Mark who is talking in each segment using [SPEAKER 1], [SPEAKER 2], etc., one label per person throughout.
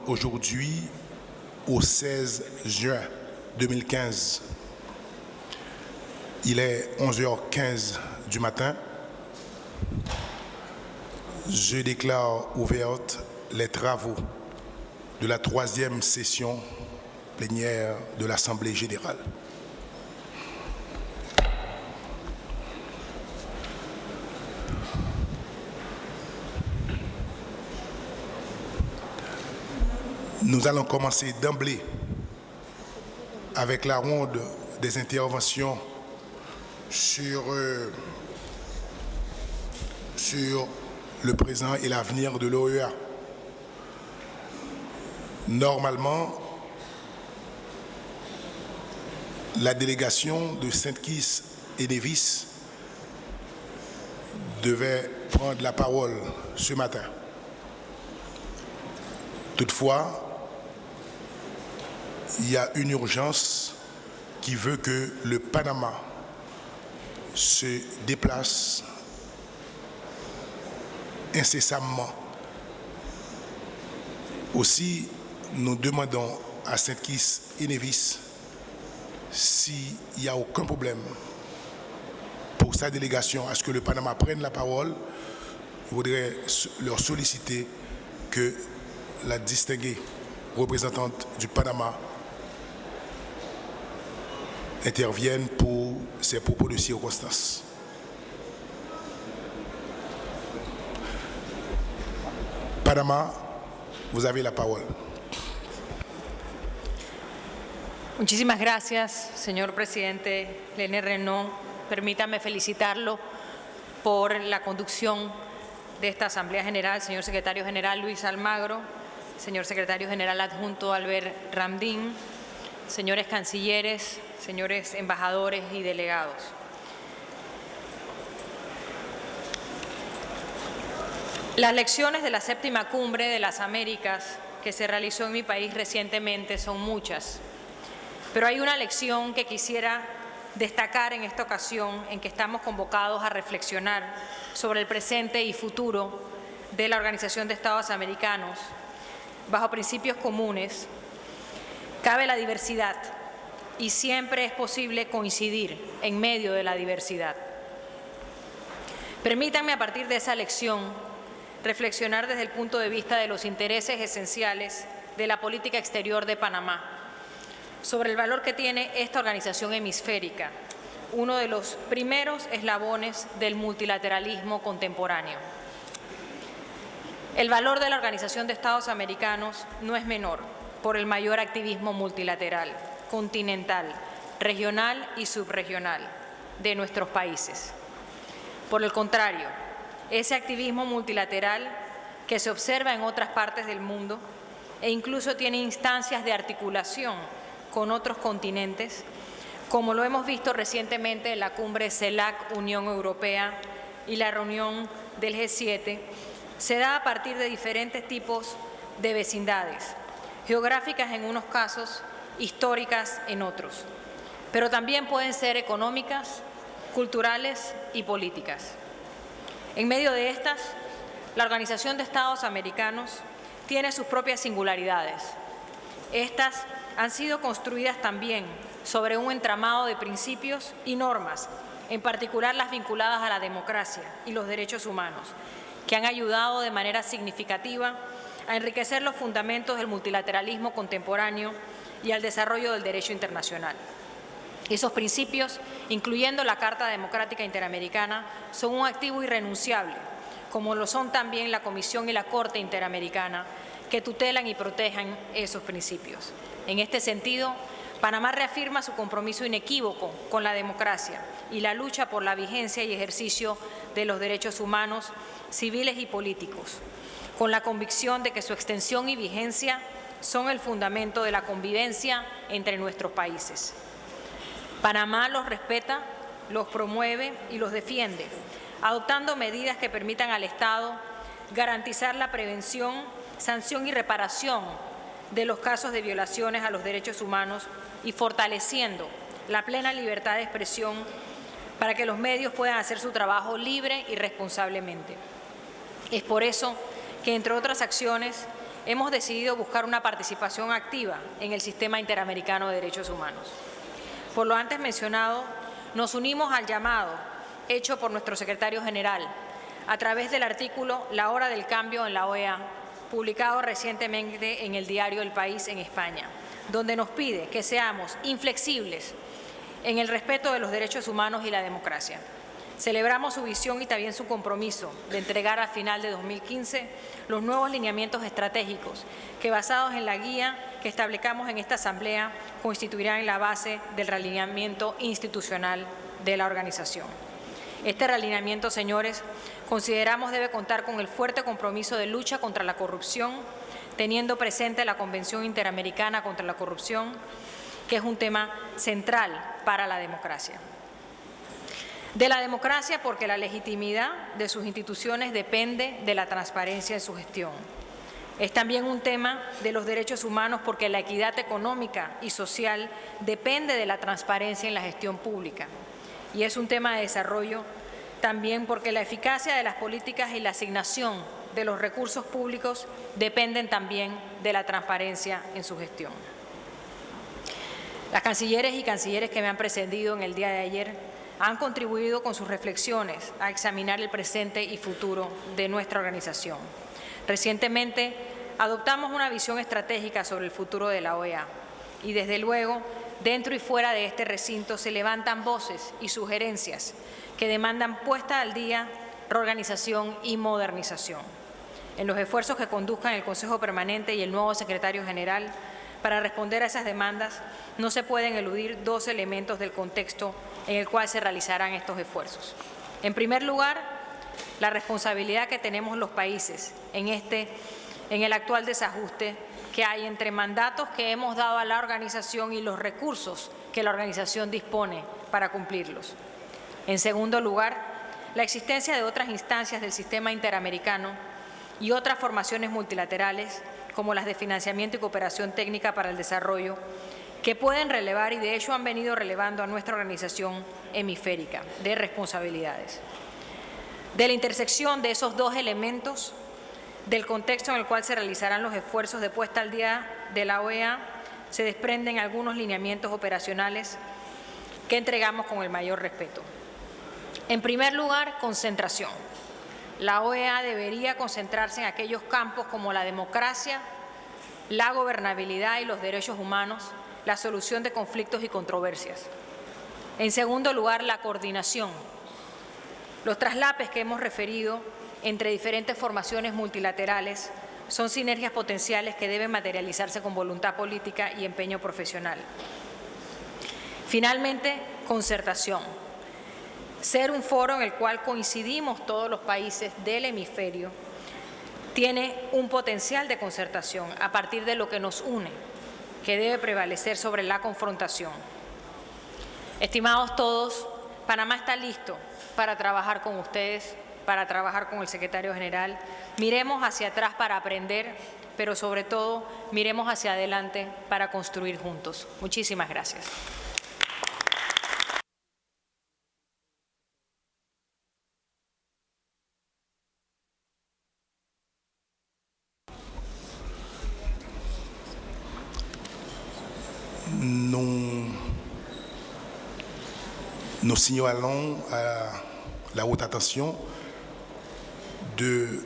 [SPEAKER 1] aujourd'hui au 16 juin 2015. Il est 11h15 du matin. Je déclare ouvertes les travaux de la 3e session plénière de l'Assemblée générale. Nous allons commencer d'emblée avec la ronde des interventions sur le présent et l'avenir de l'OEA. Normalement, la délégation de Saint-Kitts et Nevis devait prendre la parole ce matin. Toutefois, il y a une urgence qui veut que le Panama se déplace incessamment. Aussi, nous demandons à Saint-Kitts et Nevis s'il n'y a aucun problème pour sa délégation à ce que le Panama prenne la parole. Je voudrais leur solliciter que la distinguée représentante du Panama interviennent pour ces propos de circonstance. Panama, vous avez la parole.
[SPEAKER 2] Muchísimas gracias, señor presidente Plenary. Permítame felicitarlo por la conducción de esta Asamblea General, señor Secretario General Luis Almagro, señor Secretario General Adjunto Albert Ramdín, señores cancilleres, señores embajadores y delegados. Las lecciones de la 7ª Cumbre de las Américas que se realizó en mi país recientemente son muchas, pero hay una lección que quisiera destacar en esta ocasión en que estamos convocados a reflexionar sobre el presente y futuro de la Organización de Estados Americanos bajo principios comunes. Cabe la diversidad y siempre es posible coincidir en medio de la diversidad. Permítanme a partir de esa lección reflexionar desde el punto de vista de los intereses esenciales de la política exterior de Panamá, sobre el valor que tiene esta organización hemisférica, uno de los primeros eslabones del multilateralismo contemporáneo. El valor de la Organización de Estados Americanos no es menor por el mayor activismo multilateral, continental, regional y subregional de nuestros países. Por el contrario, ese activismo multilateral que se observa en otras partes del mundo e incluso tiene instancias de articulación con otros continentes, como lo hemos visto recientemente en la cumbre CELAC-Unión Europea y la reunión del G7, se da a partir de diferentes tipos de vecindades, geográficas en unos casos, históricas en otros, pero también pueden ser económicas, culturales y políticas. En medio de estas, la Organización de Estados Americanos tiene sus propias singularidades. Estas han sido construidas también sobre un entramado de principios y normas, en particular las vinculadas a la democracia y los derechos humanos, que han ayudado de manera significativa a enriquecer los fundamentos del multilateralismo contemporáneo y al desarrollo del derecho internacional. Esos principios, incluyendo la Carta Democrática Interamericana, son un activo irrenunciable, como lo son también la Comisión y la Corte Interamericana, que tutelan y protejan esos principios. En este sentido, Panamá reafirma su compromiso inequívoco con la democracia y la lucha por la vigencia y ejercicio de los derechos humanos, civiles y políticos, con la convicción de que su extensión y vigencia son el fundamento de la convivencia entre nuestros países. Panamá los respeta, los promueve y los defiende, adoptando medidas que permitan al Estado garantizar la prevención, sanción y reparación de los casos de violaciones a los derechos humanos y fortaleciendo la plena libertad de expresión para que los medios puedan hacer su trabajo libre y responsablemente. Es por eso que, entre otras acciones, hemos decidido buscar una participación activa en el sistema interamericano de derechos humanos. Por lo antes mencionado, nos unimos al llamado hecho por nuestro secretario general a través del artículo La hora del cambio en la OEA, publicado recientemente en el diario El País en España, donde nos pide que seamos inflexibles en el respeto de los derechos humanos y la democracia. Celebramos su visión y también su compromiso de entregar al final de 2015 los nuevos lineamientos estratégicos que, basados en la guía que establecamos en esta Asamblea, constituirán la base del realineamiento institucional de la organización. Este realineamiento, señores, consideramos debe contar con el fuerte compromiso de lucha contra la corrupción, teniendo presente la Convención Interamericana contra la Corrupción, que es un tema central para la democracia. De la democracia porque la legitimidad de sus instituciones depende de la transparencia en su gestión. Es también un tema de los derechos humanos porque la equidad económica y social depende de la transparencia en la gestión pública. Y es un tema de desarrollo también porque la eficacia de las políticas y la asignación de los recursos públicos dependen también de la transparencia en su gestión. Las cancilleres y cancilleres que me han precedido en el día de ayer han contribuido con sus reflexiones a examinar el presente y futuro de nuestra organización. Recientemente adoptamos una visión estratégica sobre el futuro de la OEA y, desde luego, dentro y fuera de este recinto se levantan voces y sugerencias que demandan puesta al día, reorganización y modernización. En los esfuerzos que conduzcan el Consejo Permanente y el nuevo secretario general para responder a esas demandas, no se pueden eludir dos elementos del contexto en el cual se realizarán estos esfuerzos. En primer lugar, la responsabilidad que tenemos los países en el actual desajuste que hay entre mandatos que hemos dado a la organización y los recursos que la organización dispone para cumplirlos. En segundo lugar, la existencia de otras instancias del sistema interamericano y otras formaciones multilaterales, como las de financiamiento y cooperación técnica para el desarrollo, que pueden relevar y de hecho han venido relevando a nuestra organización hemisférica de responsabilidades. De la intersección de esos dos elementos, del contexto en el cual se realizarán los esfuerzos de puesta al día de la OEA, se desprenden algunos lineamientos operacionales que entregamos con el mayor respeto. En primer lugar, concentración. La OEA debería concentrarse en aquellos campos como la democracia, la gobernabilidad y los derechos humanos, la solución de conflictos y controversias. En segundo lugar, la coordinación. Los traslapes que hemos referido entre diferentes formaciones multilaterales son sinergias potenciales que deben materializarse con voluntad política y empeño profesional. Finalmente, concertación. Ser un foro en el cual coincidimos todos los países del hemisferio tiene un potencial de concertación a partir de lo que nos une, que debe prevalecer sobre la confrontación. Estimados todos, Panamá está listo para trabajar con ustedes, para trabajar con el secretario general. Miremos hacia atrás para aprender, pero sobre todo miremos hacia adelante para construir juntos. Muchísimas gracias.
[SPEAKER 1] Nous signalons à la haute attention de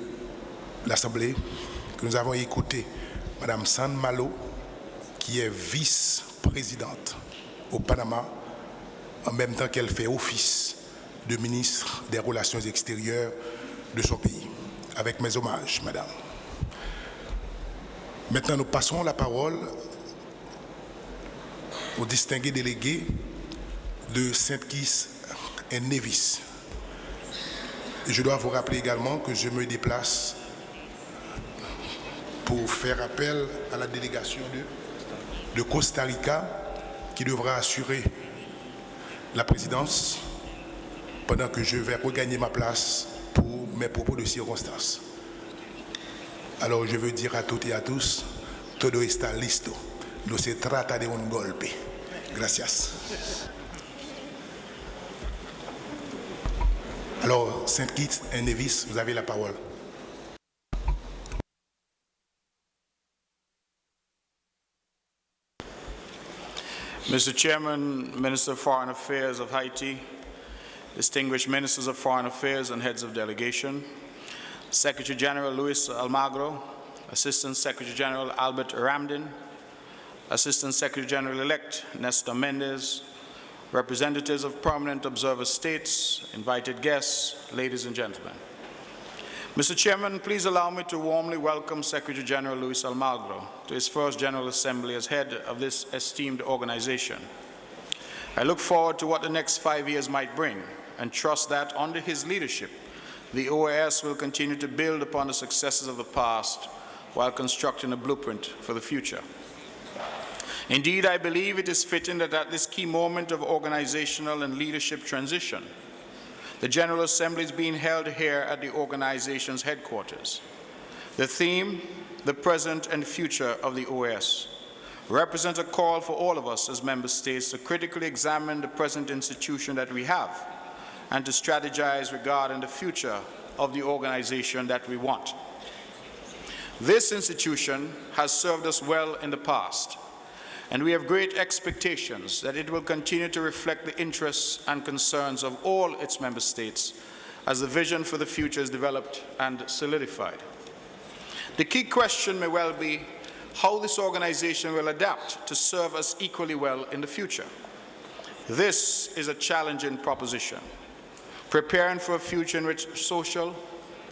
[SPEAKER 1] l'Assemblée que nous avons écouté Mme San Malo, qui est vice-présidente au Panama, en même temps qu'elle fait office de ministre des Relations extérieures de son pays. Avec mes hommages, Madame. Maintenant, nous passons la parole aux distingués délégués de Saint-Kitts et Nevis. Et je dois vous rappeler également que je me déplace pour faire appel à la délégation de Costa Rica qui devra assurer la présidence pendant que je vais regagner ma place pour mes propos de circonstance. Alors je veux dire à toutes et à tous, todo está listo. No se trata de un golpe. Gracias. Alors, Saint-Kitts et Nevis, vous avez la parole.
[SPEAKER 3] Mr. Chairman, Minister of Foreign Affairs of Haiti, distinguished Ministers of Foreign Affairs and heads of delegation, Secretary General Luis Almagro, Assistant Secretary General Albert Ramdin, Assistant Secretary General-elect Nestor Mendez, representatives of permanent observer states, invited guests, ladies and gentlemen. Mr. Chairman, please allow me to warmly welcome Secretary General Luis Almagro to his first General Assembly as head of this esteemed organization. I look forward to what the next 5 years might bring and trust that under his leadership, the OAS will continue to build upon the successes of the past while constructing a blueprint for the future. Indeed, I believe it is fitting that at this key moment of organizational and leadership transition, the General Assembly is being held here at the organization's headquarters. The theme, the present and future of the OAS, represents a call for all of us as member states to critically examine the present institution that we have and to strategize regarding the future of the organization that we want. This institution has served us well in the past, and we have great expectations that it will continue to reflect the interests and concerns of all its member states as the vision for the future is developed and solidified. The key question may well be how this organization will adapt to serve us equally well in the future. This is a challenging proposition, preparing for a future in which social,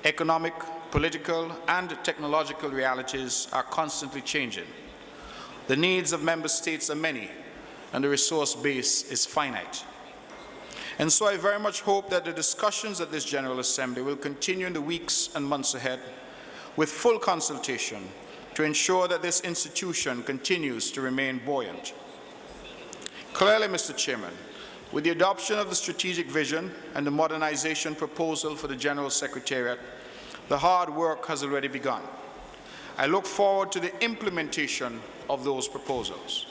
[SPEAKER 3] economic, political, and technological realities are constantly changing. The needs of member states are many, and the resource base is finite. And so I very much hope that the discussions at this General Assembly will continue in the weeks and months ahead with full consultation to ensure that this institution continues to remain buoyant. Clearly, Mr. Chairman, with the adoption of the strategic vision and the modernization proposal for the General Secretariat, the hard work has already begun. I look forward to the implementation of those proposals.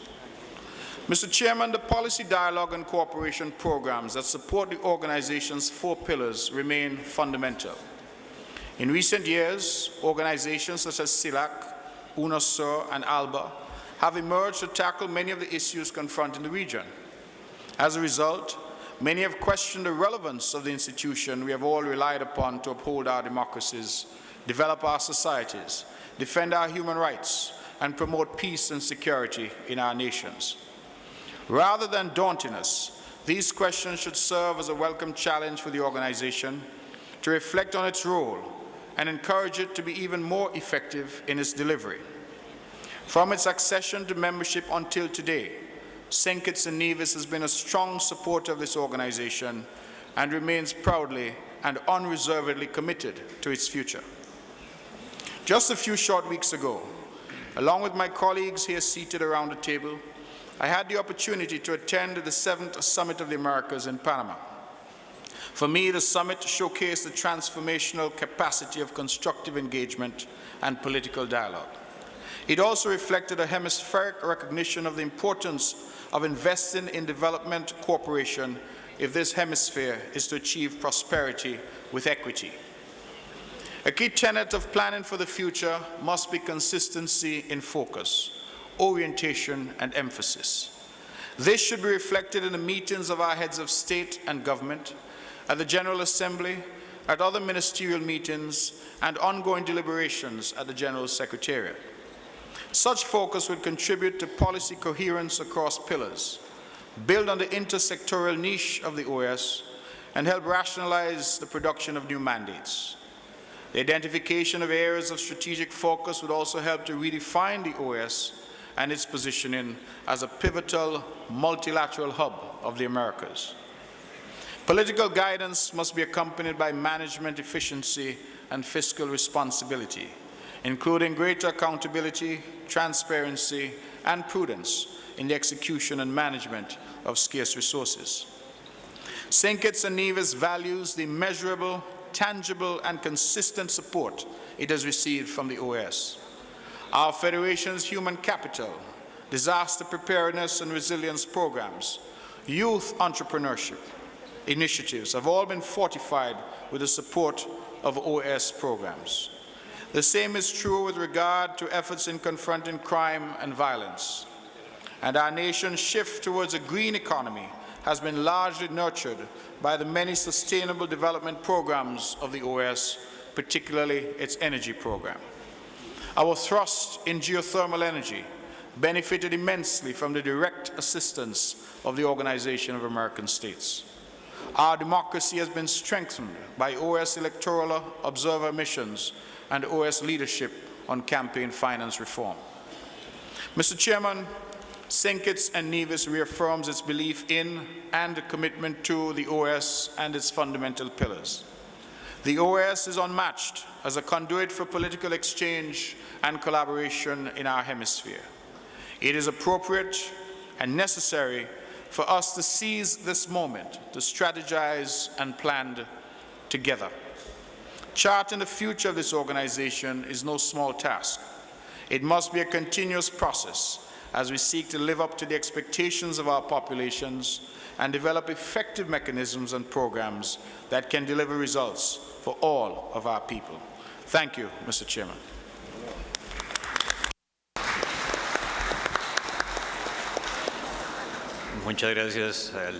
[SPEAKER 3] Mr. Chairman, the policy dialogue and cooperation programs that support the organization's 4 pillars remain fundamental. In recent years, organizations such as CILAC, UNOSUR, and ALBA have emerged to tackle many of the issues confronting the region. As a result, many have questioned the relevance of the institution we have all relied upon to uphold our democracies, develop our societies, defend our human rights, and promote peace and security in our nations. Rather than daunting us, these questions should serve as a welcome challenge for the organization to reflect on its role and encourage it to be even more effective in its delivery. From its accession to membership until today, St. Kitts and Nevis has been a strong supporter of this organization and remains proudly and unreservedly committed to its future. Just a few short weeks ago, along with my colleagues here seated around the table, I had the opportunity to attend the 7th Summit of the Americas in Panama. For me, the summit showcased the transformational capacity of constructive engagement and political dialogue. It also reflected a hemispheric recognition of the importance of investing in development cooperation if this hemisphere is to achieve prosperity with equity. A key tenet of planning for the future must be consistency in focus, orientation, and emphasis. This should be reflected in the meetings of our heads of state and government, at the General Assembly, at other ministerial meetings, and ongoing deliberations at the General Secretariat. Such focus would contribute to policy coherence across pillars, build on the intersectoral niche of the OAS, and help rationalize the production of new mandates. The identification of areas of strategic focus would also help to redefine the OAS and its positioning as a pivotal multilateral hub of the Americas. Political guidance must be accompanied by management efficiency and fiscal responsibility, including greater accountability, transparency, and prudence in the execution and management of scarce resources. St. Kitts and Nevis values the measurable, tangible, and consistent support it has received from the OAS. Our Federation's human capital, disaster preparedness and resilience programs, youth entrepreneurship initiatives have all been fortified with the support of OAS programs. The same is true with regard to efforts in confronting crime and violence. and our nation's shift towards a green economy has been largely nurtured by the many sustainable development programs of the OAS, particularly its energy program. Our thrust in geothermal energy benefited immensely from the direct assistance of the Organization of American States. Our democracy has been strengthened by OAS electoral observer missions and OAS leadership on campaign finance reform. Mr. Chairman, St. Kitts and Nevis reaffirms its belief in and commitment to the OAS and its fundamental pillars. The OAS is unmatched as a conduit for political exchange and collaboration in our hemisphere. It is appropriate and necessary for us to seize this moment to strategize and plan together. Charting the future of this organization is no small task. It must be a continuous process as we seek to live up to the expectations of our populations and develop effective mechanisms and programs that can deliver results for all of our people. Thank you, Mr. Chairman.
[SPEAKER 4] Muchas gracias al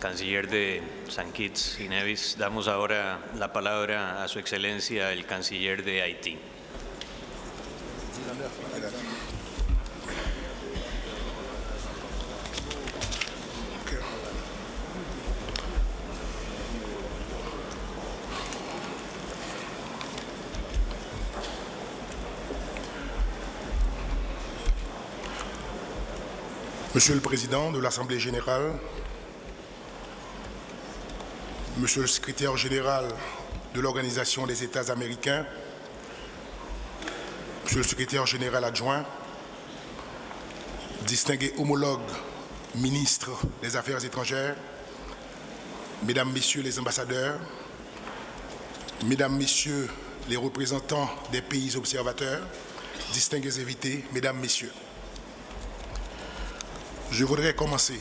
[SPEAKER 4] canciller de St. Kitts y Nevis. Damos ahora la palabra a su excelencia, el canciller de Haití.
[SPEAKER 1] Monsieur le Président de l'Assemblée générale, Monsieur le Secrétaire général de l'Organisation des États américains, Monsieur le Secrétaire général adjoint, distingués homologues ministres des Affaires étrangères, Mesdames, Messieurs les ambassadeurs, Mesdames, Messieurs les représentants des pays observateurs, distingués invités, Mesdames, Messieurs. Je voudrais commencer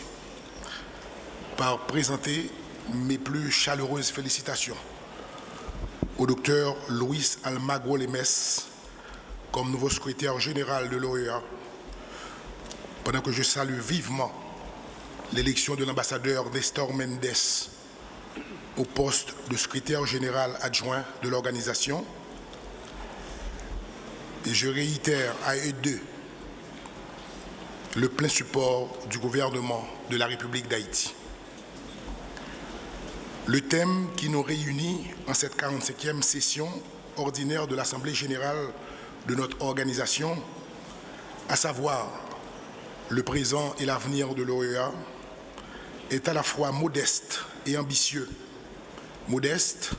[SPEAKER 1] par présenter mes plus chaleureuses félicitations au docteur Luis Almagro Lemes comme nouveau secrétaire général de l'OEA, pendant que je salue vivement l'élection de l'ambassadeur Nestor Mendes au poste de secrétaire général adjoint de l'organisation. Et je réitère à eux deux le plein support du gouvernement de la République d'Haïti. Le thème qui nous réunit en cette 45e session ordinaire de l'Assemblée générale de notre organisation, à savoir le présent et l'avenir de l'OEA, est à la fois modeste et ambitieux. Modeste,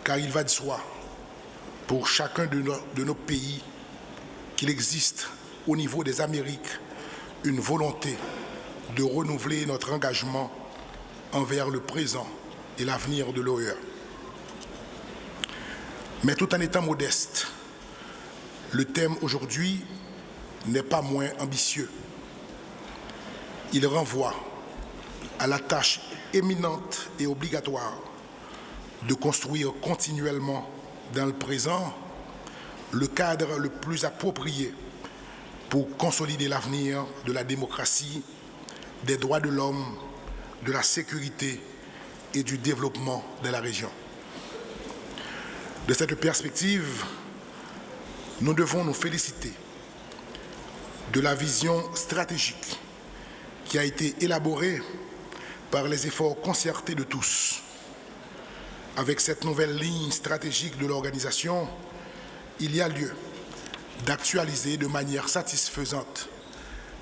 [SPEAKER 1] car il va de soi, pour chacun de nos pays, qu'il existe au niveau des Amériques une volonté de renouveler notre engagement envers le présent et l'avenir de l'OEA. Mais tout en étant modeste, le thème aujourd'hui n'est pas moins ambitieux. Il renvoie à la tâche éminente et obligatoire de construire continuellement dans le présent le cadre le plus approprié pour consolider l'avenir de la démocratie, des droits de l'homme, de la sécurité et du développement de la région. De cette perspective, nous devons nous féliciter de la vision stratégique qui a été élaborée par les efforts concertés de tous. Avec cette nouvelle ligne stratégique de l'organisation, il y a lieu d'actualiser de manière satisfaisante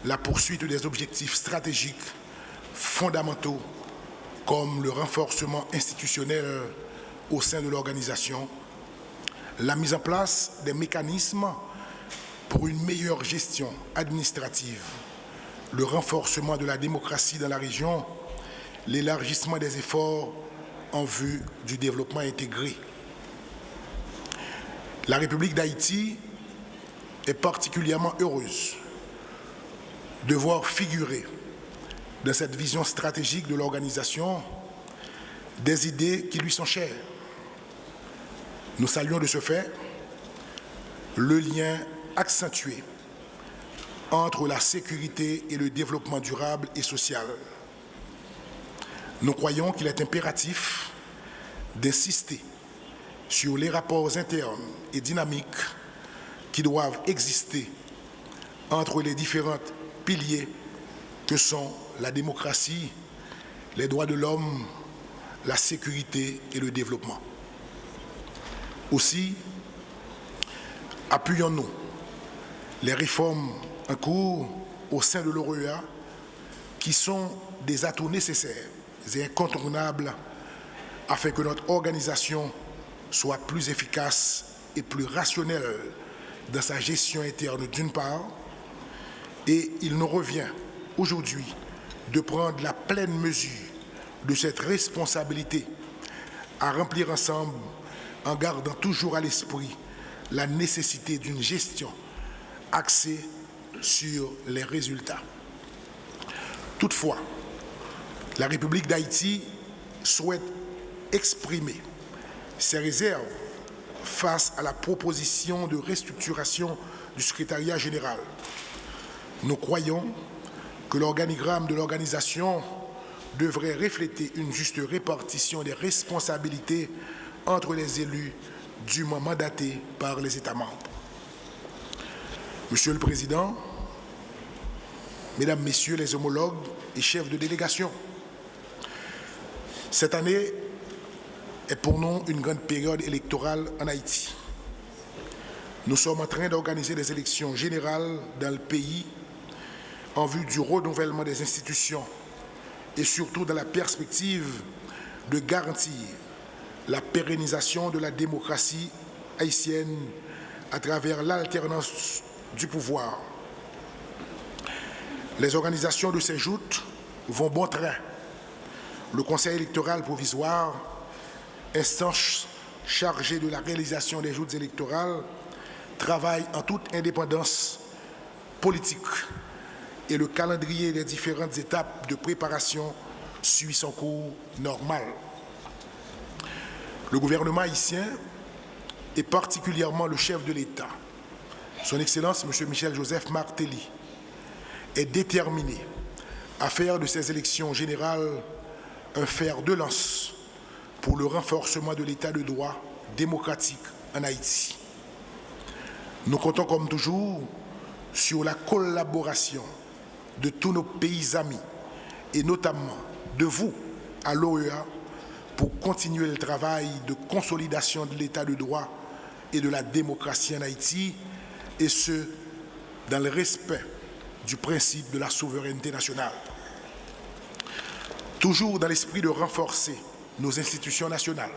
[SPEAKER 1] la poursuite des objectifs stratégiques fondamentaux comme le renforcement institutionnel au sein de l'organisation, la mise en place des mécanismes pour une meilleure gestion administrative, le renforcement de la démocratie dans la région, l'élargissement des efforts en vue du développement intégré. La République d'Haïti est particulièrement heureuse de voir figurer dans cette vision stratégique de l'organisation des idées qui lui sont chères. Nous saluons de ce fait le lien accentué entre la sécurité et le développement durable et social. Nous croyons qu'il est impératif d'insister sur les rapports internes et dynamiques qui doivent exister entre les différents piliers que sont la démocratie, les droits de l'homme, la sécurité et le développement. Aussi, appuyons-nous les réformes en cours au sein de l'OEA qui sont des atouts nécessaires et incontournables afin que notre organisation soit plus efficace et plus rationnelle dans sa gestion interne d'une part, et il nous revient aujourd'hui de prendre la pleine mesure de cette responsabilité à remplir ensemble en gardant toujours à l'esprit la nécessité d'une gestion axée sur les résultats. Toutefois, la République d'Haïti souhaite exprimer ses réserves face à la proposition de restructuration du secrétariat général. Nous croyons que l'organigramme de l'organisation devrait refléter une juste répartition des responsabilités entre les élus dûment mandatés par les États membres. Monsieur le Président, Mesdames, Messieurs les homologues et chefs de délégation, cette année est pour nous une grande période électorale en Haïti. Nous sommes en train d'organiser des élections générales dans le pays en vue du renouvellement des institutions et surtout dans la perspective de garantir la pérennisation de la démocratie haïtienne à travers l'alternance du pouvoir. Les organisations de ces joutes vont bon train. Le Conseil électoral provisoire, instance chargée de la réalisation des joutes électorales, travaille en toute indépendance politique et le calendrier des différentes étapes de préparation suit son cours normal. Le gouvernement haïtien et particulièrement le chef de l'État, son Excellence M. Michel-Joseph Martelly, est déterminé à faire de ces élections générales un fer de lance pour le renforcement de l'État de droit démocratique en Haïti. Nous comptons comme toujours sur la collaboration de tous nos pays amis et notamment de vous à l'OEA pour continuer le travail de consolidation de l'État de droit et de la démocratie en Haïti, et ce, dans le respect du principe de la souveraineté nationale. Toujours dans l'esprit de renforcer nos institutions nationales,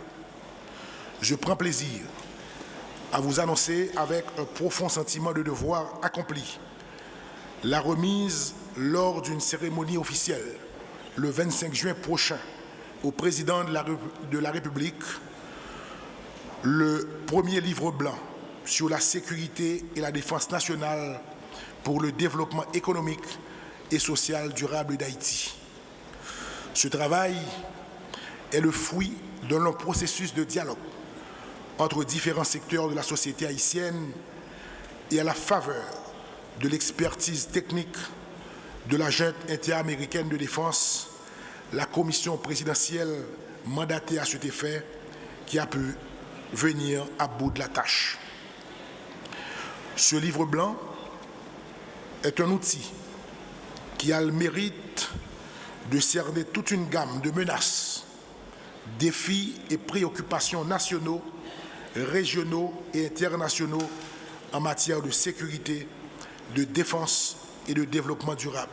[SPEAKER 1] je prends plaisir à vous annoncer avec un profond sentiment de devoir accompli la remise lors d'une cérémonie officielle le 25 juin prochain au président de la République le premier livre blanc sur la sécurité et la défense nationale pour le développement économique et social durable d'Haïti. Ce travail est le fruit d'un long processus de dialogue entre différents secteurs de la société haïtienne et à la faveur de l'expertise technique de la junte interaméricaine de défense, la commission présidentielle mandatée à cet effet qui a pu venir à bout de la tâche. Ce livre blanc est un outil qui a le mérite de cerner toute une gamme de menaces, défis et préoccupations nationaux, régionaux et internationaux en matière de sécurité, de défense et de développement durable.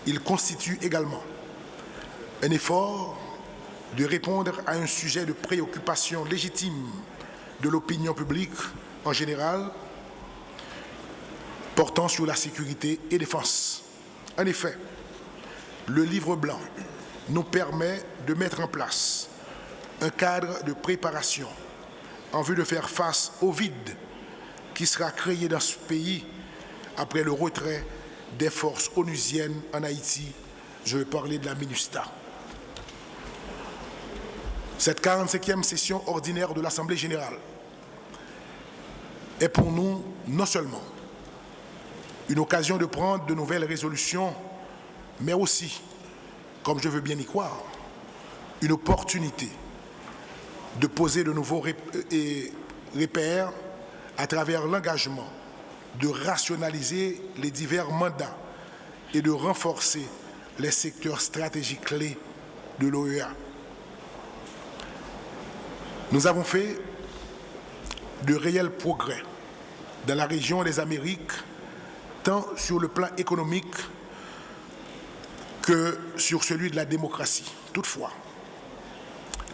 [SPEAKER 1] Il constitue également un effort de répondre à un sujet de préoccupation légitime de l'opinion publique en général, portant sur la sécurité et défense. En effet, le livre blanc nous permet de mettre en place un cadre de préparation en vue de faire face au vide qui sera créé dans ce pays après le retrait des forces onusiennes en Haïti. Je vais parler de la MINUSTA. Cette 45e session ordinaire de l'Assemblée générale est pour nous non seulement une occasion de prendre de nouvelles résolutions, mais aussi, comme je veux bien y croire, une opportunité de poser de nouveaux repères à travers l'engagement de rationaliser les divers mandats et de renforcer les secteurs stratégiques clés de l'OEA. Nous avons fait de réels progrès dans la région des Amériques, tant sur le plan économique que sur celui de la démocratie. Toutefois,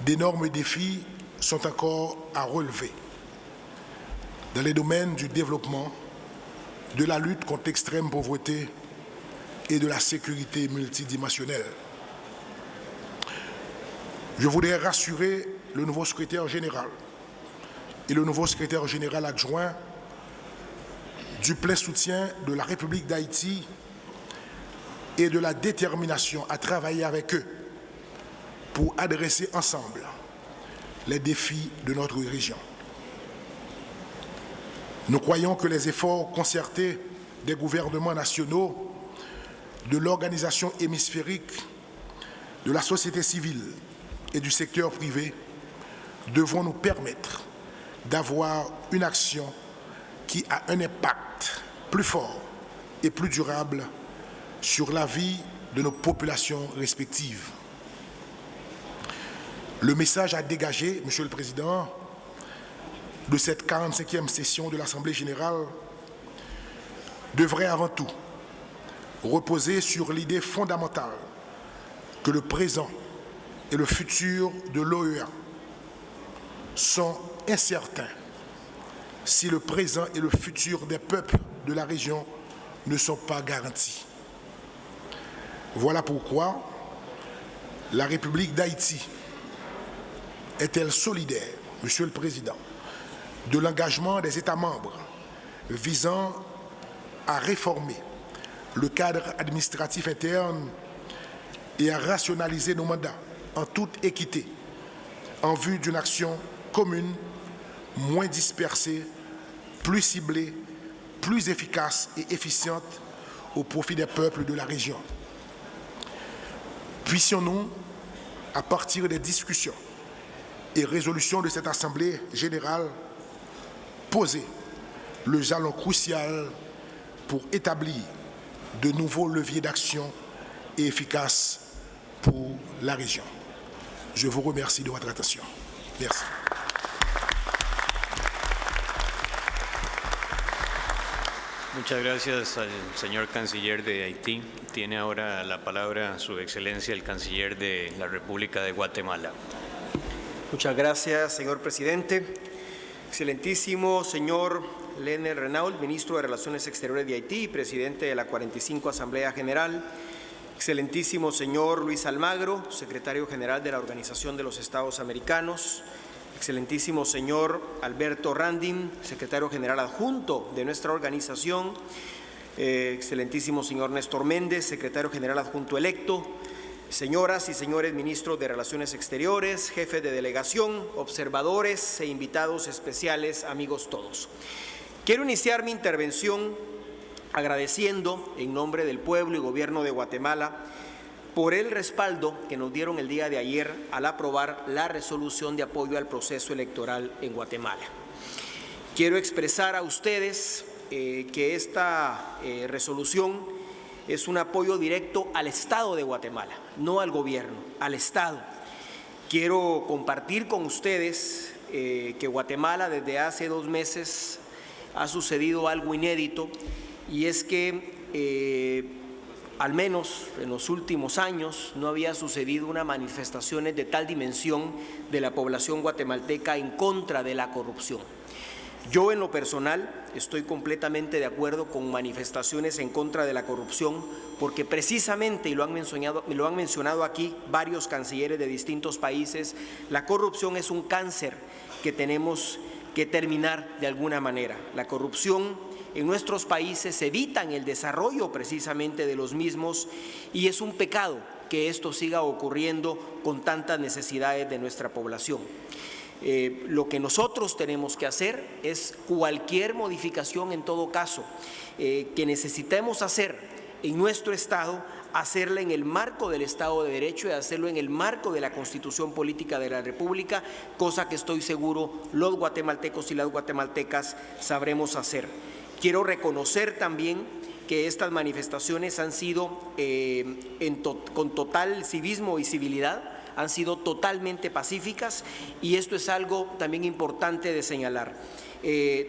[SPEAKER 1] d'énormes défis sont encore à relever dans les domaines du développement, de la lutte contre l'extrême pauvreté et de la sécurité multidimensionnelle. Je voudrais rassurer le nouveau secrétaire général et le nouveau secrétaire général adjoint du plein soutien de la République d'Haïti et de la détermination à travailler avec eux pour adresser ensemble les défis de notre région. Nous croyons que les efforts concertés des gouvernements nationaux, de l'organisation hémisphérique, de la société civile et du secteur privé devront nous permettre d'avoir une action qui a un impact plus fort et plus durable sur la vie de nos populations respectives. Le message à dégager, Monsieur le Président, de cette 45e session de l'Assemblée générale devrait avant tout reposer sur l'idée fondamentale que le présent et le futur de l'OEA sont incertains si le présent et le futur des peuples de la région ne sont pas garantis. Voilà pourquoi la République d'Haïti est-elle solidaire, Monsieur le Président, de l'engagement des États membres visant à réformer le cadre administratif interne et à rationaliser nos mandats en toute équité en vue d'une action commune, moins dispersée, plus ciblée, plus efficace et efficiente au profit des peuples de la région. Puissions-nous, à partir des discussions et résolutions de cette Assemblée générale, poser le jalon crucial pour établir de nouveaux leviers d'action et efficaces pour la région. Je vous remercie de votre attention. Merci.
[SPEAKER 4] Muchas gracias al señor canciller de Haití. Tiene ahora la palabra Su Excelencia el canciller de la República de Guatemala.
[SPEAKER 5] Muchas gracias, señor presidente. Excelentísimo señor Leonel Renault, ministro de Relaciones Exteriores de Haití y presidente de la 45 Asamblea General. Excelentísimo señor Luis Almagro, secretario general de la Organización de los Estados Americanos. Excelentísimo señor Alberto Randin, secretario general adjunto de nuestra organización. Excelentísimo señor Néstor Méndez, secretario general adjunto electo. Señoras y señores ministros de Relaciones Exteriores, jefes de delegación, observadores e invitados especiales, amigos todos. Quiero iniciar mi intervención agradeciendo en nombre del pueblo y gobierno de Guatemala por el respaldo que nos dieron el día de ayer al aprobar la resolución de apoyo al proceso electoral en Guatemala. Quiero expresar a ustedes que esta resolución es un apoyo directo al Estado de Guatemala, no al gobierno, al Estado. Quiero compartir con ustedes que Guatemala desde hace 2 meses ha sucedido algo inédito, y es que al menos en los últimos años no había sucedido una manifestación de tal dimensión de la población guatemalteca en contra de la corrupción. Yo en lo personal estoy completamente de acuerdo con manifestaciones en contra de la corrupción porque precisamente, y lo han mencionado aquí varios cancilleres de distintos países, la corrupción es un cáncer que tenemos que terminar de alguna manera. La corrupción en nuestros países evita el desarrollo precisamente de los mismos y es un pecado que esto siga ocurriendo con tantas necesidades de nuestra población. Lo que nosotros tenemos que hacer es cualquier modificación en todo caso que necesitemos hacer en nuestro Estado, hacerla en el marco del Estado de Derecho y hacerlo en el marco de la Constitución Política de la República, cosa que estoy seguro los guatemaltecos y las guatemaltecas sabremos hacer. Quiero reconocer también que estas manifestaciones han sido con total civismo y civilidad, han sido totalmente pacíficas y esto es algo también importante de señalar.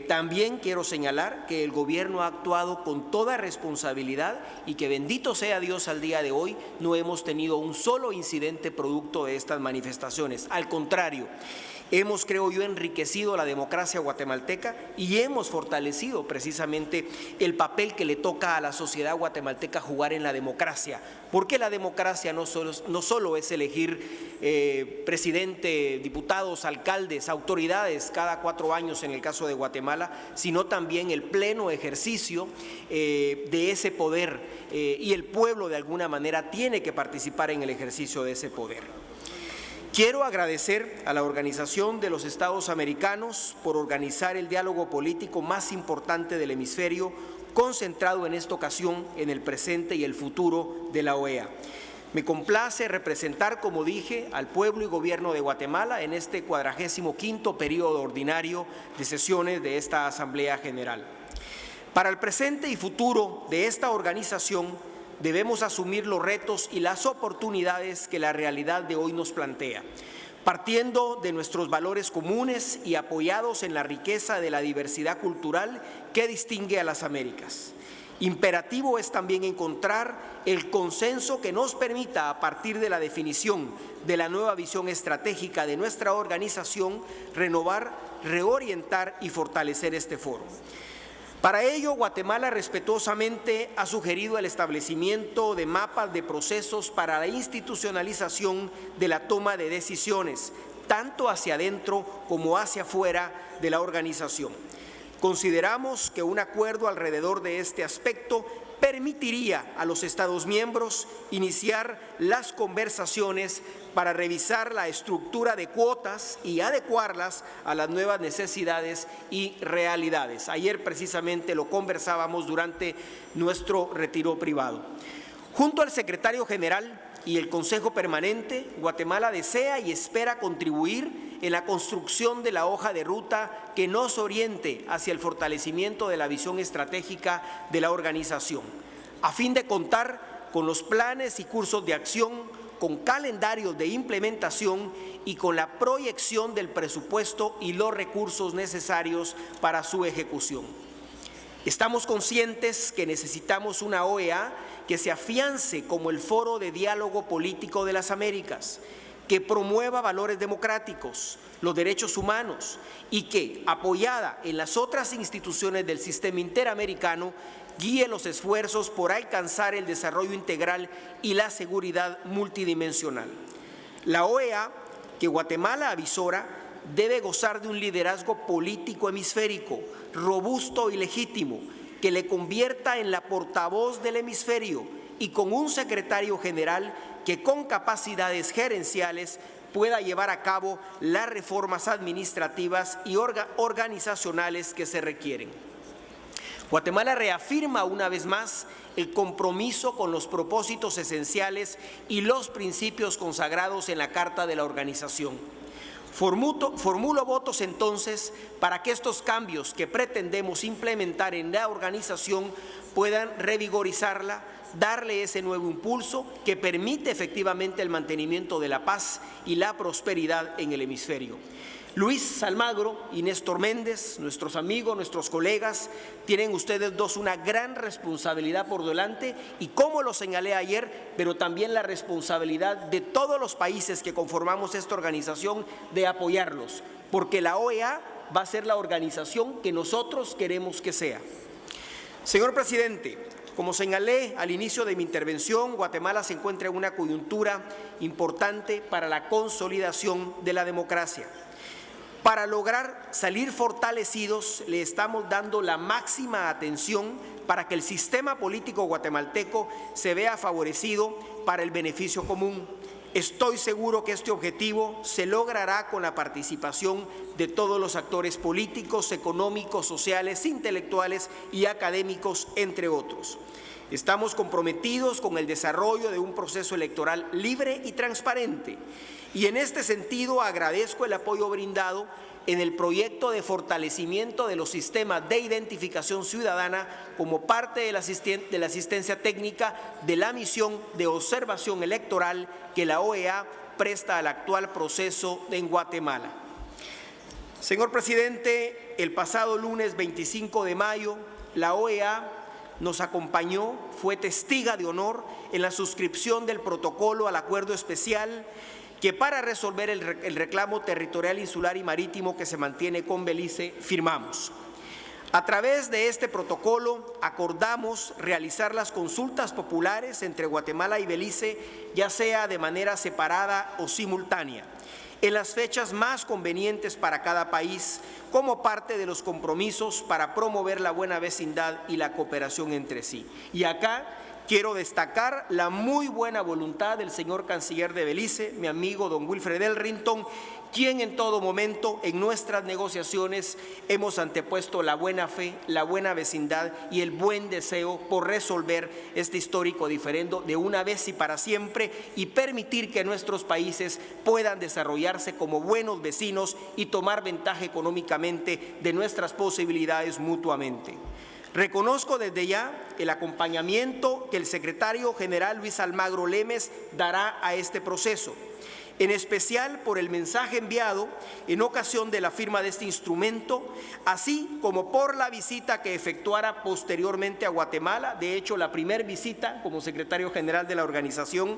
[SPEAKER 5] También quiero señalar que el gobierno ha actuado con toda responsabilidad y que bendito sea Dios al día de hoy no hemos tenido un solo incidente producto de estas manifestaciones. Al contrario, hemos, creo yo, enriquecido la democracia guatemalteca y hemos fortalecido precisamente el papel que le toca a la sociedad guatemalteca jugar en la democracia, porque la democracia no solo es elegir presidente, diputados, alcaldes, autoridades cada 4 años en el caso de Guatemala, sino también el pleno ejercicio de ese poder y el pueblo de alguna manera tiene que participar en el ejercicio de ese poder. Quiero agradecer a la Organización de los Estados Americanos por organizar el diálogo político más importante del hemisferio, concentrado en esta ocasión en el presente y el futuro de la OEA. Me complace representar, como dije, al pueblo y gobierno de Guatemala en este 45º periodo ordinario de sesiones de esta Asamblea General. Para el presente y futuro de esta organización, debemos asumir los retos y las oportunidades que la realidad de hoy nos plantea, partiendo de nuestros valores comunes y apoyados en la riqueza de la diversidad cultural que distingue a las Américas. Imperativo es también encontrar el consenso que nos permita, a partir de la definición de la nueva visión estratégica de nuestra organización, renovar, reorientar y fortalecer este foro. Para ello, Guatemala respetuosamente ha sugerido el establecimiento de mapas de procesos para la institucionalización de la toma de decisiones, tanto hacia adentro como hacia afuera de la organización. Consideramos que un acuerdo alrededor de este aspecto permitiría a los Estados miembros iniciar las conversaciones para revisar la estructura de cuotas y adecuarlas a las nuevas necesidades y realidades. Ayer precisamente lo conversábamos durante nuestro retiro privado. Junto al secretario general y el Consejo Permanente, Guatemala desea y espera contribuir en la construcción de la hoja de ruta que nos oriente hacia el fortalecimiento de la visión estratégica de la organización, a fin de contar con los planes y cursos de acción, con calendarios de implementación y con la proyección del presupuesto y los recursos necesarios para su ejecución. Estamos conscientes que necesitamos una OEA que se afiance como el foro de diálogo político de las Américas, que promueva valores democráticos, los derechos humanos y que, apoyada en las otras instituciones del sistema interamericano, guíe los esfuerzos por alcanzar el desarrollo integral y la seguridad multidimensional. La OEA, que Guatemala avisora, debe gozar de un liderazgo político hemisférico, robusto y legítimo, que le convierta en la portavoz del hemisferio y con un secretario general que con capacidades gerenciales pueda llevar a cabo las reformas administrativas y organizacionales que se requieren. Guatemala reafirma una vez más el compromiso con los propósitos esenciales y los principios consagrados en la Carta de la Organización. Formulo votos entonces para que estos cambios que pretendemos implementar en la organización puedan revigorizarla, darle ese nuevo impulso que permite efectivamente el mantenimiento de la paz y la prosperidad en el hemisferio. Luis Almagro y Néstor Méndez, nuestros amigos, nuestros colegas, tienen ustedes dos una gran responsabilidad por delante y, como lo señalé ayer, pero también la responsabilidad de todos los países que conformamos esta organización de apoyarlos, porque la OEA va a ser la organización que nosotros queremos que sea. Señor presidente, como señalé al inicio de mi intervención, Guatemala se encuentra en una coyuntura importante para la consolidación de la democracia. Para lograr salir fortalecidos, le estamos dando la máxima atención para que el sistema político guatemalteco se vea favorecido para el beneficio común. Estoy seguro que este objetivo se logrará con la participación de todos los actores políticos, económicos, sociales, intelectuales y académicos, entre otros. Estamos comprometidos con el desarrollo de un proceso electoral libre y transparente, y en este sentido agradezco el apoyo brindado en el proyecto de fortalecimiento de los sistemas de identificación ciudadana como parte de la asistencia técnica de la misión de observación electoral que la OEA presta al actual proceso en Guatemala. Señor presidente, el pasado lunes 25 de mayo, la OEA nos acompañó, fue testiga de honor en la suscripción del protocolo al acuerdo especial que para resolver el reclamo territorial insular y marítimo que se mantiene con Belice firmamos. A través de este protocolo acordamos realizar las consultas populares entre Guatemala y Belice, ya sea de manera separada o simultánea, en las fechas más convenientes para cada país, como parte de los compromisos para promover la buena vecindad y la cooperación entre sí. Y acá quiero destacar la muy buena voluntad del señor canciller de Belice, mi amigo don Wilfred Elrington, quien en todo momento en nuestras negociaciones hemos antepuesto la buena fe, la buena vecindad y el buen deseo por resolver este histórico diferendo de una vez y para siempre y permitir que nuestros países puedan desarrollarse como buenos vecinos y tomar ventaja económicamente de nuestras posibilidades mutuamente. Reconozco desde ya el acompañamiento que el secretario general Luis Almagro Lemes dará a este proceso, en especial por el mensaje enviado en ocasión de la firma de este instrumento, así como por la visita que efectuara posteriormente a Guatemala, de hecho la primera visita como secretario general de la organización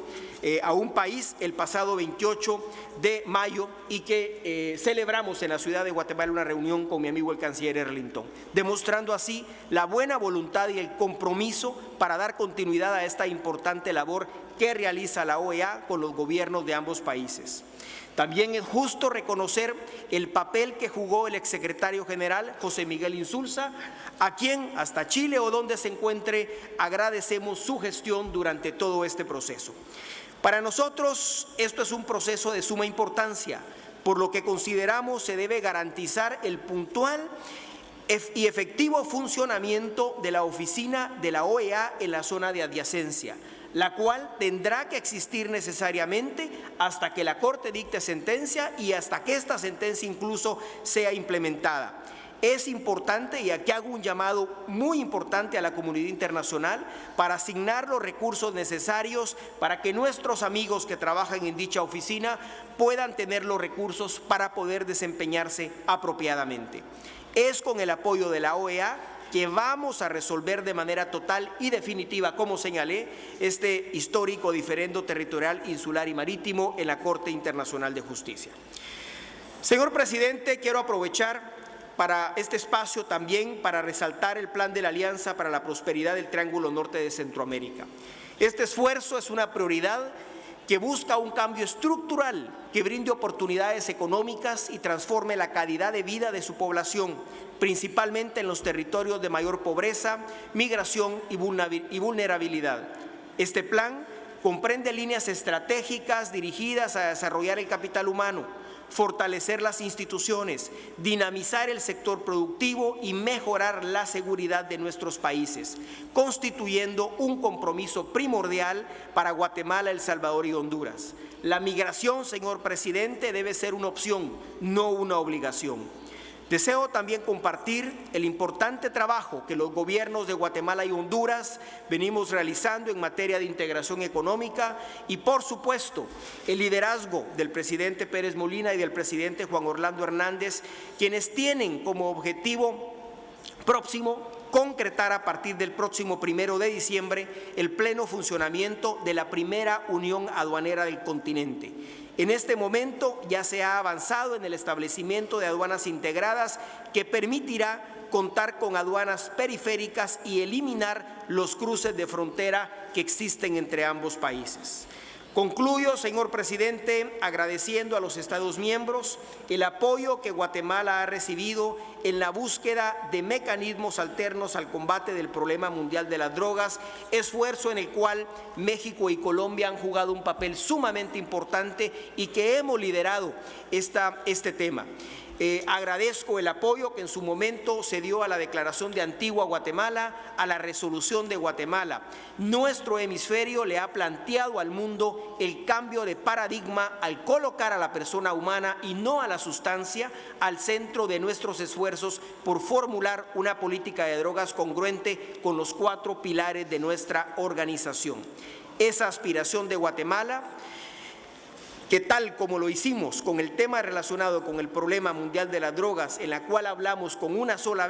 [SPEAKER 5] a un país el pasado 28 de mayo y que celebramos en la ciudad de Guatemala una reunión con mi amigo el canciller Elrington, demostrando así la buena voluntad y el compromiso para dar continuidad a esta importante labor que realiza la OEA con los gobiernos de ambos países. También es justo reconocer el papel que jugó el exsecretario general José Miguel Insulza, a quien hasta Chile o donde se encuentre agradecemos su gestión durante todo este proceso. Para nosotros esto es un proceso de suma importancia, por lo que consideramos se debe garantizar el puntual y efectivo funcionamiento de la oficina de la OEA en la zona de adyacencia, la cual tendrá que existir necesariamente hasta que la Corte dicte sentencia y hasta que esta sentencia incluso sea implementada. Es importante, y aquí hago un llamado muy importante a la comunidad internacional, para asignar los recursos necesarios para que nuestros amigos que trabajan en dicha oficina puedan tener los recursos para poder desempeñarse apropiadamente. Es con el apoyo de la OEA que vamos a resolver de manera total y definitiva, como señalé, este histórico diferendo territorial insular y marítimo en la Corte Internacional de Justicia. Señor presidente, quiero aprovechar para este espacio también para resaltar el plan de la Alianza para la Prosperidad del Triángulo Norte de Centroamérica. Este esfuerzo es una prioridad que busca un cambio estructural que brinde oportunidades económicas y transforme la calidad de vida de su población, principalmente en los territorios de mayor pobreza, migración y vulnerabilidad. Este plan comprende líneas estratégicas dirigidas a desarrollar el capital humano, fortalecer las instituciones, dinamizar el sector productivo y mejorar la seguridad de nuestros países, constituyendo un compromiso primordial para Guatemala, El Salvador y Honduras. La migración, señor presidente, debe ser una opción, no una obligación. Deseo también compartir el importante trabajo que los gobiernos de Guatemala y Honduras venimos realizando en materia de integración económica y, por supuesto, el liderazgo del presidente Pérez Molina y del presidente Juan Orlando Hernández, quienes tienen como objetivo próximo concretar a partir del próximo 1 de diciembre el pleno funcionamiento de la primera unión aduanera del continente. En este momento ya se ha avanzado en el establecimiento de aduanas integradas que permitirá contar con aduanas periféricas y eliminar los cruces de frontera que existen entre ambos países. Concluyo, señor presidente, agradeciendo a los Estados miembros el apoyo que Guatemala ha recibido en la búsqueda de mecanismos alternos al combate del problema mundial de las drogas, esfuerzo en el cual México y Colombia han jugado un papel sumamente importante y que hemos liderado este tema. Agradezco el apoyo que en su momento se dio a la Declaración de Antigua Guatemala, a la Resolución de Guatemala. Nuestro hemisferio le ha planteado al mundo el cambio de paradigma al colocar a la persona humana y no a la sustancia al centro de nuestros esfuerzos por formular una política de drogas congruente con los 4 pilares de nuestra organización. Esa aspiración de Guatemala, que tal como lo hicimos con el tema relacionado con el problema mundial de las drogas, en la cual hablamos con una sola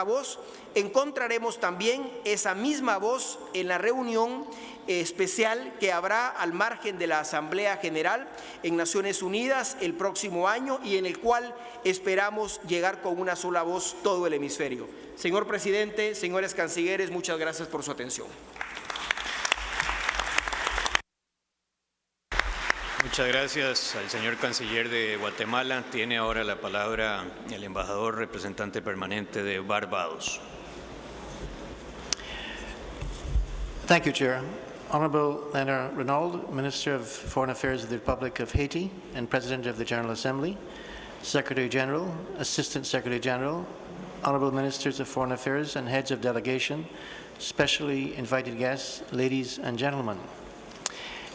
[SPEAKER 5] voz, encontraremos también esa misma voz en la reunión especial que habrá al margen de la Asamblea General en Naciones Unidas el próximo año y en el cual esperamos llegar con una sola voz todo el hemisferio. Señor presidente, señores cancilleres, muchas gracias por su atención.
[SPEAKER 4] Muchas gracias al señor canciller de Guatemala. Tiene ahora la palabra el embajador representante permanente de Barbados.
[SPEAKER 6] Thank you, Chair. Honourable Leonard Renaud, Minister of Foreign Affairs of the Republic of Haiti and President of the General Assembly, Secretary General, Assistant Secretary General, Honourable Ministers of Foreign Affairs and Heads of Delegation, specially invited guests, ladies and gentlemen.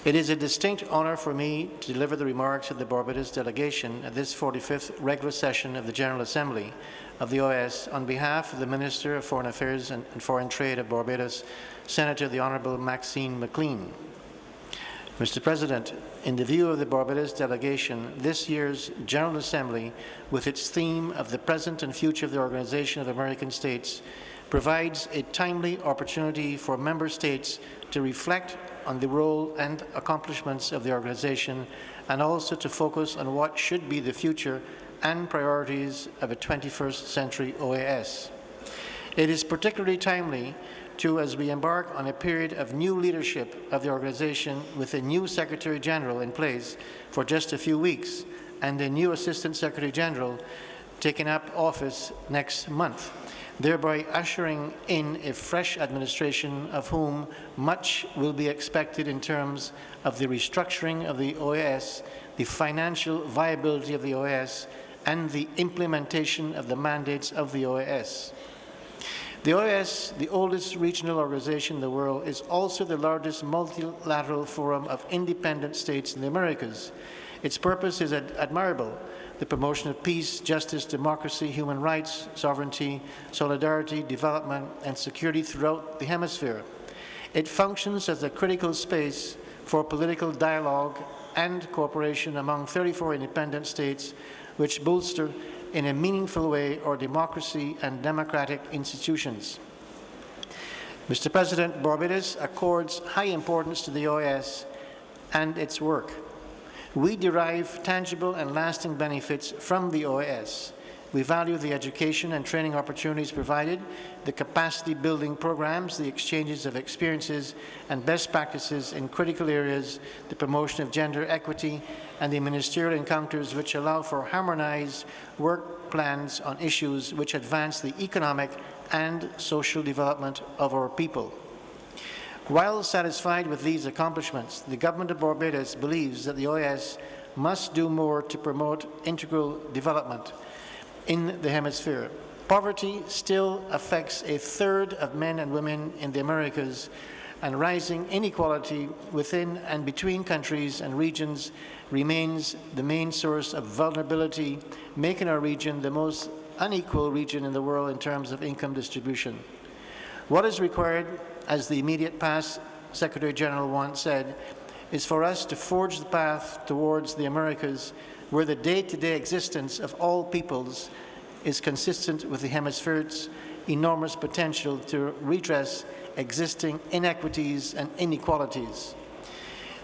[SPEAKER 6] It is a distinct honour for me to deliver the remarks of the Barbados delegation at this 45th regular session of the General Assembly of the OAS on behalf of the Minister of Foreign Affairs and Foreign Trade of Barbados, Senator the Honourable Maxine McLean. Mr. President, in the view of the Barbados delegation, this year's General Assembly, with its theme of the present and future of the Organization of American States, provides a timely opportunity for member states to reflect on the role and accomplishments of the organization and also to focus on what should be the future and priorities of a 21st century OAS. It is particularly timely too as we embark on a period of new leadership of the organization with a new Secretary General in place for just a few weeks and a new Assistant Secretary General taking up office next month, thereby ushering in a fresh administration of whom much will be expected in terms of the restructuring of the OAS, the financial viability of the OAS, and the implementation of the mandates of the OAS. The OAS, the oldest regional organization in the world, is also the largest multilateral forum of independent states in the Americas. Its purpose is admirable: the promotion of peace, justice, democracy, human rights, sovereignty, solidarity, development, and security throughout the hemisphere. It functions as a critical space for political dialogue and cooperation among 34 independent states, which bolster in a meaningful way our democracy and democratic institutions. Mr. President, Barbados accords high importance to the OAS and its work. We derive tangible and lasting benefits from the OAS. We value the education and training opportunities provided, the capacity building programs, the exchanges of experiences and best practices in critical areas, the promotion of gender equity, and the ministerial encounters which allow for harmonized work plans on issues which advance the economic and social development of our people. While satisfied with these accomplishments, the Government of Barbados believes that the OAS must do more to promote integral development in the hemisphere. Poverty still affects a third of men and women in the Americas, and rising inequality within and between countries and regions remains the main source of vulnerability, making our region the most unequal region in the world in terms of income distribution. What is required, as the immediate past Secretary General once said, is for us to forge the path towards the Americas where the day-to-day existence of all peoples is consistent with the hemisphere's enormous potential to redress existing inequities and inequalities.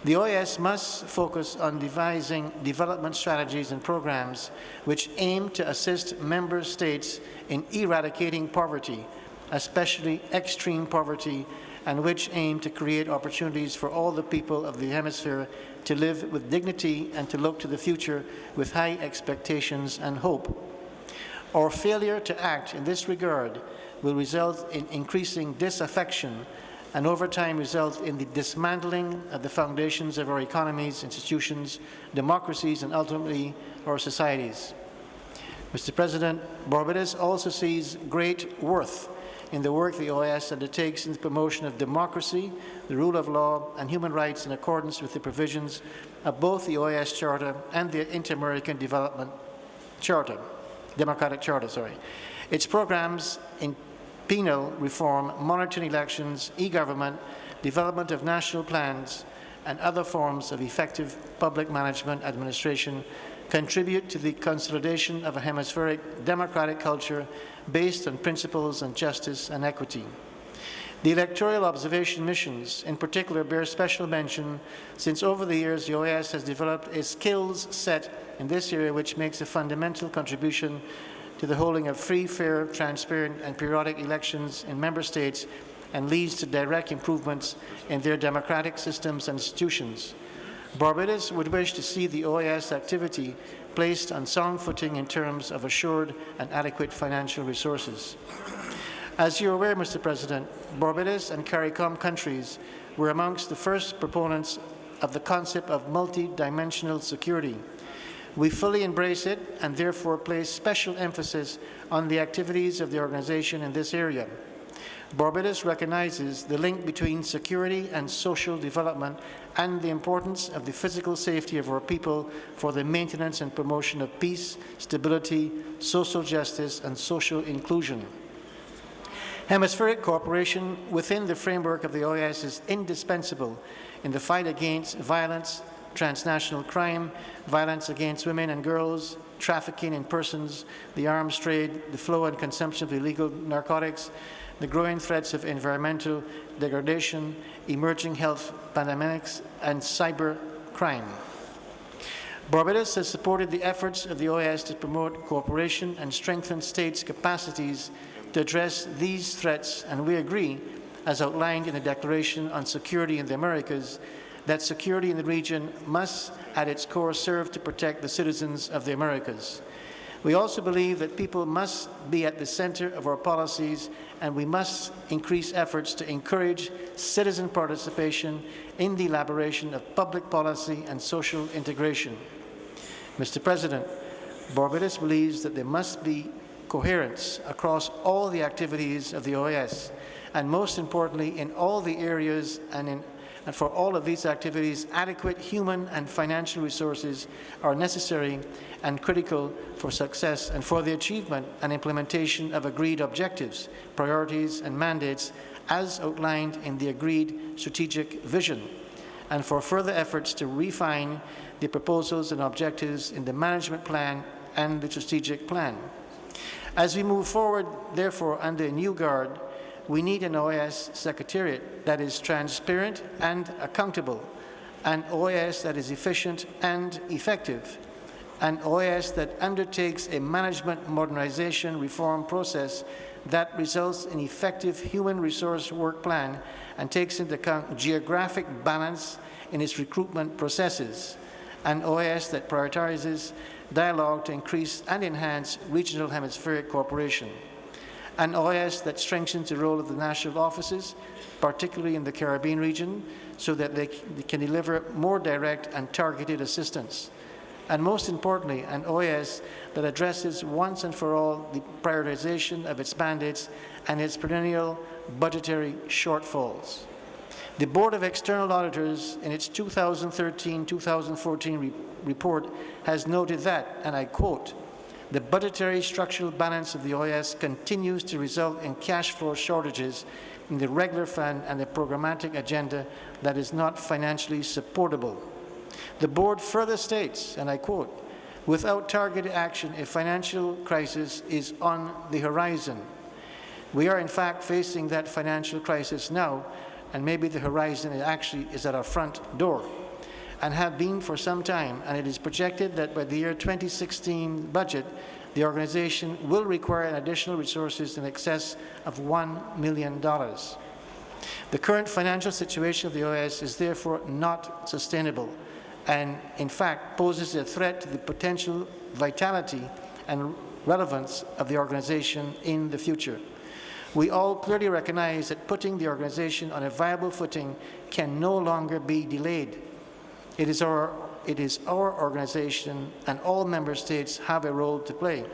[SPEAKER 6] The OAS must focus on devising development strategies and programs which aim to assist member states in eradicating poverty, especially extreme poverty, and which aim to create opportunities for all the people of the hemisphere to live with dignity and to look to the future with high expectations and hope. Our failure to act in this regard will result in increasing disaffection and over time result in the dismantling of the foundations of our economies, institutions, democracies, and ultimately our societies. Mr. President, Barbados also sees great worth in the work the OAS undertakes in the promotion of democracy, the rule of law, and human rights in accordance with the provisions of both the OAS Charter and the Inter-American Development Charter, Democratic Charter. Its programs in penal reform, monitoring elections, e-government, development of national plans, and other forms of effective public management administration contribute to the consolidation of a hemispheric democratic culture based on principles of justice and equity. The electoral observation missions, in particular, bear special mention since over the years the OAS has developed a skills set in this area which makes a fundamental contribution to the holding of free, fair, transparent, and periodic elections in member states and leads to direct improvements in their democratic systems and institutions. Barbados would wish to see the OAS activity placed on sound footing in terms of assured and adequate financial resources. As you're aware, Mr. President, Barbados and CARICOM countries were amongst the first proponents of the concept of multi-dimensional security. We fully embrace it and therefore place special emphasis on the activities of the organization in this area. Barbados recognizes the link between security and social development and the importance of the physical safety of our people for the maintenance and promotion of peace, stability, social justice, and social inclusion. Hemispheric cooperation within the framework of the OAS is indispensable in the fight against violence, transnational crime, violence against women and girls, trafficking in persons, the arms trade, the flow and consumption of illegal narcotics, the growing threats of environmental degradation, emerging health pandemics, and cyber crime. Barbados has supported the efforts of the OAS to promote cooperation and strengthen states' capacities to address these threats, and we agree, as outlined in the Declaration on Security in the Americas, that security in the region must, at its core, serve to protect the citizens of the Americas. We also believe that people must be at the center of our policies, and we must increase efforts to encourage citizen participation in the elaboration of public policy and social integration. Mr. President, Barbados believes that there must be coherence across all the activities of the OAS, and most importantly, in all the areas and for all of these activities, adequate human and financial resources are necessary and critical for success and for the achievement and implementation of agreed objectives, priorities, and mandates as outlined in the agreed strategic vision, and for further efforts to refine the proposals and objectives in the management plan and the strategic plan. As we move forward, therefore, under a new guard, we need an OAS Secretariat that is transparent and accountable, an OAS that is efficient and effective, an OAS that undertakes a management modernization reform process that results in effective human resource work plan and takes into account geographic balance in its recruitment processes, an OAS that prioritizes dialogue to increase and enhance regional hemispheric cooperation, an OAS that strengthens the role of the national offices, particularly in the Caribbean region, so that they can deliver more direct and targeted assistance. And most importantly, an OAS that addresses once and for all the prioritization of its mandates and its perennial budgetary shortfalls. The Board of External Auditors, in its 2013-2014 report, has noted that, and I quote, "The budgetary structural balance of the OAS continues to result in cash flow shortages in the regular fund and the programmatic agenda that is not financially supportable." The board further states, and I quote, "Without targeted action, a financial crisis is on the horizon." We are in fact facing that financial crisis now, and maybe the horizon actually is at our front door, and have been for some time, and it is projected that by the year 2016 budget, the organization will require additional resources in excess of $1 million. The current financial situation of the OAS is therefore not sustainable and, in fact, poses a threat to the potential vitality and relevance of the organization in the future. We all clearly recognize that putting the organization on a viable footing can no longer be delayed. It is our organization, and all member states have a role to play.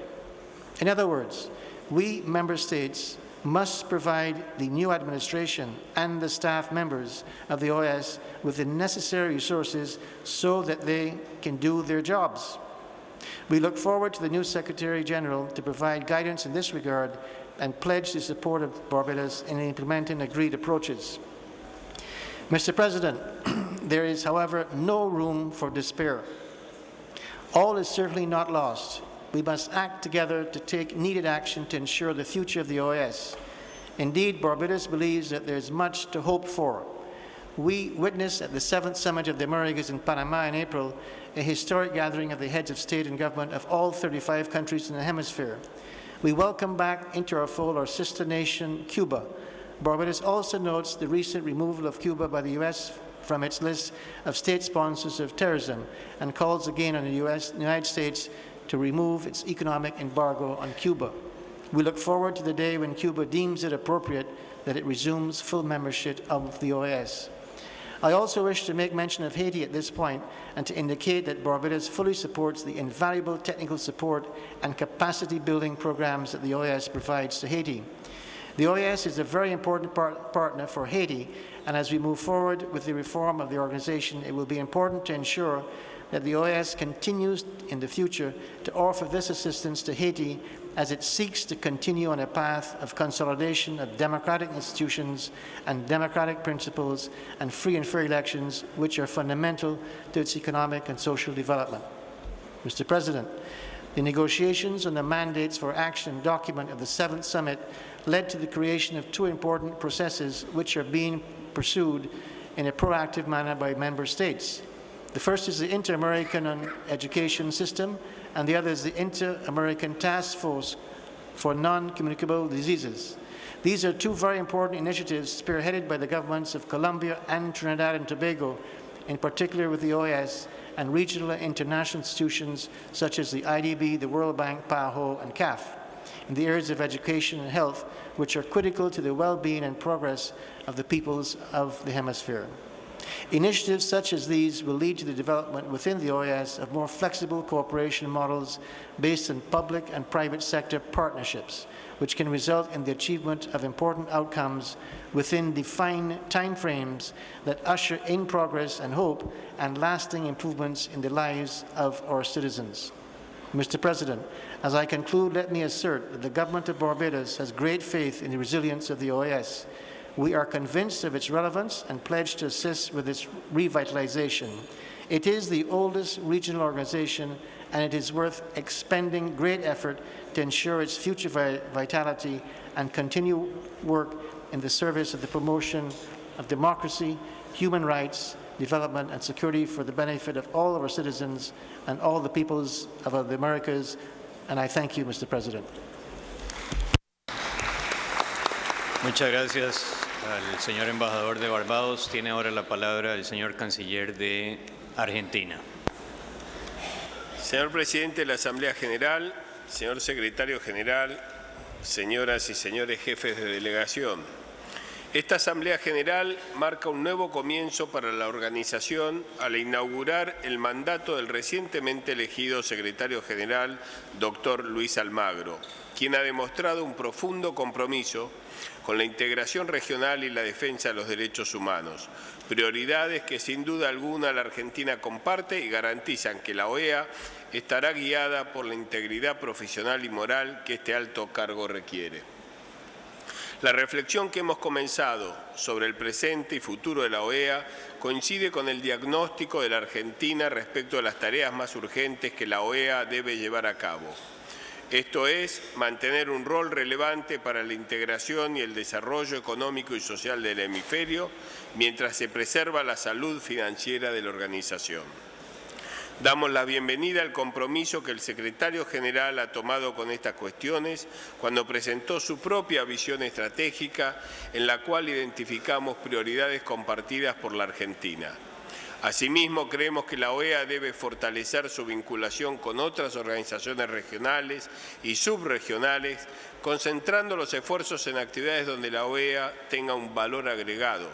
[SPEAKER 6] In other words, we member states must provide the new administration and the staff members of the OAS with the necessary resources so that they can do their jobs. We look forward to the new Secretary General to provide guidance in this regard and pledge the support of Barbados in implementing agreed approaches. Mr. President, there is, however, no room for despair. All is certainly not lost. We must act together to take needed action to ensure the future of the OAS. Indeed, Barbados believes that there is much to hope for. We witnessed at the 7th Summit of the Americas in Panama in April a historic gathering of the heads of state and government of all 35 countries in the hemisphere. We welcome back into our fold our sister nation, Cuba. Barbados also notes the recent removal of Cuba by the U.S. from its list of state sponsors of terrorism and calls again on the United States to remove its economic embargo on Cuba. We look forward to the day when Cuba deems it appropriate that it resumes full membership of the OAS. I also wish to make mention of Haiti at this point and to indicate that Barbados fully supports the invaluable technical support and capacity building programs that the OAS provides to Haiti. The OAS is a very important partner for Haiti, and as we move forward with the reform of the organization, it will be important to ensure that the OAS continues in the future to offer this assistance to Haiti as it seeks to continue on a path of consolidation of democratic institutions and democratic principles and free and fair elections, which are fundamental to its economic and social development. Mr. President, the negotiations on the mandates for action document of the 7th Summit led to the creation of two important processes which are being pursued in a proactive manner by member states. The first is the Inter-American Education System, and the other is the Inter-American Task Force for Non-Communicable Diseases. These are two very important initiatives spearheaded by the governments of Colombia and Trinidad and Tobago, in particular with the OAS and regional and international institutions such as the IDB, the World Bank, PAHO, and CAF, in the areas of education and health, which are critical to the well-being and progress of the peoples of the hemisphere. Initiatives such as these will lead to the development within the OAS of more flexible cooperation models based on public and private sector partnerships, which can result in the achievement of important outcomes within defined timeframes that usher in progress and hope and lasting improvements in the lives of our citizens. Mr. President, as I conclude, let me assert that the government of Barbados has great faith in the resilience of the OAS. We are convinced of its relevance and pledge to assist with its revitalization. It is the oldest regional organization, and it is worth expending great effort to ensure its future vitality and continue work in the service of the promotion of democracy, human rights, development, and security for the benefit of all of our citizens and all the peoples of the Americas. And I thank you, Mr. President.
[SPEAKER 4] Muchas gracias al señor embajador de Barbados. Tiene ahora la palabra el señor canciller de Argentina.
[SPEAKER 7] Señor presidente de la Asamblea General, señor secretario general, señoras y señores jefes de delegación, esta Asamblea General marca un nuevo comienzo para la organización al inaugurar el mandato del recientemente elegido secretario general, doctor Luis Almagro, quien ha demostrado un profundo compromiso con la integración regional y la defensa de los derechos humanos, prioridades que sin duda alguna la Argentina comparte y garantizan que la OEA estará guiada por la integridad profesional y moral que este alto cargo requiere. La reflexión que hemos comenzado sobre el presente y futuro de la OEA coincide con el diagnóstico de la Argentina respecto a las tareas más urgentes que la OEA debe llevar a cabo. Esto es, mantener un rol relevante para la integración y el desarrollo económico y social del hemisferio, mientras se preserva la salud financiera de la organización. Damos la bienvenida al compromiso que el secretario general ha tomado con estas cuestiones cuando presentó su propia visión estratégica en la cual identificamos prioridades compartidas por la Argentina. Asimismo, creemos que la OEA debe fortalecer su vinculación con otras organizaciones regionales y subregionales, concentrando los esfuerzos en actividades donde la OEA tenga un valor agregado,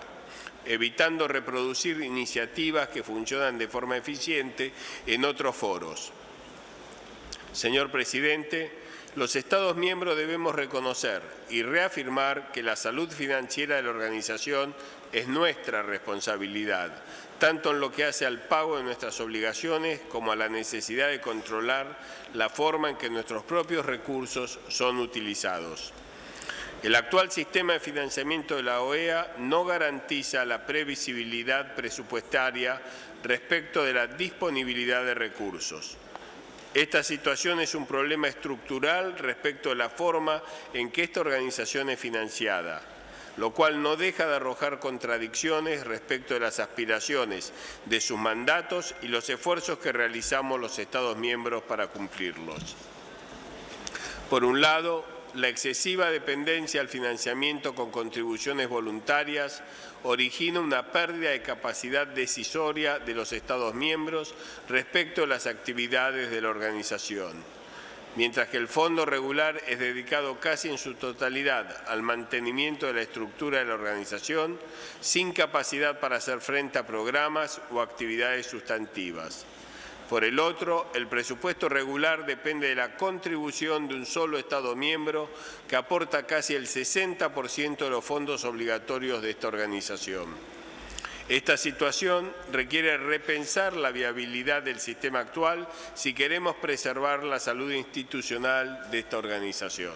[SPEAKER 7] evitando reproducir iniciativas que funcionan de forma eficiente en otros foros. Señor Presidente, los Estados miembros debemos reconocer y reafirmar que la salud financiera de la organización es nuestra responsabilidad, tanto en lo que hace al pago de nuestras obligaciones como a la necesidad de controlar la forma en que nuestros propios recursos son utilizados. El actual sistema de financiamiento de la OEA no garantiza la previsibilidad presupuestaria respecto de la disponibilidad de recursos. Esta situación es un problema estructural respecto de la forma en que esta organización es financiada, lo cual no deja de arrojar contradicciones respecto de las aspiraciones de sus mandatos y los esfuerzos que realizamos los Estados miembros para cumplirlos. Por un lado, la excesiva dependencia al financiamiento con contribuciones voluntarias origina una pérdida de capacidad decisoria de los Estados miembros respecto a las actividades de la organización. Mientras que el fondo regular es dedicado casi en su totalidad al mantenimiento de la estructura de la organización, sin capacidad para hacer frente a programas o actividades sustantivas. Por el otro, el presupuesto regular depende de la contribución de un solo Estado miembro que aporta casi el 60% de los fondos obligatorios de esta organización. Esta situación requiere repensar la viabilidad del sistema actual si queremos preservar la salud institucional de esta organización.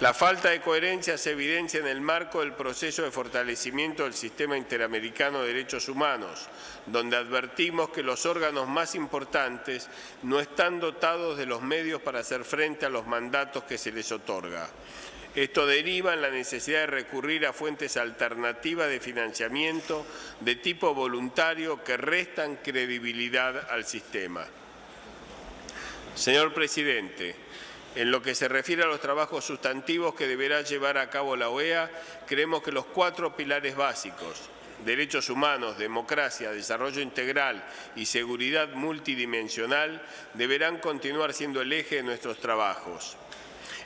[SPEAKER 7] La falta de coherencia se evidencia en el marco del proceso de fortalecimiento del Sistema Interamericano de Derechos Humanos, donde advertimos que los órganos más importantes no están dotados de los medios para hacer frente a los mandatos que se les otorga. Esto deriva en la necesidad de recurrir a fuentes alternativas de financiamiento de tipo voluntario que restan credibilidad al sistema. Señor Presidente, en lo que se refiere a los trabajos sustantivos que deberá llevar a cabo la OEA, creemos que los 4 pilares básicos, derechos humanos, democracia, desarrollo integral y seguridad multidimensional, deberán continuar siendo el eje de nuestros trabajos.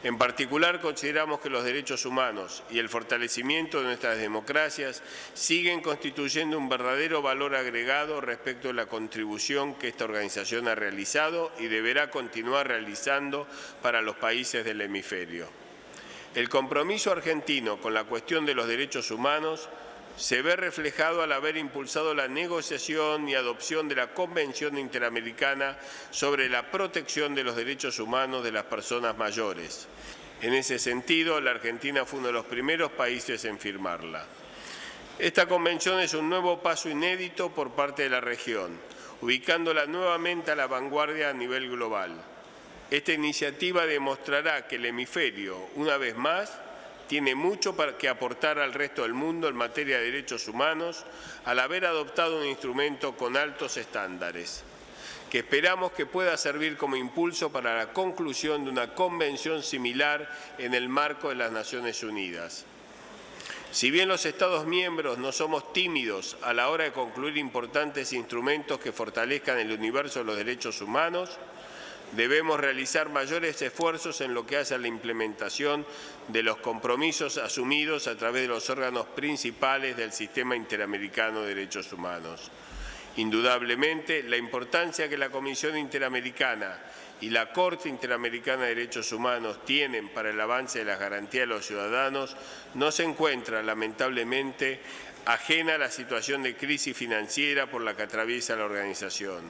[SPEAKER 7] En particular, consideramos que los derechos humanos y el fortalecimiento de nuestras democracias siguen constituyendo un verdadero valor agregado respecto de la contribución que esta organización ha realizado y deberá continuar realizando para los países del hemisferio. El compromiso argentino con la cuestión de los derechos humanos se ve reflejado al haber impulsado la negociación y adopción de la Convención Interamericana sobre la protección de los derechos humanos de las personas mayores. En ese sentido, la Argentina fue uno de los primeros países en firmarla. Esta convención es un nuevo paso inédito por parte de la región, ubicándola nuevamente a la vanguardia a nivel global. Esta iniciativa demostrará que el hemisferio, una vez más, tiene mucho que aportar al resto del mundo en materia de derechos humanos al haber adoptado un instrumento con altos estándares, que esperamos que pueda servir como impulso para la conclusión de una convención similar en el marco de las Naciones Unidas. Si bien los Estados miembros no somos tímidos a la hora de concluir importantes instrumentos que fortalezcan el universo de los derechos humanos, debemos realizar mayores esfuerzos en lo que hace a la implementación de los compromisos asumidos a través de los órganos principales del Sistema Interamericano de Derechos Humanos. Indudablemente, la importancia que la Comisión Interamericana y la Corte Interamericana de Derechos Humanos tienen para el avance de las garantías de los ciudadanos no se encuentra, lamentablemente, ajena a la situación de crisis financiera por la que atraviesa la organización.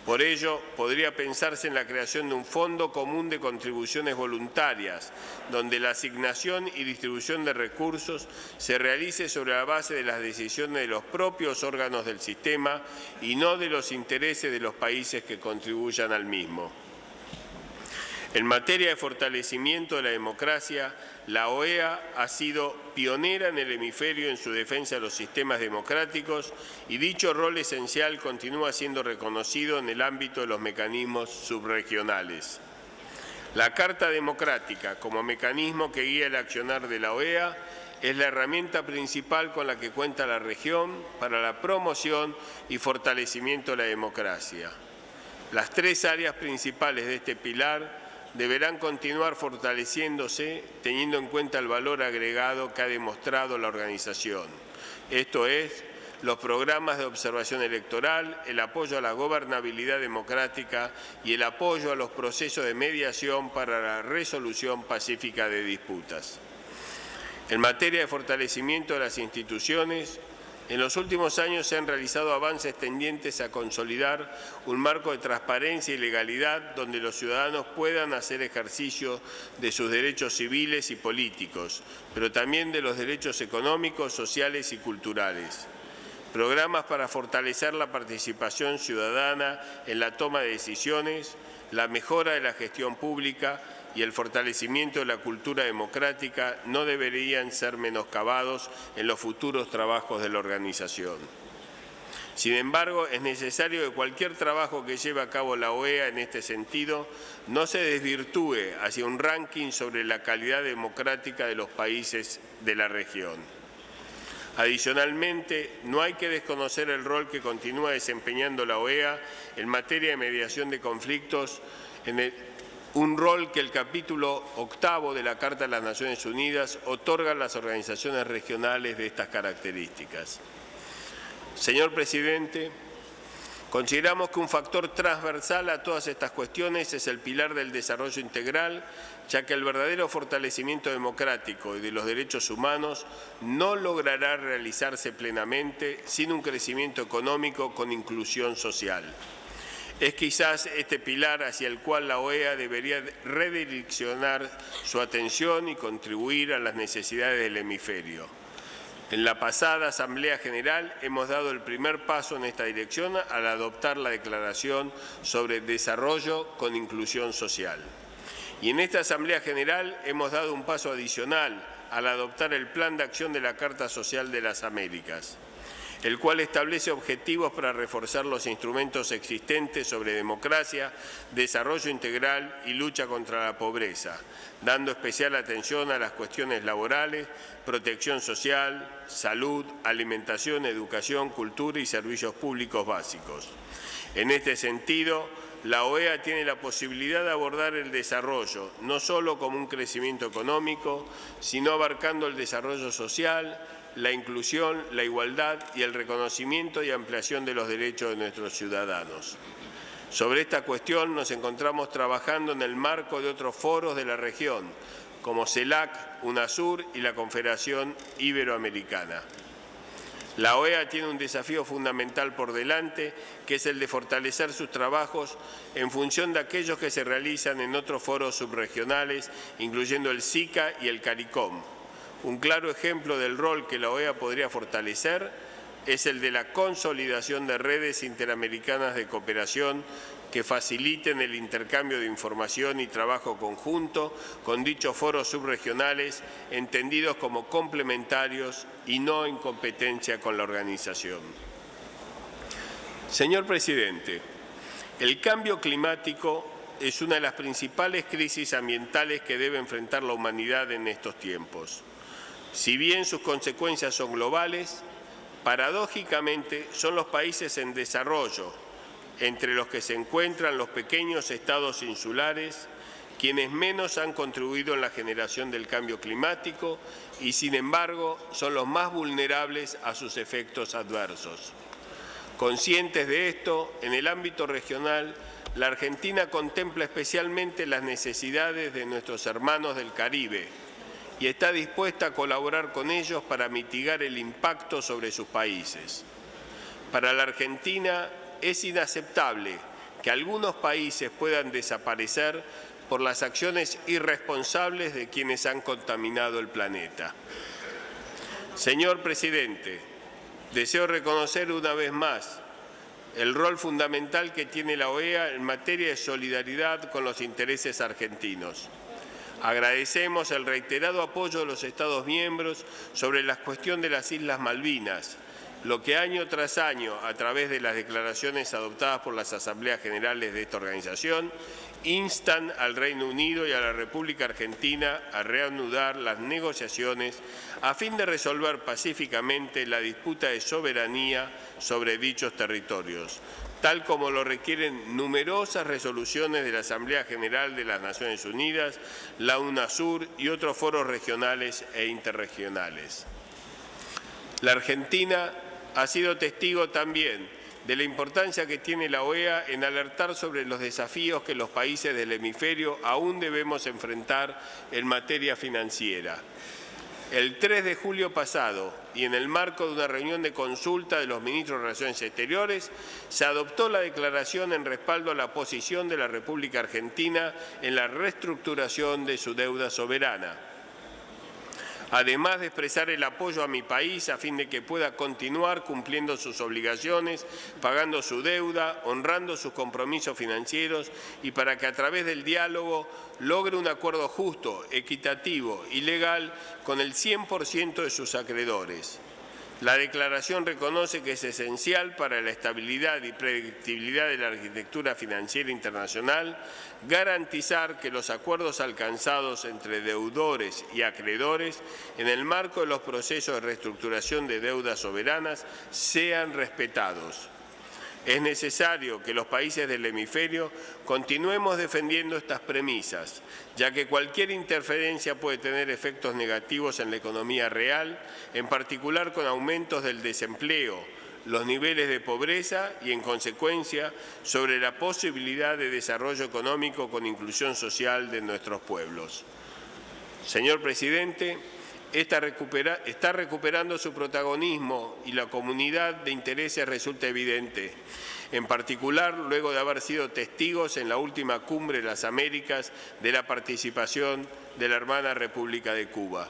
[SPEAKER 7] Por ello, podría pensarse en la creación de un fondo común de contribuciones voluntarias, donde la asignación y distribución de recursos se realice sobre la base de las decisiones de los propios órganos del sistema y no de los intereses de los países que contribuyan al mismo. En materia de fortalecimiento de la democracia, la OEA ha sido pionera en el hemisferio en su defensa de los sistemas democráticos y dicho rol esencial continúa siendo reconocido en el ámbito de los mecanismos subregionales. La Carta Democrática, como mecanismo que guía el accionar de la OEA, es la herramienta principal con la que cuenta la región para la promoción y fortalecimiento de la democracia. Las tres áreas principales de este pilar deberán continuar fortaleciéndose teniendo en cuenta el valor agregado que ha demostrado la organización. Esto es, los programas de observación electoral, el apoyo a la gobernabilidad democrática y el apoyo a los procesos de mediación para la resolución pacífica de disputas. En materia de fortalecimiento de las instituciones, en los últimos años se han realizado avances tendientes a consolidar un marco de transparencia y legalidad donde los ciudadanos puedan hacer ejercicio de sus derechos civiles y políticos, pero también de los derechos económicos, sociales y culturales. Programas para fortalecer la participación ciudadana en la toma de decisiones, la mejora de la gestión pública y el fortalecimiento de la cultura democrática no deberían ser menoscabados en los futuros trabajos de la organización. Sin embargo, es necesario que cualquier trabajo que lleve a cabo la OEA en este sentido no se desvirtúe hacia un ranking sobre la calidad democrática de los países de la región. Adicionalmente, no hay que desconocer el rol que continúa desempeñando la OEA en materia de mediación de conflictos, un rol que el capítulo 8 de la Carta de las Naciones Unidas otorga a las organizaciones regionales de estas características. Señor Presidente, consideramos que un factor transversal a todas estas cuestiones es el pilar del desarrollo integral, ya que el verdadero fortalecimiento democrático y de los derechos humanos no logrará realizarse plenamente sin un crecimiento económico con inclusión social. Es quizás este pilar hacia el cual la OEA debería redireccionar su atención y contribuir a las necesidades del hemisferio. En la pasada Asamblea General hemos dado el primer paso en esta dirección al adoptar la Declaración sobre Desarrollo con Inclusión Social. Y en esta Asamblea General hemos dado un paso adicional al adoptar el Plan de Acción de la Carta Social de las Américas, el cual establece objetivos para reforzar los instrumentos existentes sobre democracia, desarrollo integral y lucha contra la pobreza, dando especial atención a las cuestiones laborales, protección social, salud, alimentación, educación, cultura y servicios públicos básicos. En este sentido, la OEA tiene la posibilidad de abordar el desarrollo, no solo como un crecimiento económico, sino abarcando el desarrollo social, la inclusión, la igualdad y el reconocimiento y ampliación de los derechos de nuestros ciudadanos. Sobre esta cuestión nos encontramos trabajando en el marco de otros foros de la región, como CELAC, UNASUR y la Confederación Iberoamericana. La OEA tiene un desafío fundamental por delante, que es el de fortalecer sus trabajos en función de aquellos que se realizan en otros foros subregionales, incluyendo el SICA y el CARICOM. Un claro ejemplo del rol que la OEA podría fortalecer es el de la consolidación de redes interamericanas de cooperación que faciliten el intercambio de información y trabajo conjunto con dichos foros subregionales entendidos como complementarios y no en competencia con la organización. Señor Presidente, el cambio climático es una de las principales crisis ambientales que debe enfrentar la humanidad en estos tiempos. Si bien sus consecuencias son globales, paradójicamente son los países en desarrollo, entre los que se encuentran los pequeños estados insulares, quienes menos han contribuido en la generación del cambio climático y, sin embargo, son los más vulnerables a sus efectos adversos. Conscientes de esto, en el ámbito regional, la Argentina contempla especialmente las necesidades de nuestros hermanos del Caribe, y está dispuesta a colaborar con ellos para mitigar el impacto sobre sus países. Para la Argentina es inaceptable que algunos países puedan desaparecer por las acciones irresponsables de quienes han contaminado el planeta. Señor Presidente, deseo reconocer una vez más el rol fundamental que tiene la OEA en materia de solidaridad con los intereses argentinos. Agradecemos el reiterado apoyo de los Estados miembros sobre la cuestión de las Islas Malvinas, lo que año tras año, a través de las declaraciones adoptadas por las Asambleas Generales de esta organización, instan al Reino Unido y a la República Argentina a reanudar las negociaciones a fin de resolver pacíficamente la disputa de soberanía sobre dichos territorios, tal como lo requieren numerosas resoluciones de la Asamblea General de las Naciones Unidas, la UNASUR y otros foros regionales e interregionales. La Argentina ha sido testigo también de la importancia que tiene la OEA en alertar sobre los desafíos que los países del hemisferio aún debemos enfrentar en materia financiera. El 3 de julio pasado, y en el marco de una reunión de consulta de los ministros de Relaciones Exteriores, se adoptó la declaración en respaldo a la posición de la República Argentina en la reestructuración de su deuda soberana. Además de expresar el apoyo a mi país a fin de que pueda continuar cumpliendo sus obligaciones, pagando su deuda, honrando sus compromisos financieros y para que a través del diálogo logre un acuerdo justo, equitativo y legal con el 100% de sus acreedores. La declaración reconoce que es esencial para la estabilidad y predictibilidad de la arquitectura financiera internacional garantizar que los acuerdos alcanzados entre deudores y acreedores en el marco de los procesos de reestructuración de deudas soberanas sean respetados. Es necesario que los países del hemisferio continuemos defendiendo estas premisas, ya que cualquier interferencia puede tener efectos negativos en la economía real, en particular con aumentos del desempleo, los niveles de pobreza y, en consecuencia, sobre la posibilidad de desarrollo económico con inclusión social de nuestros pueblos. Señor Presidente, está recuperando su protagonismo y la comunidad de intereses resulta evidente, en particular luego de haber sido testigos en la última cumbre de las Américas de la participación de la hermana República de Cuba.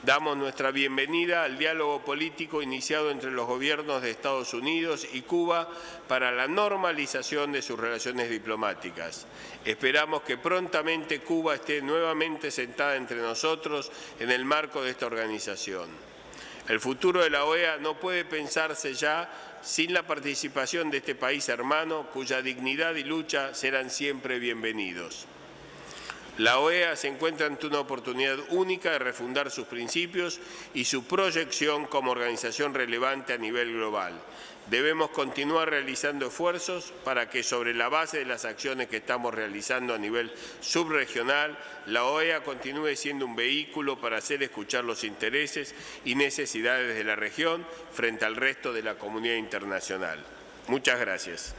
[SPEAKER 7] Damos nuestra bienvenida al diálogo político iniciado entre los gobiernos de Estados Unidos y Cuba para la normalización de sus relaciones diplomáticas. Esperamos que prontamente Cuba esté nuevamente sentada entre nosotros en el marco de esta organización. El futuro de la OEA no puede pensarse ya sin la participación de este país hermano, cuya dignidad y lucha serán siempre bienvenidos. La OEA se encuentra ante una oportunidad única de refundar sus principios y su proyección como organización relevante a nivel global. Debemos continuar realizando esfuerzos para que, sobre la base de las acciones que estamos realizando a nivel subregional, la OEA continúe siendo un vehículo para hacer escuchar los intereses y necesidades de la región frente al resto de la comunidad internacional. Muchas gracias.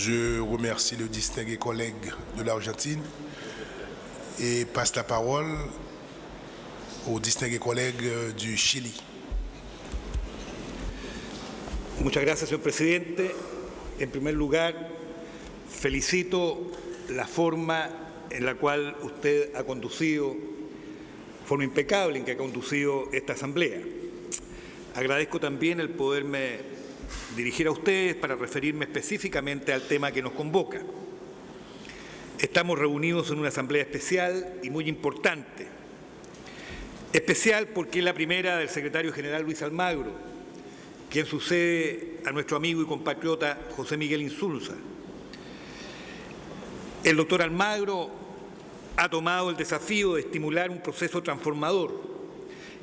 [SPEAKER 1] Je remercie le distingué collègue de l'Argentine et passe la parole au distingué collègue du Chili.
[SPEAKER 8] Muchas gracias, señor presidente. En primer lugar, felicito la forma en la cual usted ha conducido, forma impecable en que ha conducido esta asamblea. Agradezco también el poderme dirigir a ustedes para referirme específicamente al tema que nos convoca. Estamos reunidos en una asamblea especial y muy importante. Especial porque es la primera del secretario general Luis Almagro, quien sucede a nuestro amigo y compatriota José Miguel Insulza. El doctor Almagro ha tomado el desafío de estimular un proceso transformador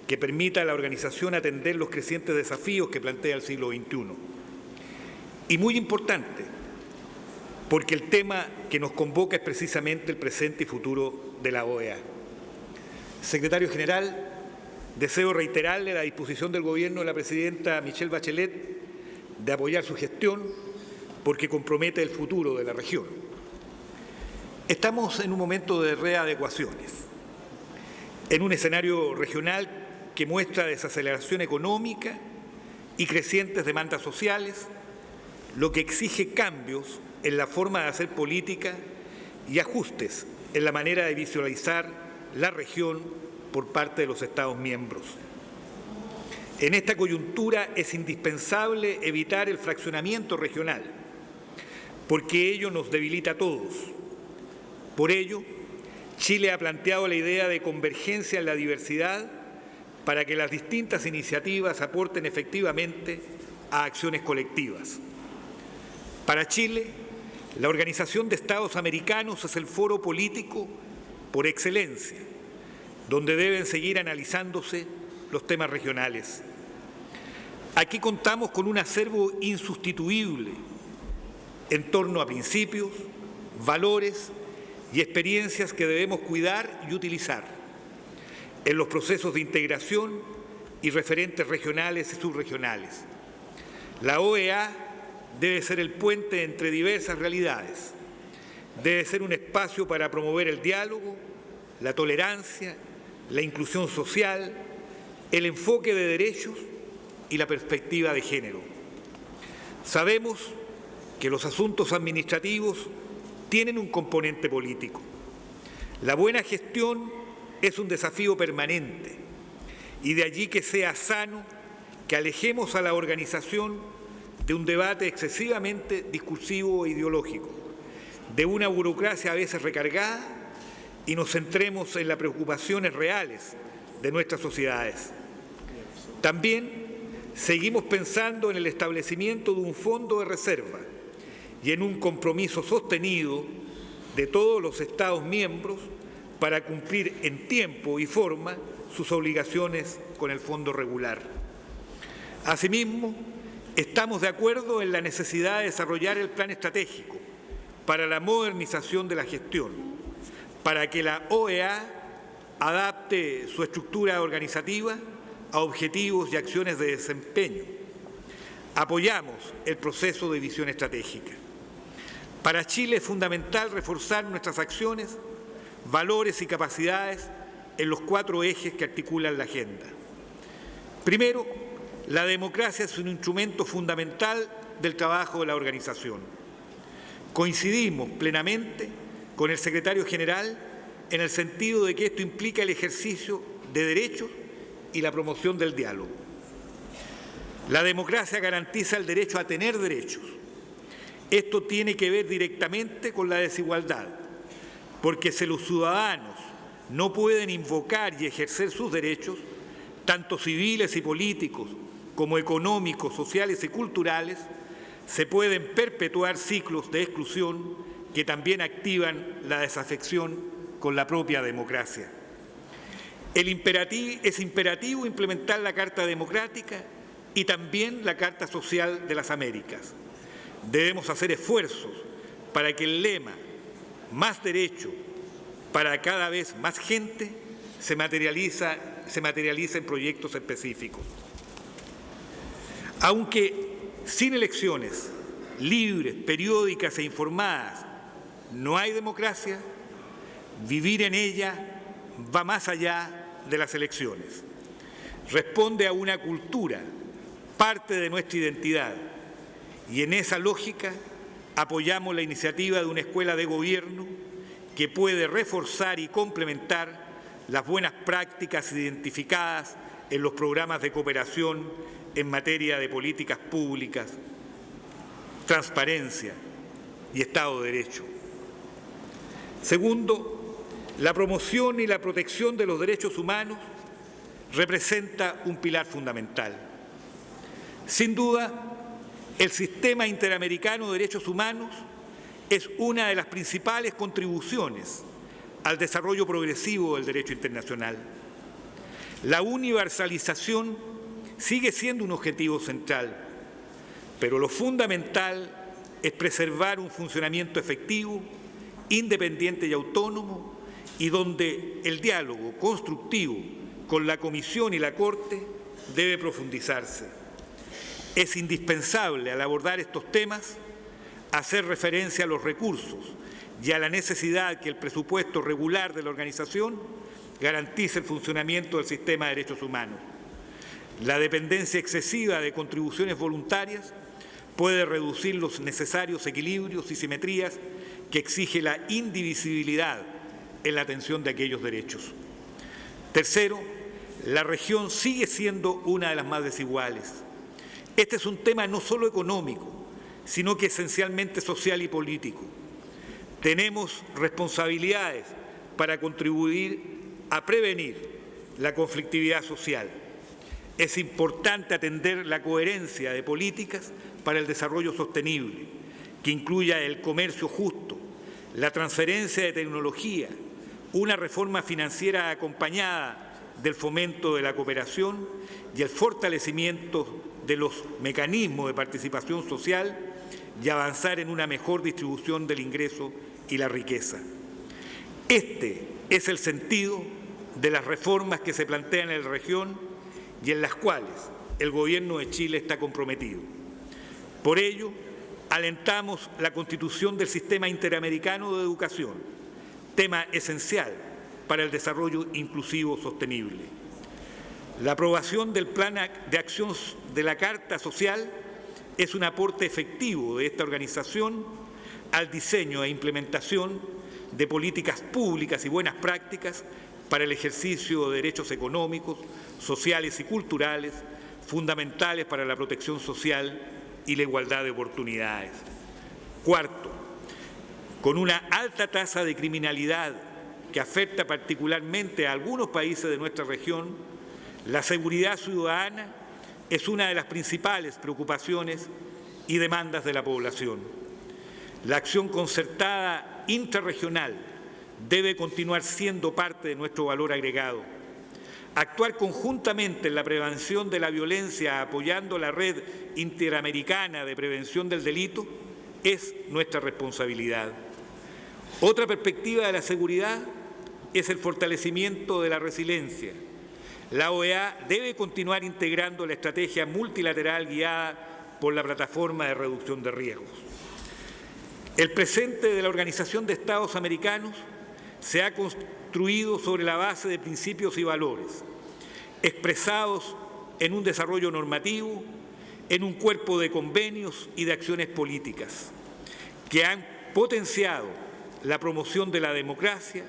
[SPEAKER 8] que permita a la organización atender los crecientes desafíos que plantea el siglo XXI. Y muy importante, porque el tema que nos convoca es precisamente el presente y futuro de la OEA. Secretario General, deseo reiterarle la disposición del Gobierno de la Presidenta Michelle Bachelet de apoyar su gestión porque compromete el futuro de la región. Estamos en un momento de readecuaciones, en un escenario regional que muestra desaceleración económica y crecientes demandas sociales, lo que exige cambios en la forma de hacer política y ajustes en la manera de visualizar la región por parte de los Estados miembros. En esta coyuntura es indispensable evitar el fraccionamiento regional, porque ello nos debilita a todos. Por ello, Chile ha planteado la idea de convergencia en la diversidad para que las distintas iniciativas aporten efectivamente a acciones colectivas. Para Chile, la Organización de Estados Americanos es el foro político por excelencia, donde deben seguir analizándose los temas regionales. Aquí contamos con un acervo insustituible en torno a principios, valores y experiencias que debemos cuidar y utilizar en los procesos de integración y referentes regionales y subregionales. La OEA debe ser el puente entre diversas realidades, debe ser un espacio para promover el diálogo, la tolerancia, la inclusión social, el enfoque de derechos y la perspectiva de género. Sabemos que los asuntos administrativos tienen un componente político. La buena gestión es un desafío permanente y de allí que sea sano que alejemos a la organización de un debate excesivamente discursivo e ideológico, de una burocracia a veces recargada y nos centremos en las preocupaciones reales de nuestras sociedades. También seguimos pensando en el establecimiento de un fondo de reserva y en un compromiso sostenido de todos los Estados miembros para cumplir en tiempo y forma sus obligaciones con el fondo regular. Asimismo, estamos de acuerdo en la necesidad de desarrollar el plan estratégico para la modernización de la gestión, para que la OEA adapte su estructura organizativa a objetivos y acciones de desempeño. Apoyamos el proceso de visión estratégica. Para Chile es fundamental reforzar nuestras acciones, valores y capacidades en los 4 ejes que articulan la agenda. Primero, la democracia es un instrumento fundamental del trabajo de la organización. Coincidimos plenamente con el secretario general en el sentido de que esto implica el ejercicio de derechos y la promoción del diálogo. La democracia garantiza el derecho a tener derechos. Esto tiene que ver directamente con la desigualdad, porque si los ciudadanos no pueden invocar y ejercer sus derechos, tanto civiles y políticos como económicos, sociales y culturales, se pueden perpetuar ciclos de exclusión que también activan la desafección con la propia democracia. Es imperativo implementar la Carta Democrática y también la Carta Social de las Américas. Debemos hacer esfuerzos para que el lema «Más derecho para cada vez más gente» se materializa en proyectos específicos. Aunque sin elecciones libres, periódicas e informadas no hay democracia, vivir en ella va más allá de las elecciones. Responde a una cultura, parte de nuestra identidad, y en esa lógica apoyamos la iniciativa de una escuela de gobierno que puede reforzar y complementar las buenas prácticas identificadas en los programas de cooperación en materia de políticas públicas, transparencia y Estado de Derecho. Segundo, la promoción y la protección de los derechos humanos representa un pilar fundamental. Sin duda, el Sistema Interamericano de Derechos Humanos es una de las principales contribuciones al desarrollo progresivo del derecho internacional. La universalización sigue siendo un objetivo central, pero lo fundamental es preservar un funcionamiento efectivo, independiente y autónomo, y donde el diálogo constructivo con la Comisión y la Corte debe profundizarse. Es indispensable, al abordar estos temas, hacer referencia a los recursos y a la necesidad que el presupuesto regular de la organización garantice el funcionamiento del sistema de derechos humanos. La dependencia excesiva de contribuciones voluntarias puede reducir los necesarios equilibrios y simetrías que exige la indivisibilidad en la atención de aquellos derechos. Tercero, la región sigue siendo una de las más desiguales. Este es un tema no solo económico, sino que esencialmente social y político. Tenemos responsabilidades para contribuir a prevenir la conflictividad social. Es importante atender la coherencia de políticas para el desarrollo sostenible, que incluya el comercio justo, la transferencia de tecnología, una reforma financiera acompañada del fomento de la cooperación y el fortalecimiento de los mecanismos de participación social y avanzar en una mejor distribución del ingreso y la riqueza. Este es el sentido de las reformas que se plantean en la región y en las cuales el Gobierno de Chile está comprometido. Por ello, alentamos la constitución del Sistema Interamericano de Educación, tema esencial para el desarrollo inclusivo sostenible. La aprobación del Plan de Acción de la Carta Social es un aporte efectivo de esta organización al diseño e implementación de políticas públicas y buenas prácticas para el ejercicio de derechos económicos, sociales y culturales fundamentales para la protección social y la igualdad de oportunidades. Cuarto, con una alta tasa de criminalidad que afecta particularmente a algunos países de nuestra región, la seguridad ciudadana es una de las principales preocupaciones y demandas de la población. La acción concertada intrarregional debe continuar siendo parte de nuestro valor agregado. Actuar conjuntamente en la prevención de la violencia apoyando la red interamericana de prevención del delito es nuestra responsabilidad. Otra perspectiva de la seguridad es el fortalecimiento de la resiliencia. La OEA debe continuar integrando la estrategia multilateral guiada por la Plataforma de Reducción de Riesgos. El presente de la Organización de Estados Americanos se ha construido sobre la base de principios y valores, expresados en un desarrollo normativo, en un cuerpo de convenios y de acciones políticas, que han potenciado la promoción de la democracia,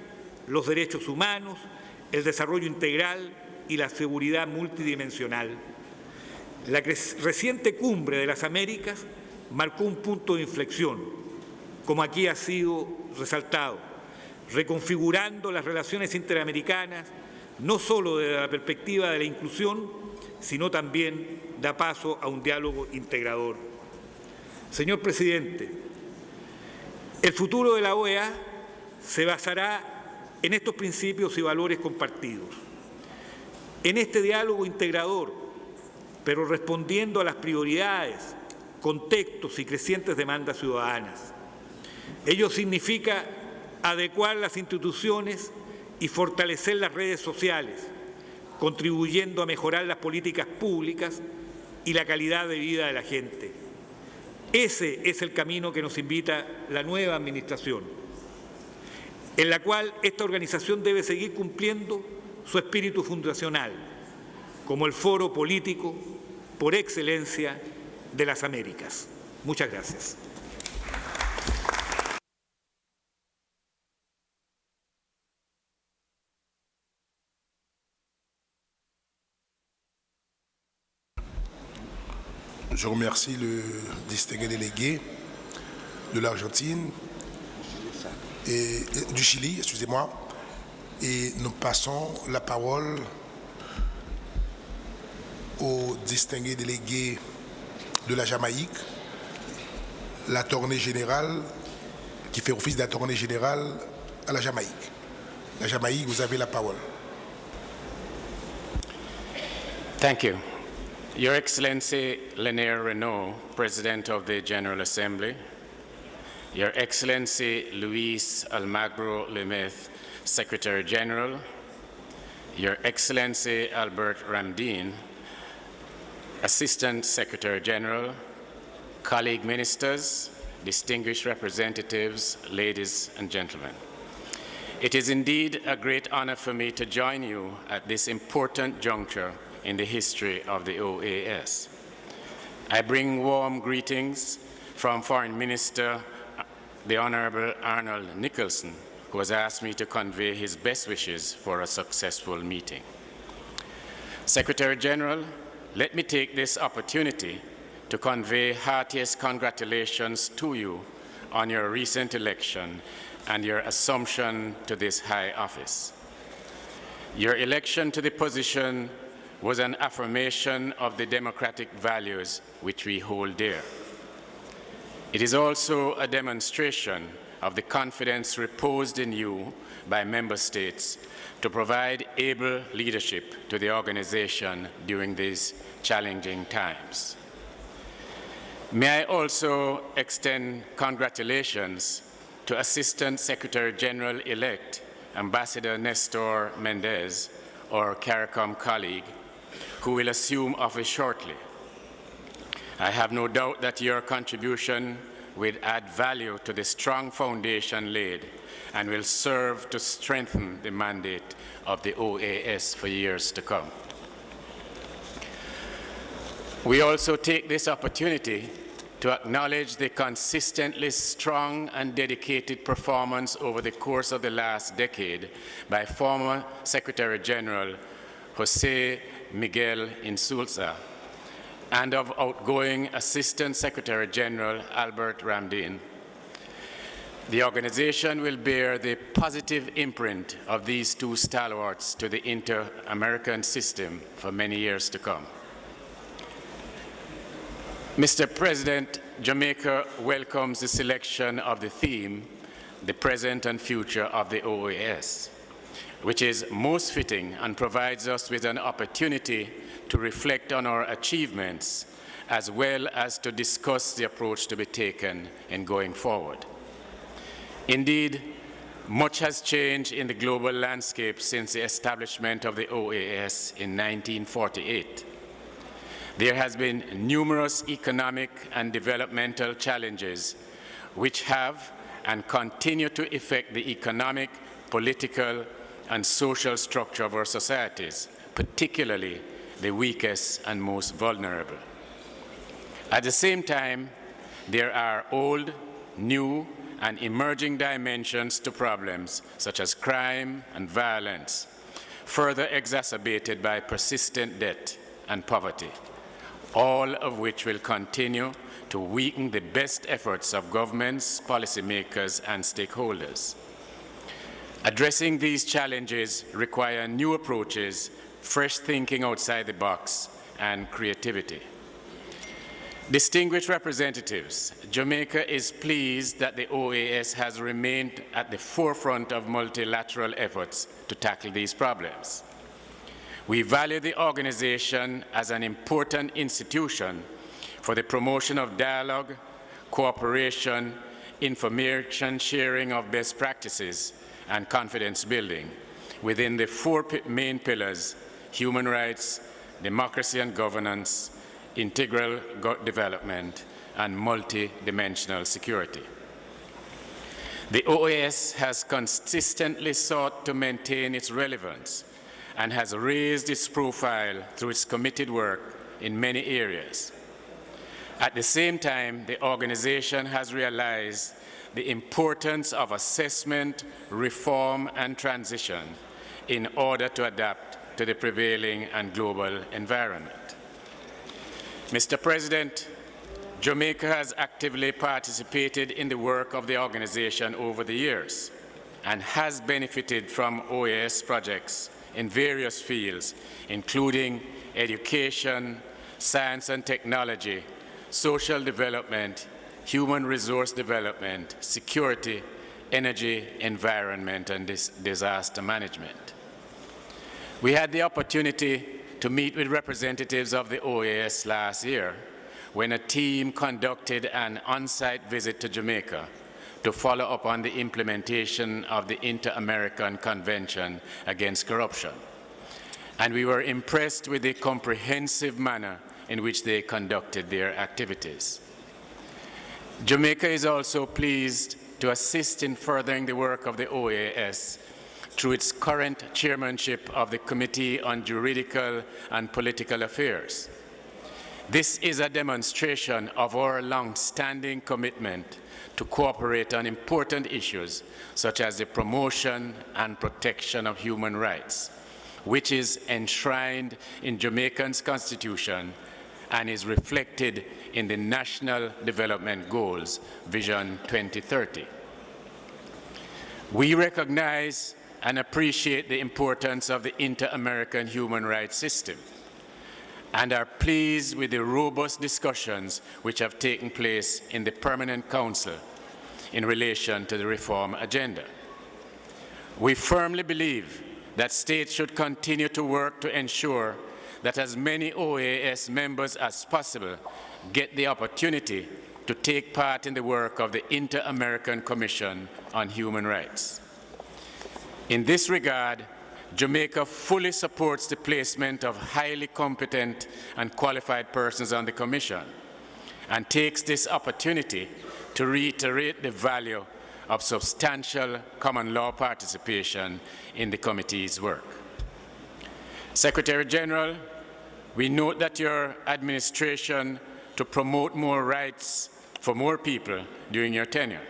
[SPEAKER 8] los derechos humanos, el desarrollo integral y la seguridad multidimensional. La reciente Cumbre de las Américas marcó un punto de inflexión, como aquí ha sido resaltado, reconfigurando las relaciones interamericanas, no solo desde la perspectiva de la inclusión, sino también da paso a un diálogo integrador. Señor Presidente, el futuro de la OEA se basará en estos principios y valores compartidos. En este diálogo integrador, pero respondiendo a las prioridades, contextos y crecientes demandas ciudadanas. Ello significa adecuar las instituciones y fortalecer las redes sociales, contribuyendo a mejorar las políticas públicas y la calidad de vida de la gente. Ese es el camino que nos invita la nueva administración, en la cual esta organización debe seguir cumpliendo su espíritu fundacional, como el foro político por excelencia de las Américas. Muchas gracias.
[SPEAKER 1] Je remercie le distingué délégué de l'Argentine et du Chili, excusez-moi, et nous passons la parole au distingué délégué de la Jamaïque, la tournée générale, qui fait office d'attorney général à la Jamaïque. La Jamaïque, vous avez la parole.
[SPEAKER 9] Thank you. Your Excellency Lanier Renault, President of the General Assembly, Your Excellency Luis Almagro Lemeth, Secretary General, Your Excellency Albert Ramdin, Assistant Secretary General, colleague ministers, distinguished representatives, ladies and gentlemen. It is indeed a great honor for me to join you at this important juncture in the history of the OAS. I bring warm greetings from Foreign Minister, the Honorable Arnold Nicholson, who has asked me to convey his best wishes for a successful meeting. Secretary General, let me take this opportunity to convey heartiest congratulations to you on your recent election and your assumption to this high office. Your election to the position was an affirmation of the democratic values which we hold dear. It is also a demonstration of the confidence reposed in you by member states to provide able leadership to the organization during these challenging times. May I also extend congratulations to Assistant Secretary General-elect Ambassador Nestor Mendez, our CARICOM colleague, who will assume office shortly. I have no doubt that your contribution will add value to the strong foundation laid and will serve to strengthen the mandate of the OAS for years to come. We also take this opportunity to acknowledge the consistently strong and dedicated performance over the course of the last decade by former Secretary General Jose Miguel Insulza and of outgoing Assistant Secretary General Albert Ramdin. The organization will bear the positive imprint of these two stalwarts to the inter-American system for many years to come. Mr. President, Jamaica welcomes the selection of the theme, the present and future of the OAS, which is most fitting and provides us with an opportunity to reflect on our achievements as well as to discuss the approach to be taken in going forward. Indeed, much has changed in the global landscape since the establishment of the OAS in 1948. There has been numerous economic and developmental challenges which have and continue to affect the economic, political, and social structure of our societies, particularly the weakest and most vulnerable. At the same time, there are old, new, and emerging dimensions to problems such as crime and violence, further exacerbated by persistent debt and poverty, all of which will continue to weaken the best efforts of governments, policymakers, and stakeholders. Addressing these challenges require new approaches, fresh thinking outside the box, and creativity. Distinguished representatives, Jamaica is pleased that the OAS has remained at the forefront of multilateral efforts to tackle these problems. We value the organization as an important institution for the promotion of dialogue, cooperation, information sharing of best practices, and confidence building within the four main pillars: human rights, democracy and governance, integral development, and multi-dimensional security. The OAS has consistently sought to maintain its relevance and has raised its profile through its committed work in many areas. At the same time, the organization has realized the importance of assessment, reform, and transition in order to adapt to the prevailing and global environment. Mr. President, Jamaica has actively participated in the work of the organization over the years and has benefited from OAS projects in various fields, including education, science and technology, social development, human resource development, security, energy, environment, and disaster management. We had the opportunity to meet with representatives of the OAS last year when a team conducted an on-site visit to Jamaica to follow up on the implementation of the Inter-American Convention Against Corruption. And we were impressed with the comprehensive manner in which they conducted their activities. Jamaica is also pleased to assist in furthering the work of the OAS through its current chairmanship of the Committee on Juridical and Political Affairs. This is a demonstration of our long-standing commitment to cooperate on important issues such as the promotion and protection of human rights, which is enshrined in Jamaican's Constitution and is reflected in the National Development Goals, Vision 2030. We recognize and appreciate the importance of the inter-American human rights system and are pleased with the robust discussions which have taken place in the Permanent Council in relation to the reform agenda. We firmly believe that states should continue to work to ensure that as many OAS members as possible get the opportunity to take part in the work of the Inter-American Commission on Human Rights. In this regard, Jamaica fully supports the placement of highly competent and qualified persons on the Commission and takes this opportunity to reiterate the value of substantial common law participation in the committee's work. Secretary General, we note that your administration to promote more rights for more people during your tenure.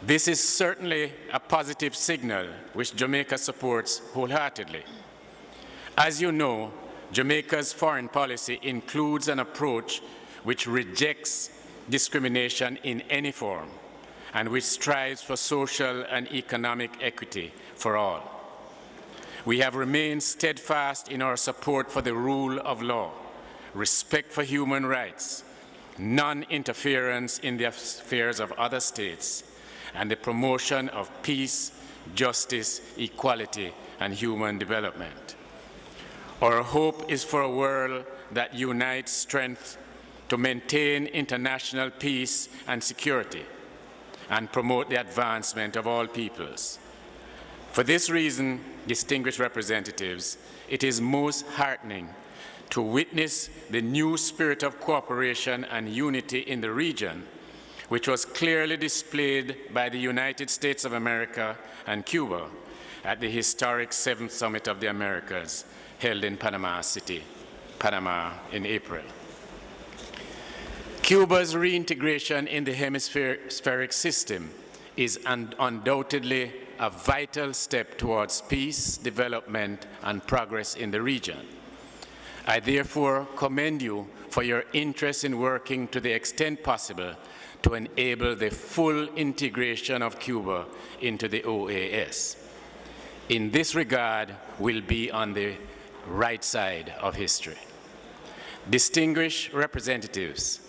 [SPEAKER 9] This is certainly a positive signal which Jamaica supports wholeheartedly. As you know, Jamaica's foreign policy includes an approach which rejects discrimination in any form and which strives for social and economic equity for all. We have remained steadfast in our support for the rule of law, respect for human rights, non-interference in the affairs of other states, and the promotion of peace, justice, equality, and human development. Our hope is for a world that unites strength to maintain international peace and security and promote the advancement of all peoples. For this reason, distinguished representatives, it is most heartening to witness the new spirit of cooperation and unity in the region, which was clearly displayed by the United States of America and Cuba at the historic 7th Summit of the Americas held in Panama City, Panama in April. Cuba's reintegration in the hemispheric system is undoubtedly a vital step towards peace, development, and progress in the region. I therefore commend you for your interest in working to the extent possible to enable the full integration of Cuba into the OAS. In this regard, we'll be on the right side of history. Distinguished representatives,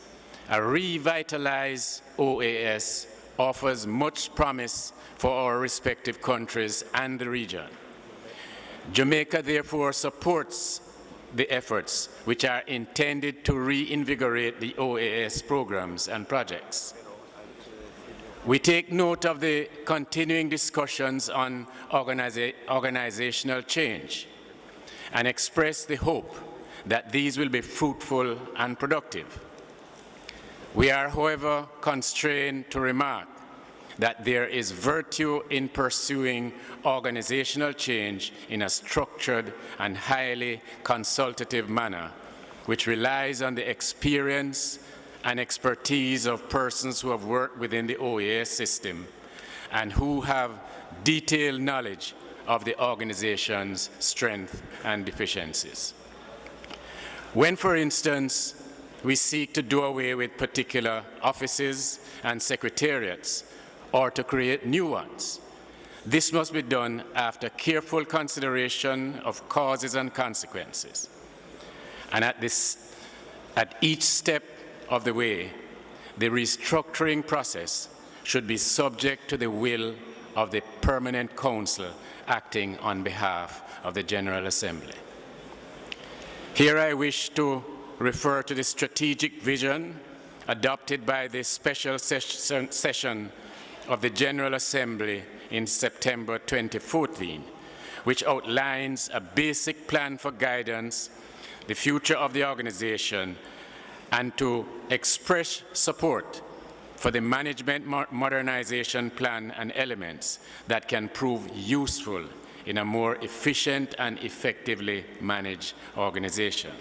[SPEAKER 9] a revitalized OAS offers much promise for our respective countries and the region. Jamaica therefore supports the efforts which are intended to reinvigorate the OAS programs and projects. We take note of the continuing discussions on organizational change and express the hope that these will be fruitful and productive. We are, however, constrained to remark that there is virtue in pursuing organizational change in a structured and highly consultative manner, which relies on the experience and expertise of persons who have worked within the OAS system and who have detailed knowledge of the organization's strengths and deficiencies. When, for instance, we seek to do away with particular offices and secretariats or to create new ones, this must be done after careful consideration of causes and consequences. And at each step of the way, the restructuring process should be subject to the will of the Permanent Council acting on behalf of the General Assembly. Here I wish to refer to the strategic vision adopted by the special session of the General Assembly in September 2014, which outlines a basic plan for guidance, the future of the organization, and to express support for the management modernization plan and elements that can prove useful in a more efficient and effectively managed organization.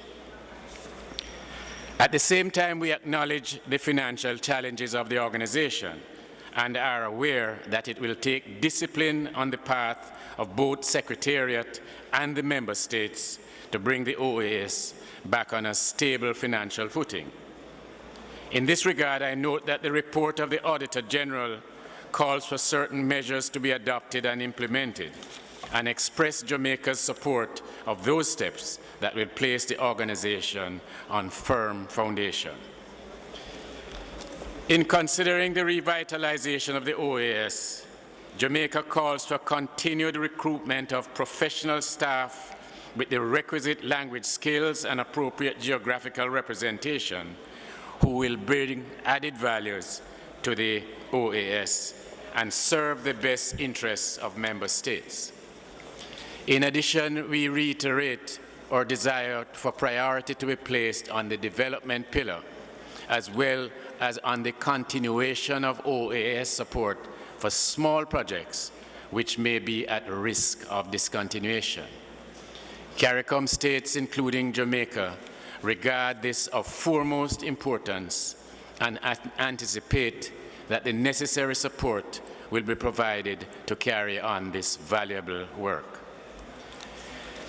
[SPEAKER 9] At the same time, we acknowledge the financial challenges of the organization and are aware that it will take discipline on the path of both Secretariat and the member states to bring the OAS back on a stable financial footing. In this regard, I note that the report of the Auditor General calls for certain measures to be adopted and implemented, and express Jamaica's support of those steps that will place the organization on firm foundation. In considering the revitalization of the OAS, Jamaica calls for continued recruitment of professional staff with the requisite language skills and appropriate geographical representation who will bring added values to the OAS and serve the best interests of member states. In addition, we reiterate our desire for priority to be placed on the development pillar, as well as on the continuation of OAS support for small projects which may be at risk of discontinuation. CARICOM states, including Jamaica, regard this of foremost importance and anticipate that the necessary support will be provided to carry on this valuable work.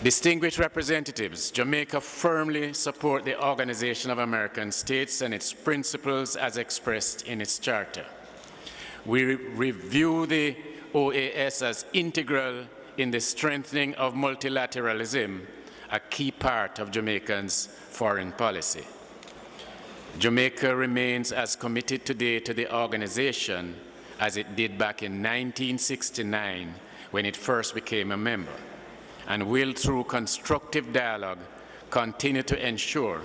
[SPEAKER 9] Distinguished representatives, Jamaica firmly supports the Organization of American States and its principles as expressed in its charter. We review the OAS as integral in the strengthening of multilateralism, a key part of Jamaicans' foreign policy. Jamaica remains as committed today to the organization as it did back in 1969 when it first became a member, and will, through constructive dialogue, continue to ensure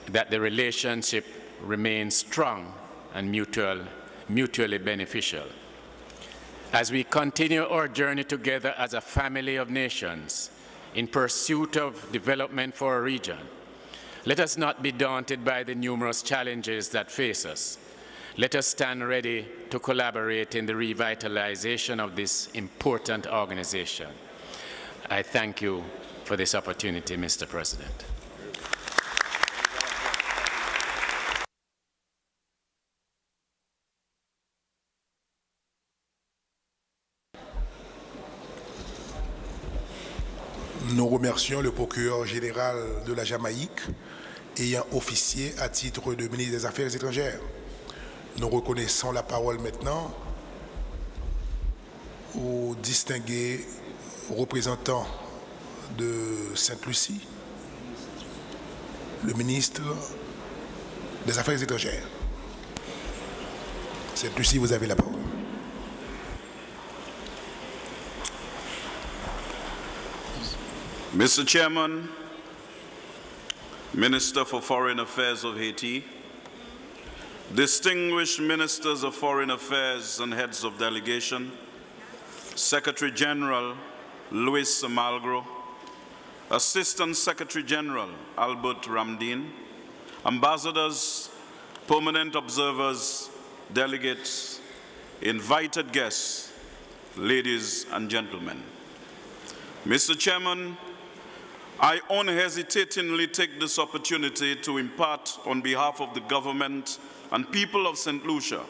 [SPEAKER 9] that the relationship remains strong and mutually beneficial. As we continue our journey together as a family of nations in pursuit of development for our region, let us not be daunted by the numerous challenges that face us. Let us stand ready to collaborate in the revitalization of this important organization. I thank you for this opportunity, Mr. President.
[SPEAKER 1] Nous remercions le procureur général de la Jamaïque, ayant officié à titre de ministre des Affaires étrangères. Nous reconnaissons la parole maintenant au distingué représentant de Sainte-Lucie, le ministre des Affaires étrangères. Sainte-Lucie, vous avez la parole.
[SPEAKER 10] Mr. Chairman, Minister for Foreign Affairs of Haiti, distinguished ministers of foreign affairs and heads of delegation, Secretary General Luis Almagro, Assistant Secretary General Albert Ramdin, ambassadors, permanent observers, delegates, invited guests, ladies and gentlemen. Mr. Chairman, I unhesitatingly take this opportunity to impart on behalf of the government and people of St. Lucia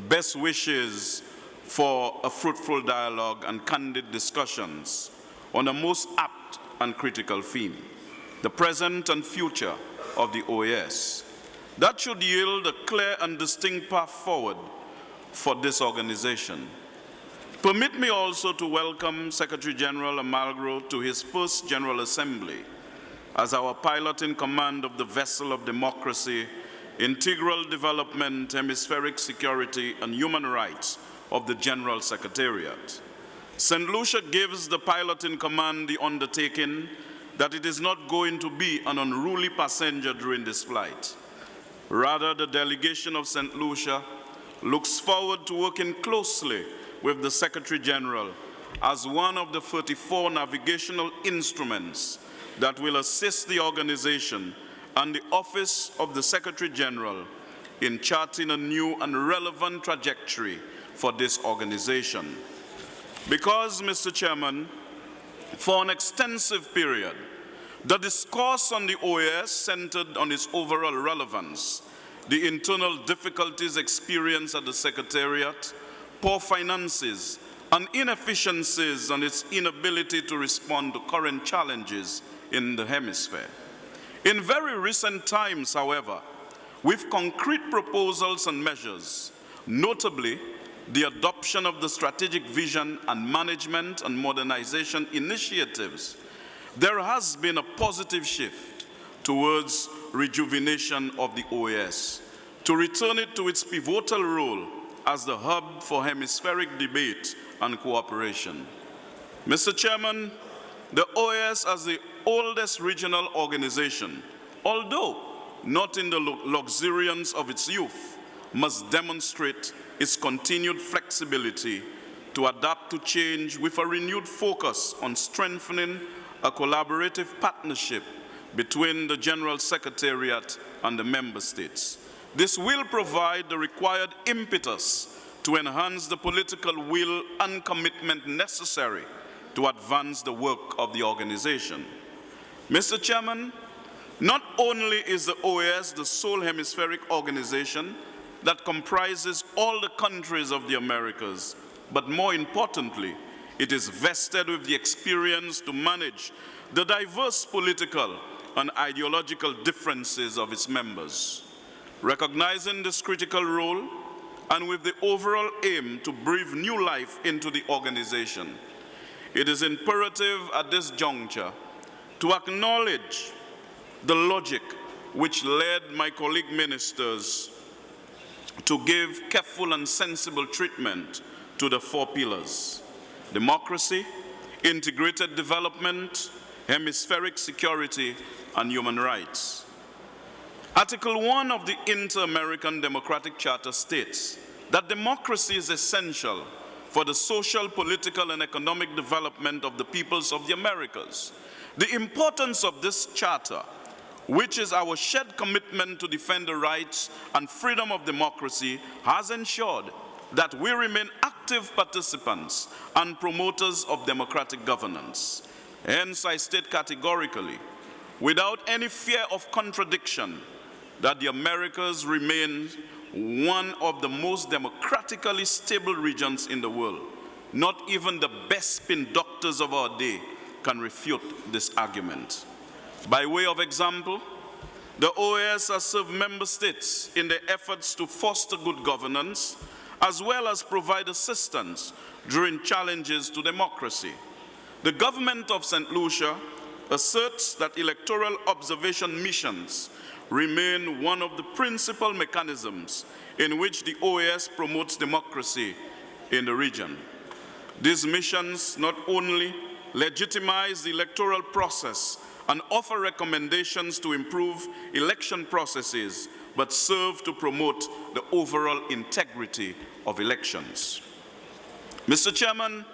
[SPEAKER 10] best wishes for a fruitful dialogue and candid discussions on a most apt and critical theme, the present and future of the OAS. That should yield a clear and distinct path forward for this organization. Permit me also to welcome Secretary General Almagro to his first General Assembly as our pilot in command of the vessel of democracy, integral development, hemispheric security, and human rights of the General Secretariat. St. Lucia gives the pilot in command the undertaking that it is not going to be an unruly passenger during this flight. Rather, the delegation of St. Lucia looks forward to working closely with the Secretary General as one of the 34 navigational instruments that will assist the organization and the Office of the Secretary General in charting a new and relevant trajectory for this organization. Because, Mr. Chairman, for an extensive period, The discourse on the OAS centered on its overall relevance, the internal difficulties experienced at the Secretariat, poor finances, and inefficiencies and its inability to respond to current challenges in the hemisphere. In very recent times, however, with concrete proposals and measures, notably the adoption of the strategic vision and management and modernization initiatives, there has been a positive shift towards rejuvenation of the OAS, to return it to its pivotal role as the hub for hemispheric debate and cooperation. Mr. Chairman, the OAS as the oldest regional organization, although not in the luxuriance of its youth, must demonstrate its continued flexibility to adapt to change with a renewed focus on strengthening a collaborative partnership between the General Secretariat and the member states. This will provide the required impetus to enhance the political will and commitment necessary to advance the work of the organization. Mr. Chairman, not only is the OAS the sole hemispheric organization that comprises all the countries of the Americas, but more importantly, it is vested with the experience to manage the diverse political and ideological differences of its members. Recognizing this critical role, and with the overall aim to breathe new life into the organization, it is imperative at this juncture to acknowledge the logic which led my colleague ministers to give careful and sensible treatment to the 4 pillars: democracy, integrated development, hemispheric security, and human rights. Article 1 of the Inter-American Democratic Charter states that democracy is essential for the social, political, and economic development of the peoples of the Americas. The importance of this charter, which is our shared commitment to defend the rights and freedom of democracy, has ensured that we remain active participants and promoters of democratic governance. Hence, I state categorically, without any fear of contradiction, that the Americas remain one of the most democratically stable regions in the world. Not even the best spin doctors of our day can refute this argument. By way of example, the OAS has served member states in their efforts to foster good governance, as well as provide assistance during challenges to democracy. The government of St. Lucia asserts that electoral observation missions remain one of the principal mechanisms in which the OAS promotes democracy in the region. These missions not only legitimize the electoral process and offer recommendations to improve election processes, but serve to promote the overall integrity of elections. Mr. Chairman,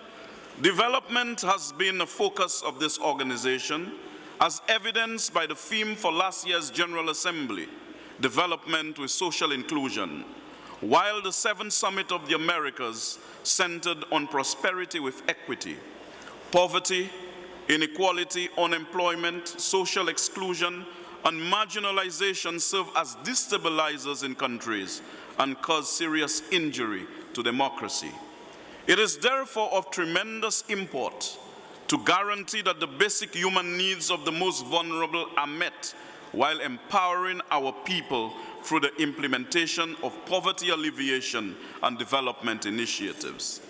[SPEAKER 10] development has been a focus of this organization, as evidenced by the theme for last year's General Assembly, Development with Social Inclusion, while the 7th Summit of the Americas centered on prosperity with equity. Poverty, inequality, unemployment, social exclusion, and marginalization serve as destabilizers in countries and cause serious injury to democracy. It is therefore of tremendous import to guarantee that the basic human needs of the most vulnerable are met while empowering our people through the implementation of poverty alleviation and development initiatives.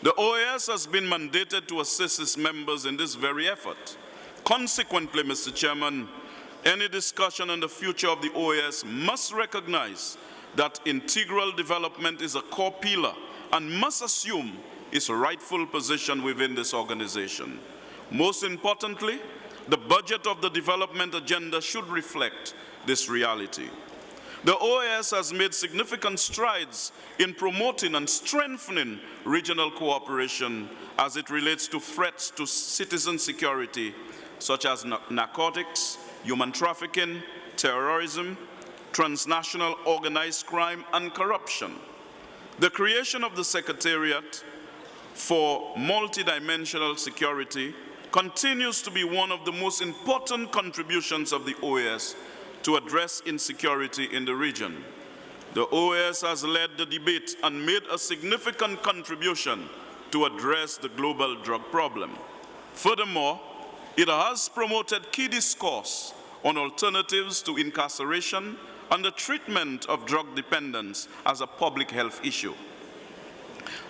[SPEAKER 10] The OAS has been mandated to assist its members in this very effort. Consequently, Mr. Chairman, any discussion on the future of the OAS must recognize that integral development is a core pillar and must assume its rightful position within this organization. Most importantly, the budget of the development agenda should reflect this reality. The OAS has made significant strides in promoting and strengthening regional cooperation as it relates to threats to citizen security, such as narcotics, human trafficking, terrorism, transnational organized crime, and corruption. The creation of the Secretariat for Multidimensional Security continues to be one of the most important contributions of the OAS to address insecurity in the region. The OAS has led the debate and made a significant contribution to address the global drug problem. Furthermore, it has promoted key discourse on alternatives to incarceration and the treatment of drug dependence as a public health issue.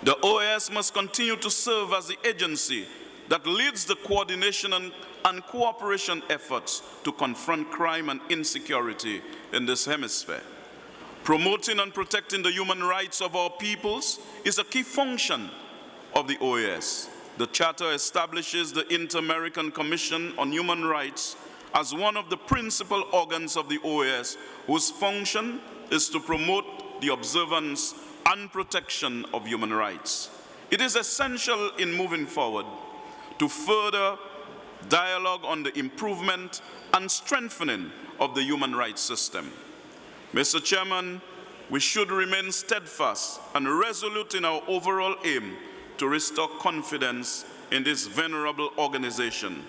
[SPEAKER 10] The OAS must continue to serve as the agency that leads the coordination and cooperation efforts to confront crime and insecurity in this hemisphere. Promoting and protecting the human rights of our peoples is a key function of the OAS. The Charter establishes the Inter-American Commission on Human Rights as one of the principal organs of the OAS, whose function is to promote the observance and protection of human rights. It is essential in moving forward to further dialogue on the improvement and strengthening of the human rights system. Mr. Chairman, we should remain steadfast and resolute in our overall aim to restore confidence in this venerable organization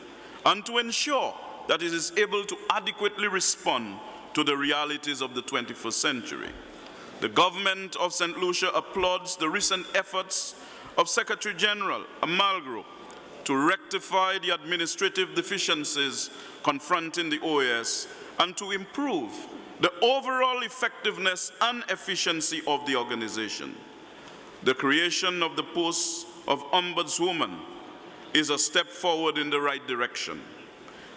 [SPEAKER 10] and to ensure that it is able to adequately respond to the realities of the 21st century. The government of St. Lucia applauds the recent efforts of Secretary General Almagro to rectify the administrative deficiencies confronting the OAS and to improve the overall effectiveness and efficiency of the organization. The creation of the post of Ombudswoman is a step forward in the right direction.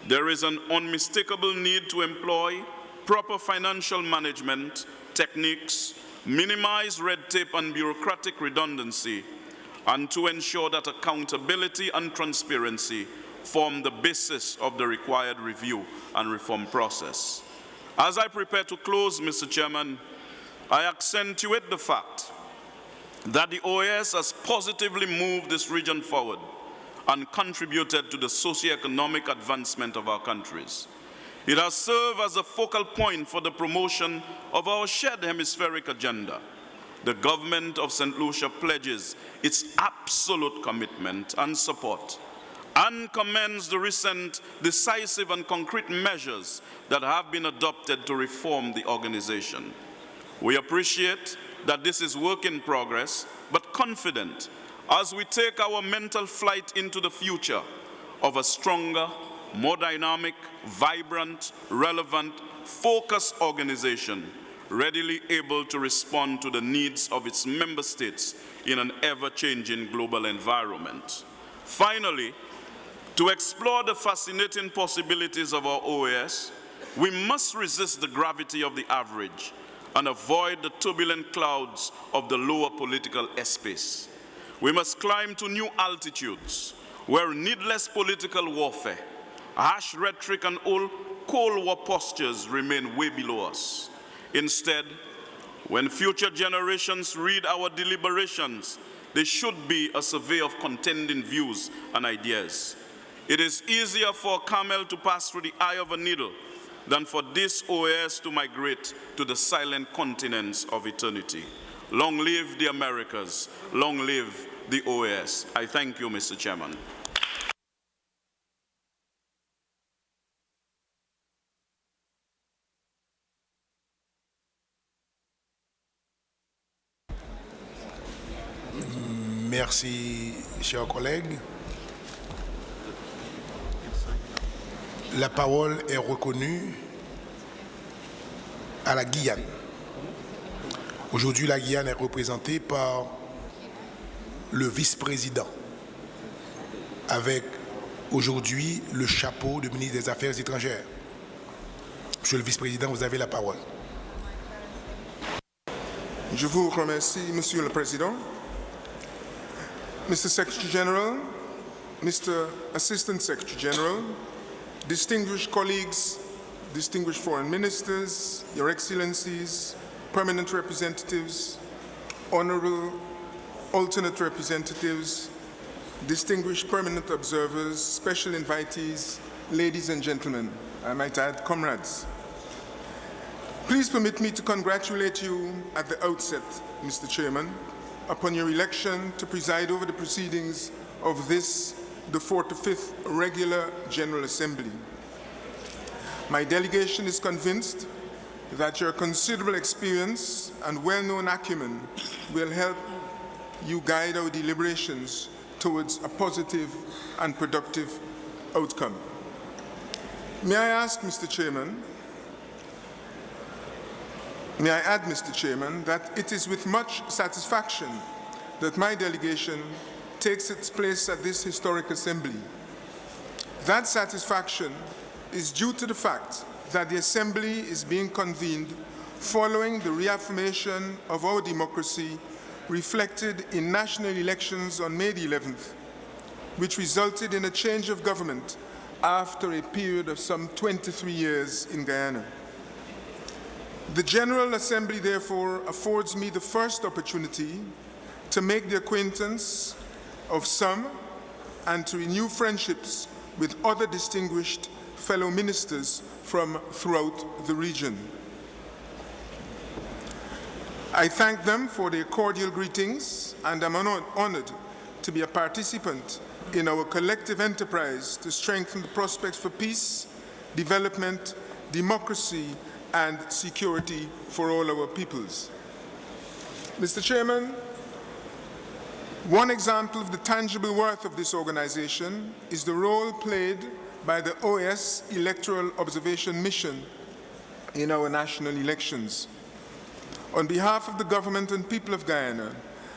[SPEAKER 10] There is an unmistakable need to employ proper financial management techniques, minimize red tape and bureaucratic redundancy, and to ensure that accountability and transparency form the basis of the required review and reform process. As I prepare to close, Mr. Chairman, I accentuate the fact that the OAS has positively moved this region forward and contributed to the socio-economic advancement of our countries. It has served as a focal point for the promotion of our shared hemispheric agenda. The government of St. Lucia pledges its absolute commitment and support and commends the recent decisive and concrete measures that have been adopted to reform the organization. We appreciate that this is work in progress, but confident as we take our mental flight into the future of a stronger, more dynamic, vibrant, relevant, focused organization, readily able to respond to the needs of its member states in an ever-changing global environment. Finally, to explore the fascinating possibilities of our OAS, we must resist the gravity of the average and avoid the turbulent clouds of the lower political airspace. We must climb to new altitudes where needless political warfare, harsh rhetoric, and old Cold War postures remain way below us. Instead, when future generations read our deliberations, they should be a survey of contending views and ideas. It is easier for a camel to pass through the eye of a needle than for this OAS to migrate to the silent continents of eternity. Long live the Americas, long live the OAS. I thank you, Mr. Chairman.
[SPEAKER 1] Merci, chers collègues. La parole est reconnue à la Guyane. Aujourd'hui, la Guyane est représentée par le vice-président, avec aujourd'hui le chapeau de ministre des Affaires étrangères. Monsieur le vice-président, vous avez la parole.
[SPEAKER 11] Je vous remercie, Monsieur le Président. Mr. Secretary General, Mr. Assistant Secretary General, distinguished colleagues, distinguished foreign ministers, Your Excellencies, permanent representatives, honorable alternate representatives, distinguished permanent observers, special invitees, ladies and gentlemen, I might add comrades. Please permit me to congratulate you at the outset, Mr. Chairman, upon your election to preside over the proceedings of this the 45th Regular General Assembly. My delegation is convinced that your considerable experience and well-known acumen will help you guide our deliberations towards a positive and productive outcome. May I ask, Mr. Chairman, may I add, Mr. Chairman, that it is with much satisfaction that my delegation takes its place at this historic assembly. That satisfaction is due to the fact that the assembly is being convened following the reaffirmation of our democracy reflected in national elections on May the 11th, which resulted in a change of government after a period of some 23 years in Guyana. The General Assembly, therefore, affords me the first opportunity to make the acquaintance of some and to renew friendships with other distinguished fellow ministers from throughout the region. I thank them for their cordial greetings, and am honored to be a participant in our collective enterprise to strengthen the prospects for peace, development, democracy, and security for all our peoples. Mr. Chairman, one example of the tangible worth of this organization is the role played by the OAS Electoral Observation Mission in our national elections. On behalf of the government and people of Guyana,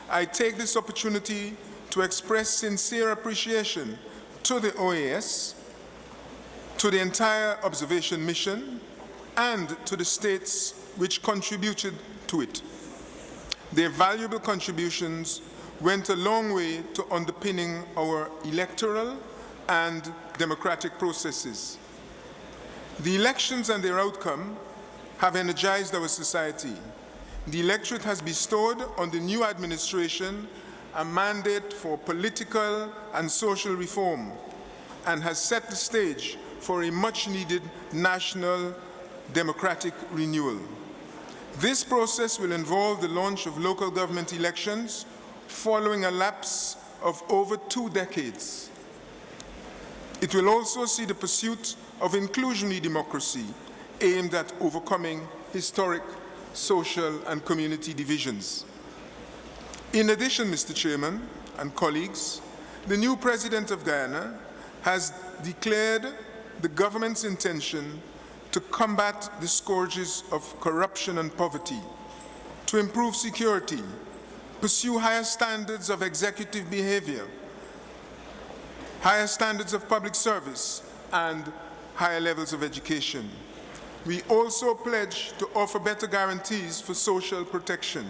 [SPEAKER 11] I take this opportunity to express sincere appreciation to the OAS, to the entire observation mission, and to the states which contributed to it. Their valuable contributions went a long way to underpinning our electoral and democratic processes. The elections and their outcome have energized our society. The electorate has bestowed on the new administration a mandate for political and social reform and has set the stage for a much-needed national democratic renewal. This process will involve the launch of local government elections following a lapse of over 2 decades. It will also see the pursuit of inclusionary democracy aimed at overcoming historic social and community divisions. In addition, Mr. Chairman and colleagues, the new President of Guyana has declared the government's intention to combat the scourges of corruption and poverty, to improve security, pursue higher standards of executive behavior, higher standards of public service, and higher levels of education. We also pledge to offer better guarantees for social protection.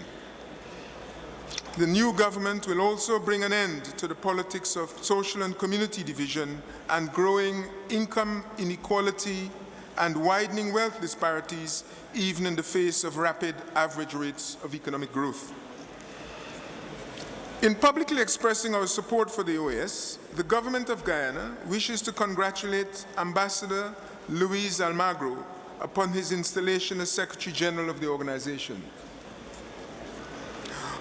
[SPEAKER 11] The new government will also bring an end to the politics of social and community division and growing income inequality and widening wealth disparities, even in the face of rapid average rates of economic growth. In publicly expressing our support for the OAS, the government of Guyana wishes to congratulate Ambassador Luis Almagro upon his installation as Secretary General of the organization.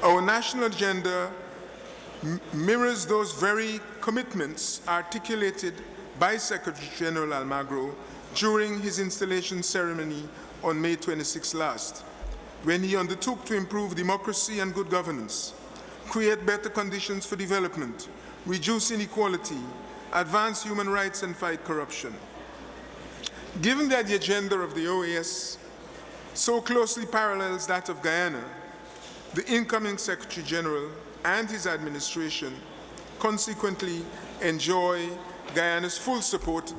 [SPEAKER 11] Our national agenda mirrors those very commitments articulated by Secretary General Almagro during his installation ceremony on May 26 last, when he undertook to improve democracy and good governance, create better conditions for development, reduce inequality, advance human rights, and fight corruption. Given that the agenda of the OAS so closely parallels that of Guyana, the incoming Secretary General and his administration consequently enjoy Guyana's full support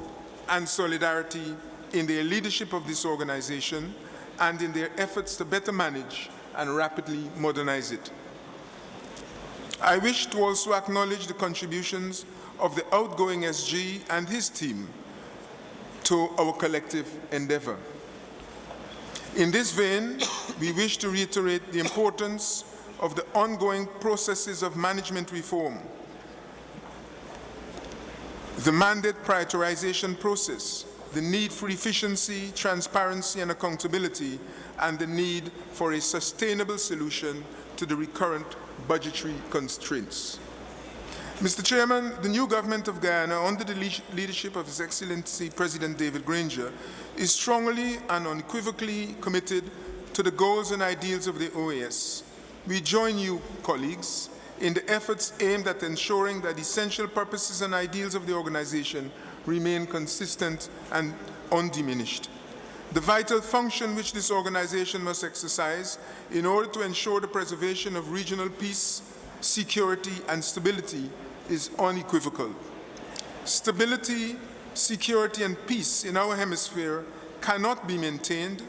[SPEAKER 11] and solidarity in their leadership of this organization and in their efforts to better manage and rapidly modernize it. I wish to also acknowledge the contributions of the outgoing SG and his team to our collective endeavor. In this vein, we wish to reiterate the importance of the ongoing processes of management reform, the mandate prioritization process, the need for efficiency, transparency, and accountability, and the need for a sustainable solution to the recurrent budgetary constraints. Mr. Chairman, the new government of Guyana, under the leadership of His Excellency President David Granger, is strongly and unequivocally committed to the goals and ideals of the OAS. We join you, colleagues, in the efforts aimed at ensuring that essential purposes and ideals of the organization remain consistent and undiminished. The vital function which this organization must exercise in order to ensure the preservation of regional peace, security, and stability is unequivocal. Stability, security, and peace in our hemisphere cannot be maintained,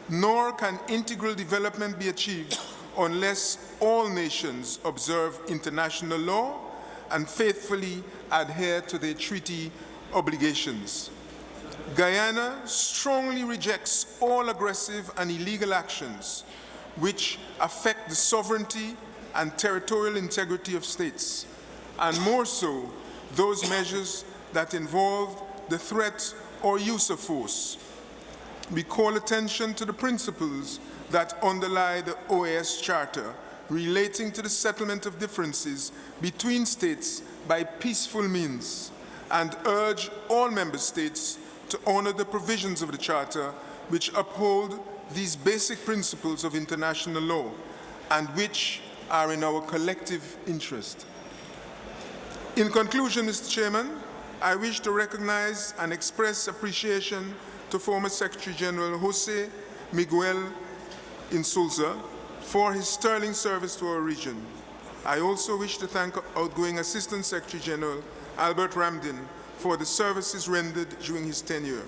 [SPEAKER 11] nor can integral development be achieved unless all nations observe international law and faithfully adhere to their treaty obligations. Guyana strongly rejects all aggressive and illegal actions which affect the sovereignty and territorial integrity of states, and more so, those measures that involve the threat or use of force. We call attention to the principles that underlie the OAS Charter relating to the settlement of differences between states by peaceful means, and urge all member states to honor the provisions of the Charter which uphold these basic principles of international law and which are in our collective interest. In conclusion, Mr. Chairman, I wish to recognize and express appreciation to former Secretary General Jose Miguel Insulza for his sterling service to our region. I also wish to thank outgoing Assistant Secretary General Albert Ramdin for the services rendered during his tenure.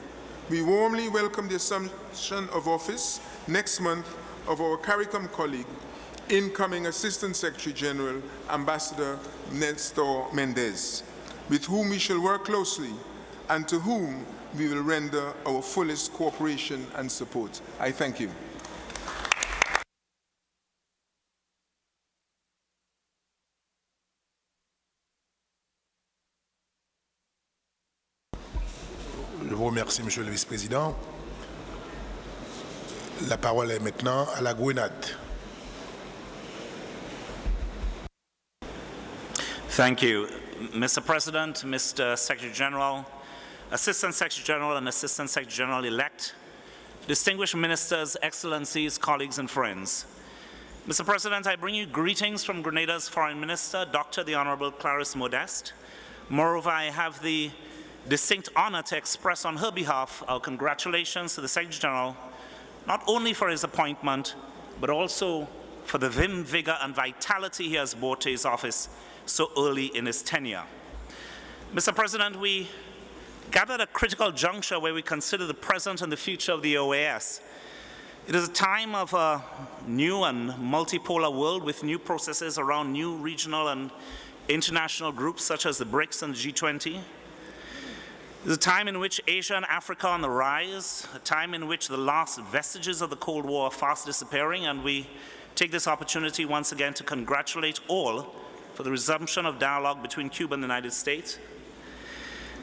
[SPEAKER 11] We warmly welcome the assumption of office next month of our CARICOM colleague, incoming Assistant Secretary General Ambassador Nestor Mendez, with whom we shall work closely and to whom we will render our fullest cooperation and support. I thank you.
[SPEAKER 1] Je vous remercie, Monsieur le Vice-président. La parole est maintenant à la Grenade.
[SPEAKER 12] Thank you. Mr. President, Mr. Secretary General, Assistant Secretary General and Assistant Secretary General-elect, distinguished ministers, excellencies, colleagues, and friends. Mr. President, I bring you greetings from Grenada's Foreign Minister, Dr. the Honorable Clarisse Modeste. Moreover, I have the distinct honor to express on her behalf our congratulations to the Secretary General, not only for his appointment, but also for the vim, vigor, and vitality he has brought to his office so early in his tenure. Mr. President, we gather at a critical juncture where we consider the present and the future of the OAS. It is a time of a new and multipolar world with new processes around new regional and international groups such as the BRICS and the G20. It is a time in which Asia and Africa are on the rise, a time in which the last vestiges of the Cold War are fast disappearing, and we take this opportunity once again to congratulate all for the resumption of dialogue between Cuba and the United States.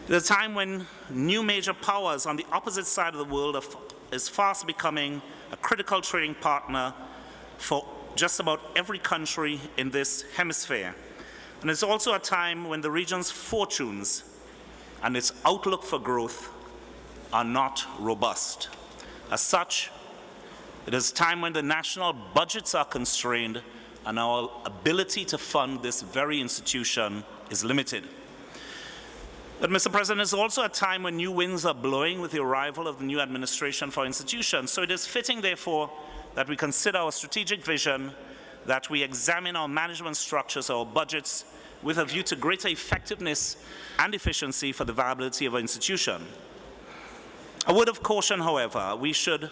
[SPEAKER 12] It is a time when new major powers on the opposite side of the world is fast becoming a critical trading partner for just about every country in this hemisphere. And it's also a time when the region's fortunes and its outlook for growth are not robust. As such, it is a time when the national budgets are constrained and our ability to fund this very institution is limited. But, Mr. President, it's also a time when new winds are blowing with the arrival of the new administration for institutions. So it is fitting, therefore, that we consider our strategic vision, that we examine our management structures, our budgets, with a view to greater effectiveness and efficiency for the viability of our institution. A word of caution, however, we should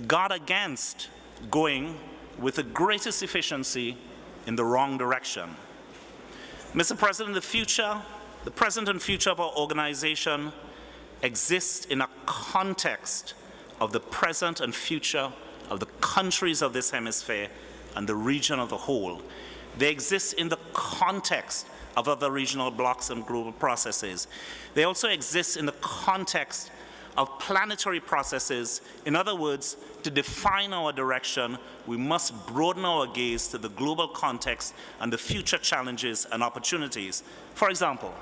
[SPEAKER 12] guard against going with the greatest efficiency in the wrong direction. Mr. President, the present and future of our organization exists in a context of the present and future of the countries of this hemisphere and the region of the whole. They exist in the context of other regional blocs and global processes. They also exist in the context of planetary processes. In other words, to define our direction, we must broaden our gaze to the global context and the future challenges and opportunities. For example,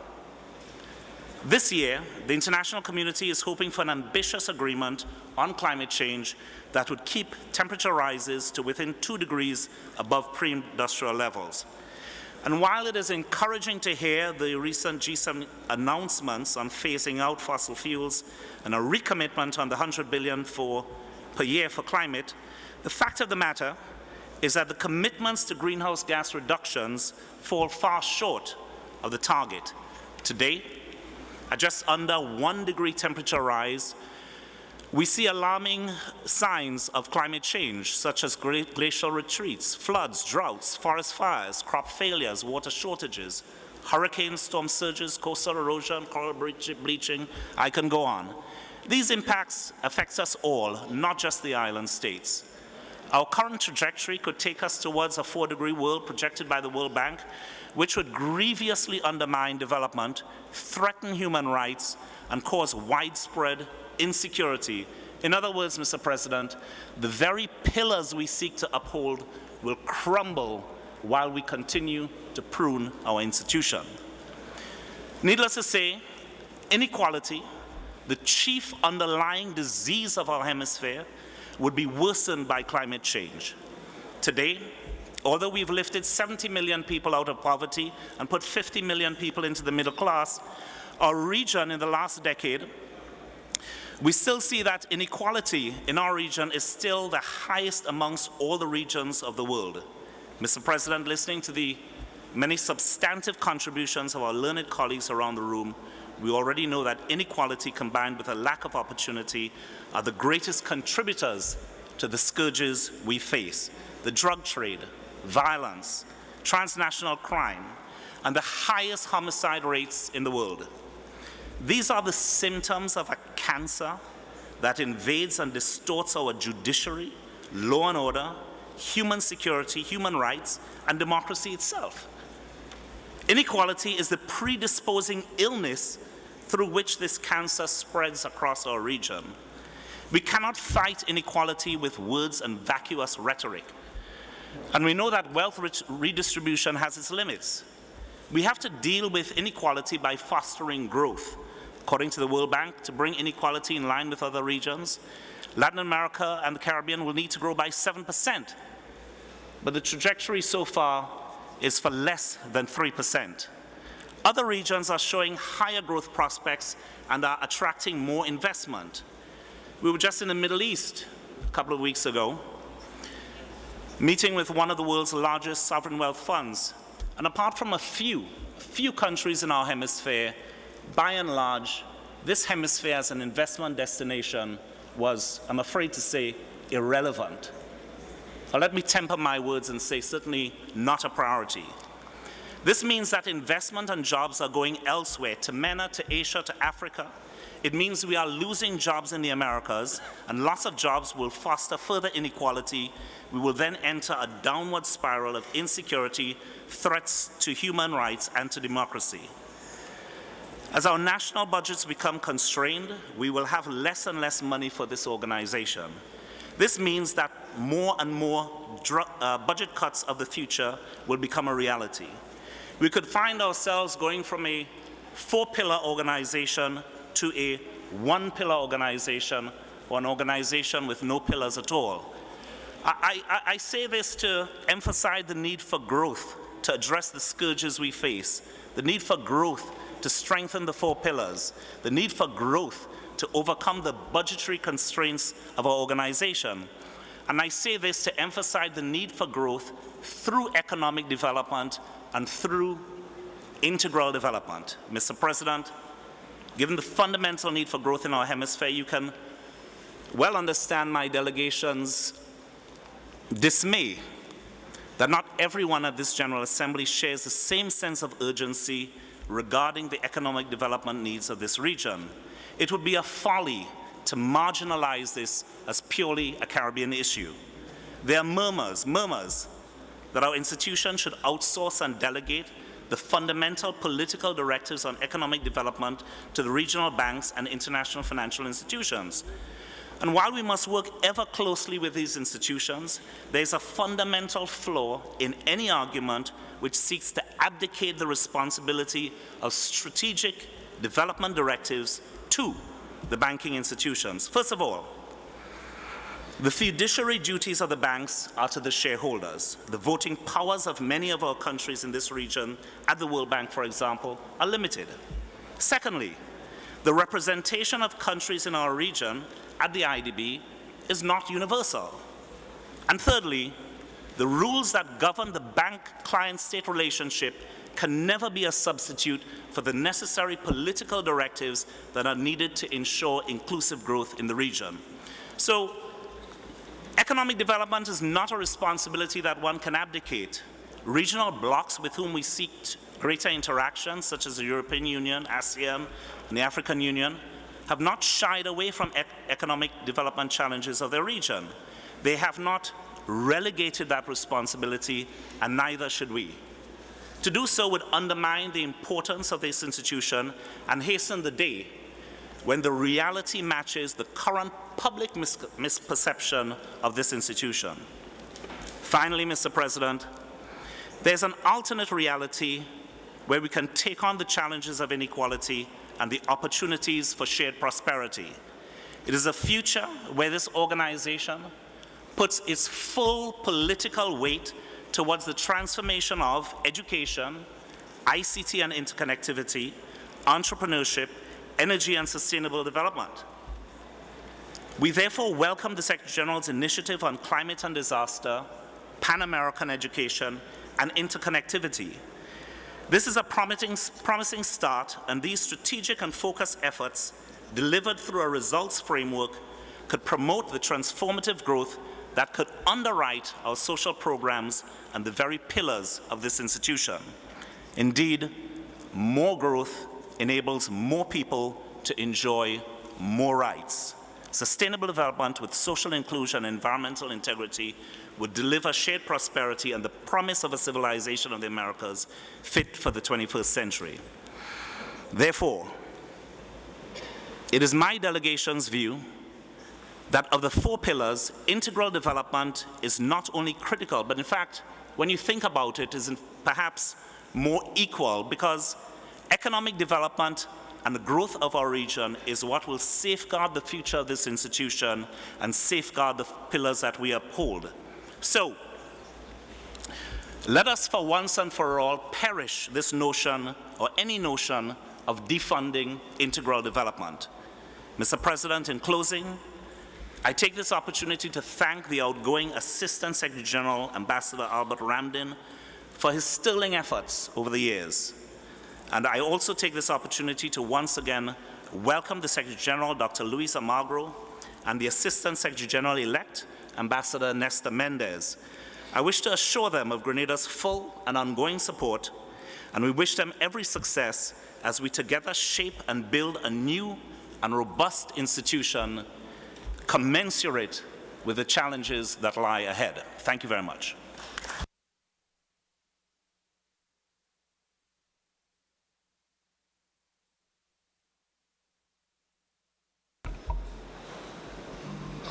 [SPEAKER 12] this year, the international community is hoping for an ambitious agreement on climate change that would keep temperature rises to within 2 degrees above pre-industrial levels. And while it is encouraging to hear the recent G7 announcements on phasing out fossil fuels and a recommitment on the $100 billion per year for climate, the fact of the matter is that the commitments to greenhouse gas reductions fall far short of the target. Today, at just under 1 degree temperature rise, we see alarming signs of climate change, such as glacial retreats, floods, droughts, forest fires, crop failures, water shortages, hurricanes, storm surges, coastal erosion, coral bleaching. I can go on. These impacts affect us all, not just the island states. Our current trajectory could take us towards a 4-degree world projected by the World Bank, which would grievously undermine development, threaten human rights, and cause widespread insecurity. In other words, Mr. President, the very pillars we seek to uphold will crumble while we continue to prune our institution. Needless to say, inequality, the chief underlying disease of our hemisphere, would be worsened by climate change. Today, although we've lifted 70 million people out of poverty and put 50 million people into the middle class, our region in the last decade, we still see that inequality in our region is still the highest amongst all the regions of the world. Mr. President, listening to the many substantive contributions of our learned colleagues around the room, we already know that inequality combined with a lack of opportunity are the greatest contributors to the scourges we face: the drug trade, violence, transnational crime, and the highest homicide rates in the world. These are the symptoms of a cancer that invades and distorts our judiciary, law and order, human security, human rights, and democracy itself. Inequality is the predisposing illness through which this cancer spreads across our region. We cannot fight inequality with words and vacuous rhetoric. And we know that wealth redistribution has its limits. We have to deal with inequality by fostering growth. According to the World Bank, to bring inequality in line with other regions, Latin America and the Caribbean will need to grow by 7%. But the trajectory so far is for less than 3%. Other regions are showing higher growth prospects and are attracting more investment. We were just in the Middle East a couple of weeks ago, meeting with one of the world's largest sovereign wealth funds. And apart from a few countries in our hemisphere, by and large, this hemisphere as an investment destination was, I'm afraid to say, irrelevant. Now, let me temper my words and say certainly not a priority. This means that investment and jobs are going elsewhere, to MENA, to Asia, to Africa. It means we are losing jobs in the Americas, and loss of jobs will foster further inequality. We will then enter a downward spiral of insecurity, threats to human rights and to democracy. As our national budgets become constrained, we will have less and less money for this organization. This means that more and more budget cuts of the future will become a reality. We could find ourselves going from a 4-pillar organization to a 1-pillar organization, or an organization with no pillars at all. I say this to emphasize the need for growth to address the scourges we face, the need for growth to strengthen the 4 pillars, the need for growth to overcome the budgetary constraints of our organization. And I say this to emphasize the need for growth through economic development and through integral development. Mr. President, given the fundamental need for growth in our hemisphere, you can well understand my delegation's dismay that not everyone at this General Assembly shares the same sense of urgency regarding the economic development needs of this region. It would be a folly to marginalize this as purely a Caribbean issue. There are murmurs that our institution should outsource and delegate the fundamental political directives on economic development to the regional banks and international financial institutions. And while we must work ever closely with these institutions, there is a fundamental flaw in any argument which seeks to abdicate the responsibility of strategic development directives to the banking institutions. First of all, the fiduciary duties of the banks are to the shareholders. The voting powers of many of our countries in this region, at the World Bank, for example, are limited. Secondly, the representation of countries in our region at the IDB is not universal. And thirdly, the rules that govern the bank-client-state relationship can never be a substitute for the necessary political directives that are needed to ensure inclusive growth in the region. So, economic development is not a responsibility that one can abdicate. Regional blocs with whom we seek greater interaction, such as the European Union, ASEAN, and the African Union, have not shied away from economic development challenges of their region. They have not relegated that responsibility, and neither should we. To do so would undermine the importance of this institution and hasten the day when the reality matches the current public misperception of this institution. Finally, Mr. President, there's an alternate reality where we can take on the challenges of inequality and the opportunities for shared prosperity. It is a future where this organization puts its full political weight towards the transformation of education, ICT and interconnectivity, entrepreneurship, energy and sustainable development. We therefore welcome the Secretary General's initiative on climate and disaster, Pan-American education, and interconnectivity. This is a promising start, and these strategic and focused efforts, delivered through a results framework, could promote the transformative growth that could underwrite our social programs and the very pillars of this institution. Indeed, more growth enables more people to enjoy more rights. Sustainable development with social inclusion and environmental integrity would deliver shared prosperity and the promise of a civilization of the Americas fit for the 21st century. Therefore, it is my delegation's view that of the four pillars, integral development is not only critical, but in fact, when you think about it, is perhaps more equal, because economic development and the growth of our region is what will safeguard the future of this institution and safeguard the pillars that we uphold. So, let us for once and for all perish this notion or any notion of defunding integral development. Mr. President, in closing, I take this opportunity to thank the outgoing Assistant Secretary General, Ambassador Albert Ramdin, for his sterling efforts over the years. And I also take this opportunity to once again welcome the Secretary General, Dr. Luis Almagro, and the Assistant Secretary General-elect, Ambassador Nestor Mendez. I wish to assure them of Grenada's full and ongoing support, and we wish them every success as we together shape and build a new and robust institution commensurate with the challenges that lie ahead. Thank you very much.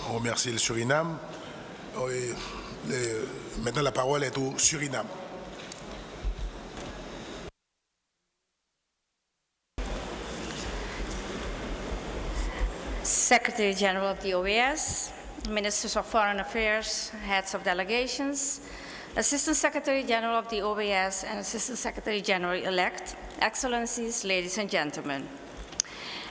[SPEAKER 1] On remercie le Suriname. Maintenant, la parole est au Suriname.
[SPEAKER 13] Secretary General of the OAS, Ministers of Foreign Affairs, heads of delegations, Assistant Secretary General of the OAS and Assistant Secretary General-elect, Excellencies, ladies and gentlemen.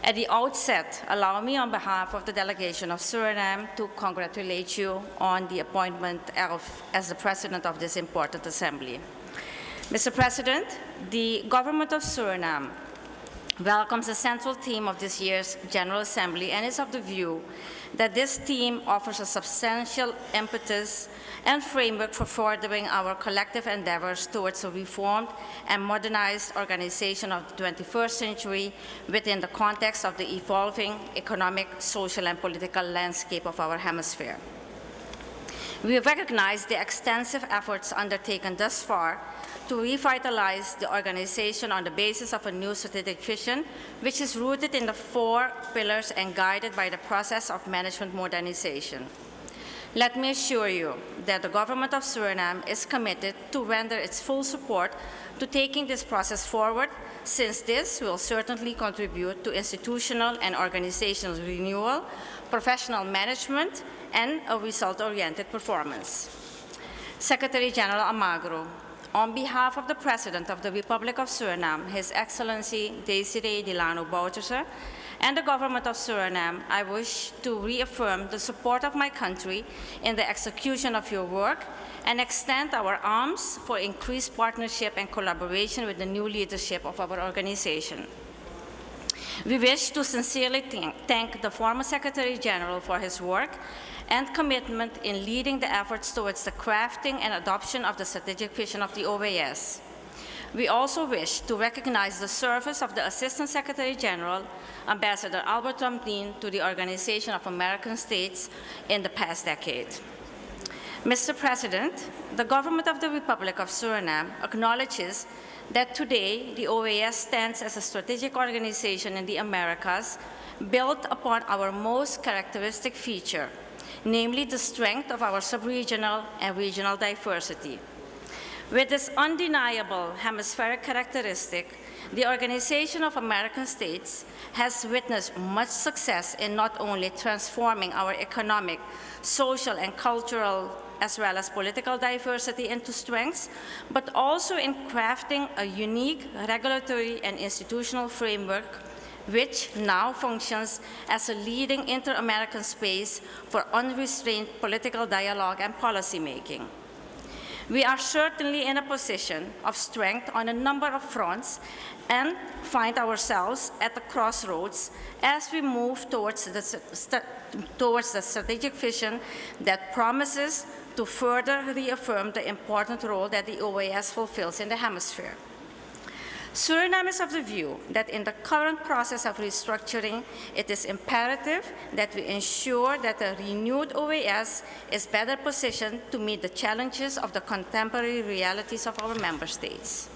[SPEAKER 13] At the outset, allow me on behalf of the delegation of Suriname to congratulate you on the appointment as the President of this important assembly. Mr. President, the government of Suriname welcomes the central theme of this year's General Assembly and is of the view that this theme offers a substantial impetus and framework for furthering our collective endeavors towards a reformed and modernized organization of the 21st century within the context of the evolving economic, social, and political landscape of our hemisphere. We recognize the extensive efforts undertaken thus far to revitalize the organization on the basis of a new strategic vision, which is rooted in the 4 pillars and guided by the process of management modernization. Let me assure you that the government of Suriname is committed to render its full support to taking this process forward, since this will certainly contribute to institutional and organizational renewal, professional management, and a result-oriented performance. Secretary General Almagro, on behalf of the President of the Republic of Suriname, His Excellency Desiree Delano Bouterse, and the government of Suriname, I wish to reaffirm the support of my country in the execution of your work and extend our arms for increased partnership and collaboration with the new leadership of our organization. We wish to sincerely thank the former Secretary General for his work and commitment in leading the efforts towards the crafting and adoption of the strategic vision of the OAS. We also wish to recognize the service of the Assistant Secretary General, Ambassador Albert Ramdien, to the Organization of American States in the past decade. Mr. President, the government of the Republic of Suriname acknowledges that today the OAS stands as a strategic organization in the Americas built upon our most characteristic feature, namely the strength of our sub-regional and regional diversity. With this undeniable hemispheric characteristic, the Organization of American States has witnessed much success in not only transforming our economic, social, and cultural, as well as political diversity into strengths, but also in crafting a unique regulatory and institutional framework which now functions as a leading inter-American space for unrestrained political dialogue and policymaking. We are certainly in a position of strength on a number of fronts and find ourselves at the crossroads as we move towards the strategic vision that promises to further reaffirm the important role that the OAS fulfills in the hemisphere. Suriname is of the view that in the current process of restructuring, it is imperative that we ensure that a renewed OAS is better positioned to meet the challenges of the contemporary realities of our member states.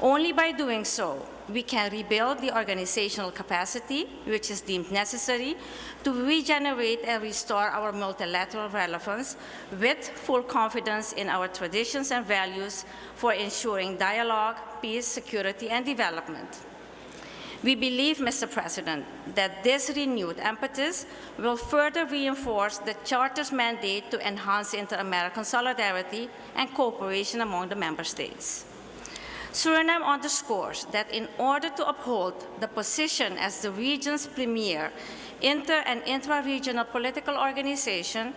[SPEAKER 13] Only by doing so, we can rebuild the organizational capacity which is deemed necessary to regenerate and restore our multilateral relevance with full confidence in our traditions and values for ensuring dialogue, peace, security, and development. We believe, Mr. President, that this renewed impetus will further reinforce the Charter's mandate to enhance inter-American solidarity and cooperation among the member states. Suriname underscores that in order to uphold the position as the region's premier inter- and intra-regional political organization,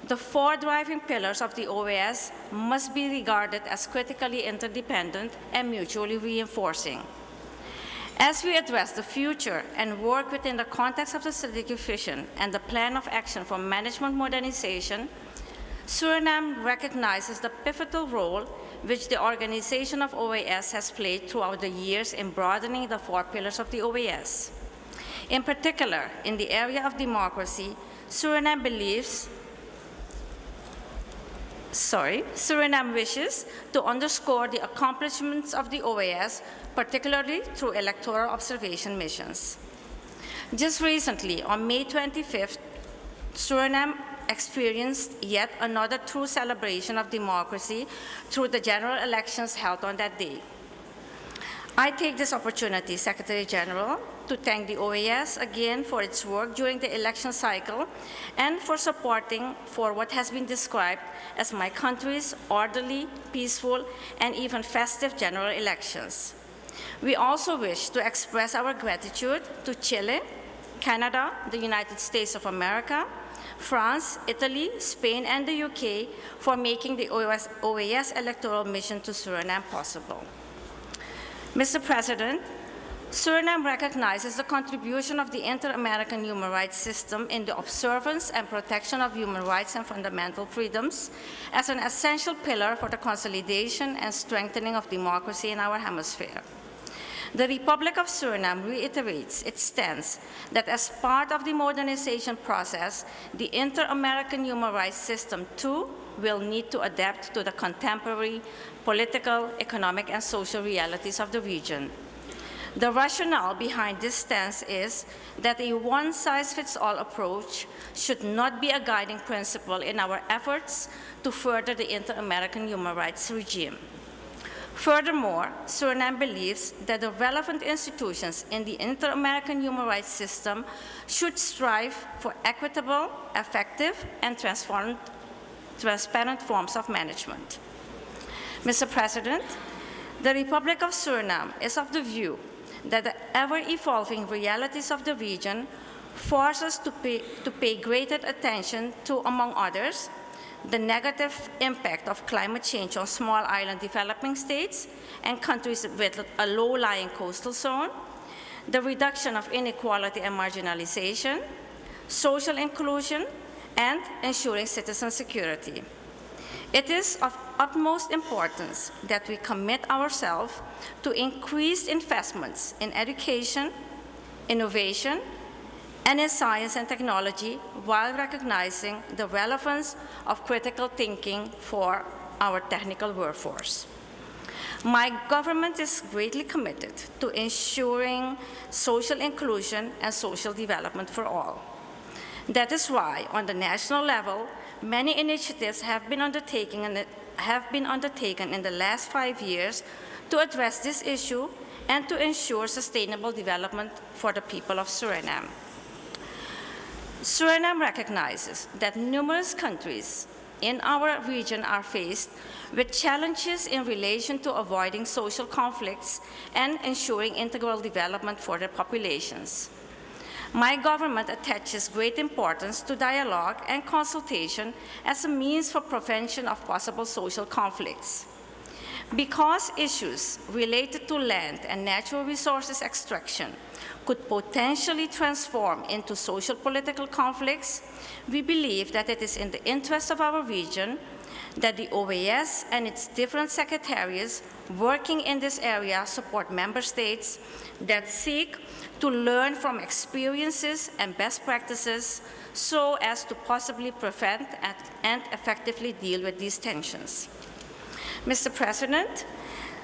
[SPEAKER 13] the 4 driving pillars of the OAS must be regarded as critically interdependent and mutually reinforcing. As we address the future and work within the context of the strategic vision and the plan of action for management modernization, Suriname recognizes the pivotal role which the organization of OAS has played throughout the years in broadening the 4 pillars of the OAS. In particular, in the area of democracy, Suriname wishes to underscore the accomplishments of the OAS, particularly through electoral observation missions. Just recently, on May 25th, Suriname experienced yet another true celebration of democracy through the general elections held on that day. I take this opportunity, Secretary General, to thank the OAS again for its work during the election cycle and for supporting for what has been described as my country's orderly, peaceful, and even festive general elections. We also wish to express our gratitude to Chile, Canada, the United States of America, France, Italy, Spain, and the UK for making the OAS electoral mission to Suriname possible. Mr. President, Suriname recognizes the contribution of the inter-American human rights system in the observance and protection of human rights and fundamental freedoms as an essential pillar for the consolidation and strengthening of democracy in our hemisphere. The Republic of Suriname reiterates its stance that as part of the modernization process, the inter-American human rights system too will need to adapt to the contemporary political, economic, and social realities of the region. The rationale behind this stance is that a one-size-fits-all approach should not be a guiding principle in our efforts to further the inter-American human rights regime. Furthermore, Suriname believes that the relevant institutions in the inter-American human rights system should strive for equitable, effective, and transparent forms of management. Mr. President, the Republic of Suriname is of the view that the ever-evolving realities of the region force us to pay greater attention to, among others, the negative impact of climate change on small island developing states and countries with a low-lying coastal zone, the reduction of inequality and marginalization, social inclusion, and ensuring citizen security. It is of utmost importance that we commit ourselves to increased investments in education, innovation, and in science and technology, while recognizing the relevance of critical thinking for our technical workforce. My government is greatly committed to ensuring social inclusion and social development for all. That is why, on the national level, many initiatives have been undertaken in the last 5 years to address this issue and to ensure sustainable development for the people of Suriname. Suriname recognizes that numerous countries in our region are faced with challenges in relation to avoiding social conflicts and ensuring integral development for their populations. My government attaches great importance to dialogue and consultation as a means for prevention of possible social conflicts. Because issues related to land and natural resources extraction could potentially transform into social political conflicts, we believe that it is in the interest of our region that the OAS and its different secretariats working in this area support member states that seek to learn from experiences and best practices so as to possibly prevent and effectively deal with these tensions. Mr. President,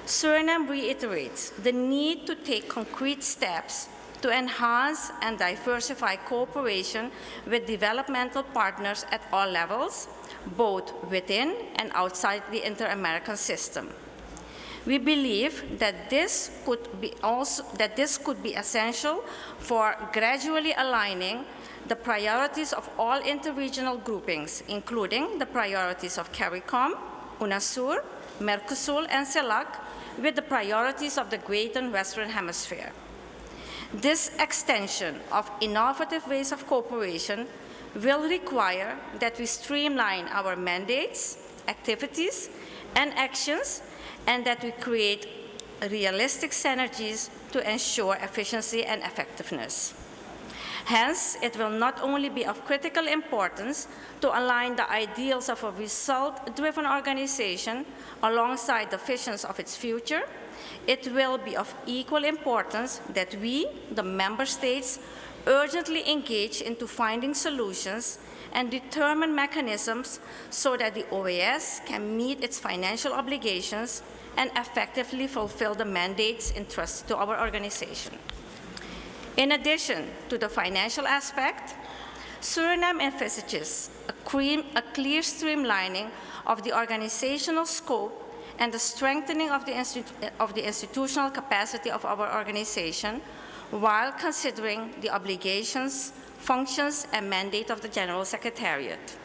[SPEAKER 13] Suriname reiterates the need to take concrete steps to enhance and diversify cooperation with developmental partners at all levels, both within and outside the inter-American system. We believe that this could be essential for gradually aligning the priorities of all interregional groupings, including the priorities of CARICOM, UNASUR, Mercosur, and CELAC, with the priorities of the Greater Western Hemisphere. This extension of innovative ways of cooperation will require that we streamline our mandates, activities, and actions, and that we create realistic synergies to ensure efficiency and effectiveness. Hence, it will not only be of critical importance to align the ideals of a result-driven organization alongside the visions of its future, it will be of equal importance that we, the member states, urgently engage into finding solutions and determine mechanisms so that the OAS can meet its financial obligations and effectively fulfill the mandates entrusted to our organization. In addition to the financial aspect, Suriname envisages a clear streamlining of the organizational scope and the strengthening of the institutional capacity of our organization while considering the obligations, functions, and mandate of the General Secretariat.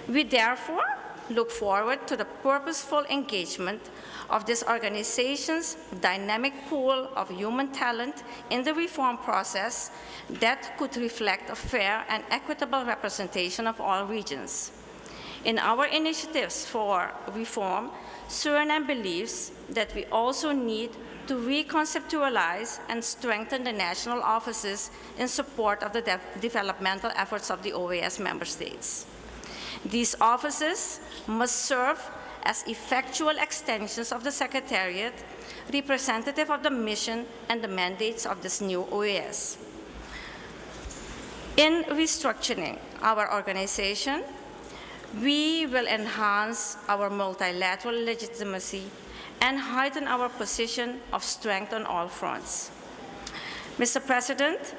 [SPEAKER 13] We therefore look forward to the purposeful engagement of this organization's dynamic pool of human talent in the reform process that could reflect a fair and equitable representation of all regions. In our initiatives for reform, Suriname believes that we also need to reconceptualize and strengthen the national offices in support of the developmental efforts of the OAS member states. These offices must serve as effectual extensions of the Secretariat, representative of the mission and the mandates of this new OAS. In restructuring our organization, we will enhance our multilateral legitimacy and heighten our position of strength on all fronts. Mr. President,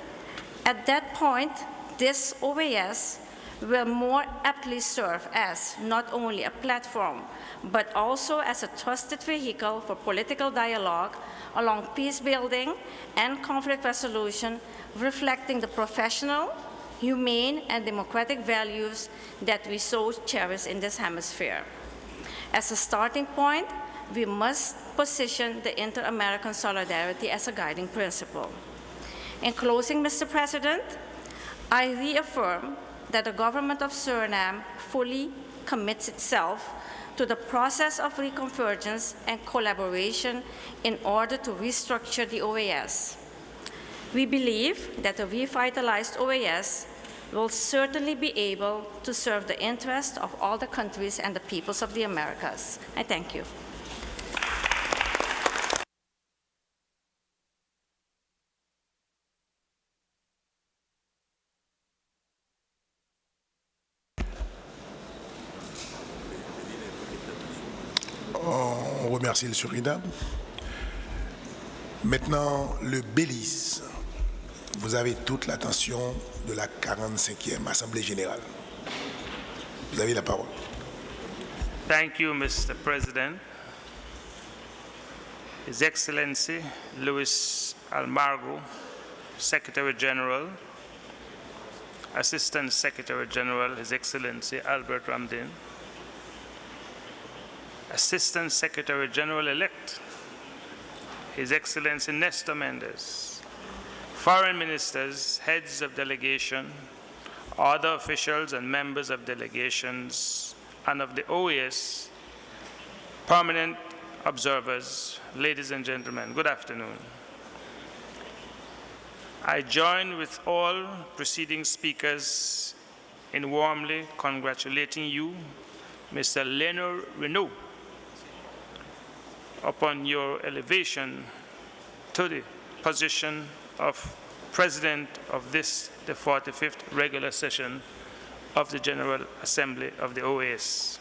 [SPEAKER 13] at that point, this OAS will more aptly serve as not only a platform, but also as a trusted vehicle for political dialogue along peace building and conflict resolution, reflecting the professional, humane, and democratic values that we so cherish in this hemisphere. As a starting point, we must position the inter-American solidarity as a guiding principle. In closing, Mr. President, I reaffirm that the government of Suriname fully commits itself to the process of reconvergence and collaboration in order to restructure the OAS. We believe that a revitalized OAS will certainly be able to serve the interests of all the countries and the peoples of the Americas. I thank you.
[SPEAKER 1] On remercie le Suriname. Maintenant, le Belize. Vous avez toute l'attention de la 45e Assemblée générale. Vous avez la parole.
[SPEAKER 14] Thank you, Mr. President. His Excellency Luis Almagro, Secretary General, Assistant Secretary General, His Excellency Albert Ramdin, Assistant Secretary General-elect, His Excellency Nestor Mendes, foreign ministers, heads of delegation, other officials and members of delegations and of the OAS, permanent observers, ladies and gentlemen, good afternoon. I join with all preceding speakers in warmly congratulating you, Mr. Leonard Renault, upon your elevation to the position of President of this, the 45th regular session of the General Assembly of the OAS.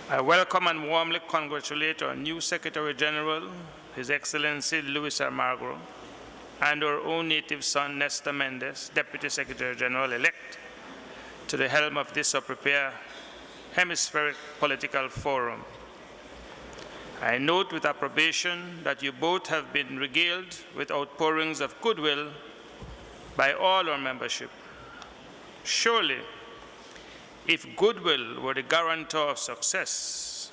[SPEAKER 14] I welcome and warmly congratulate our new Secretary General, His Excellency Luis Almagro, and our own native son, Nestor Mendes, Deputy Secretary General-elect, to the helm of this our prepared hemispheric political forum. I note with approbation that you both have been regaled with outpourings of goodwill by all our membership. Surely, if goodwill were the guarantor of success,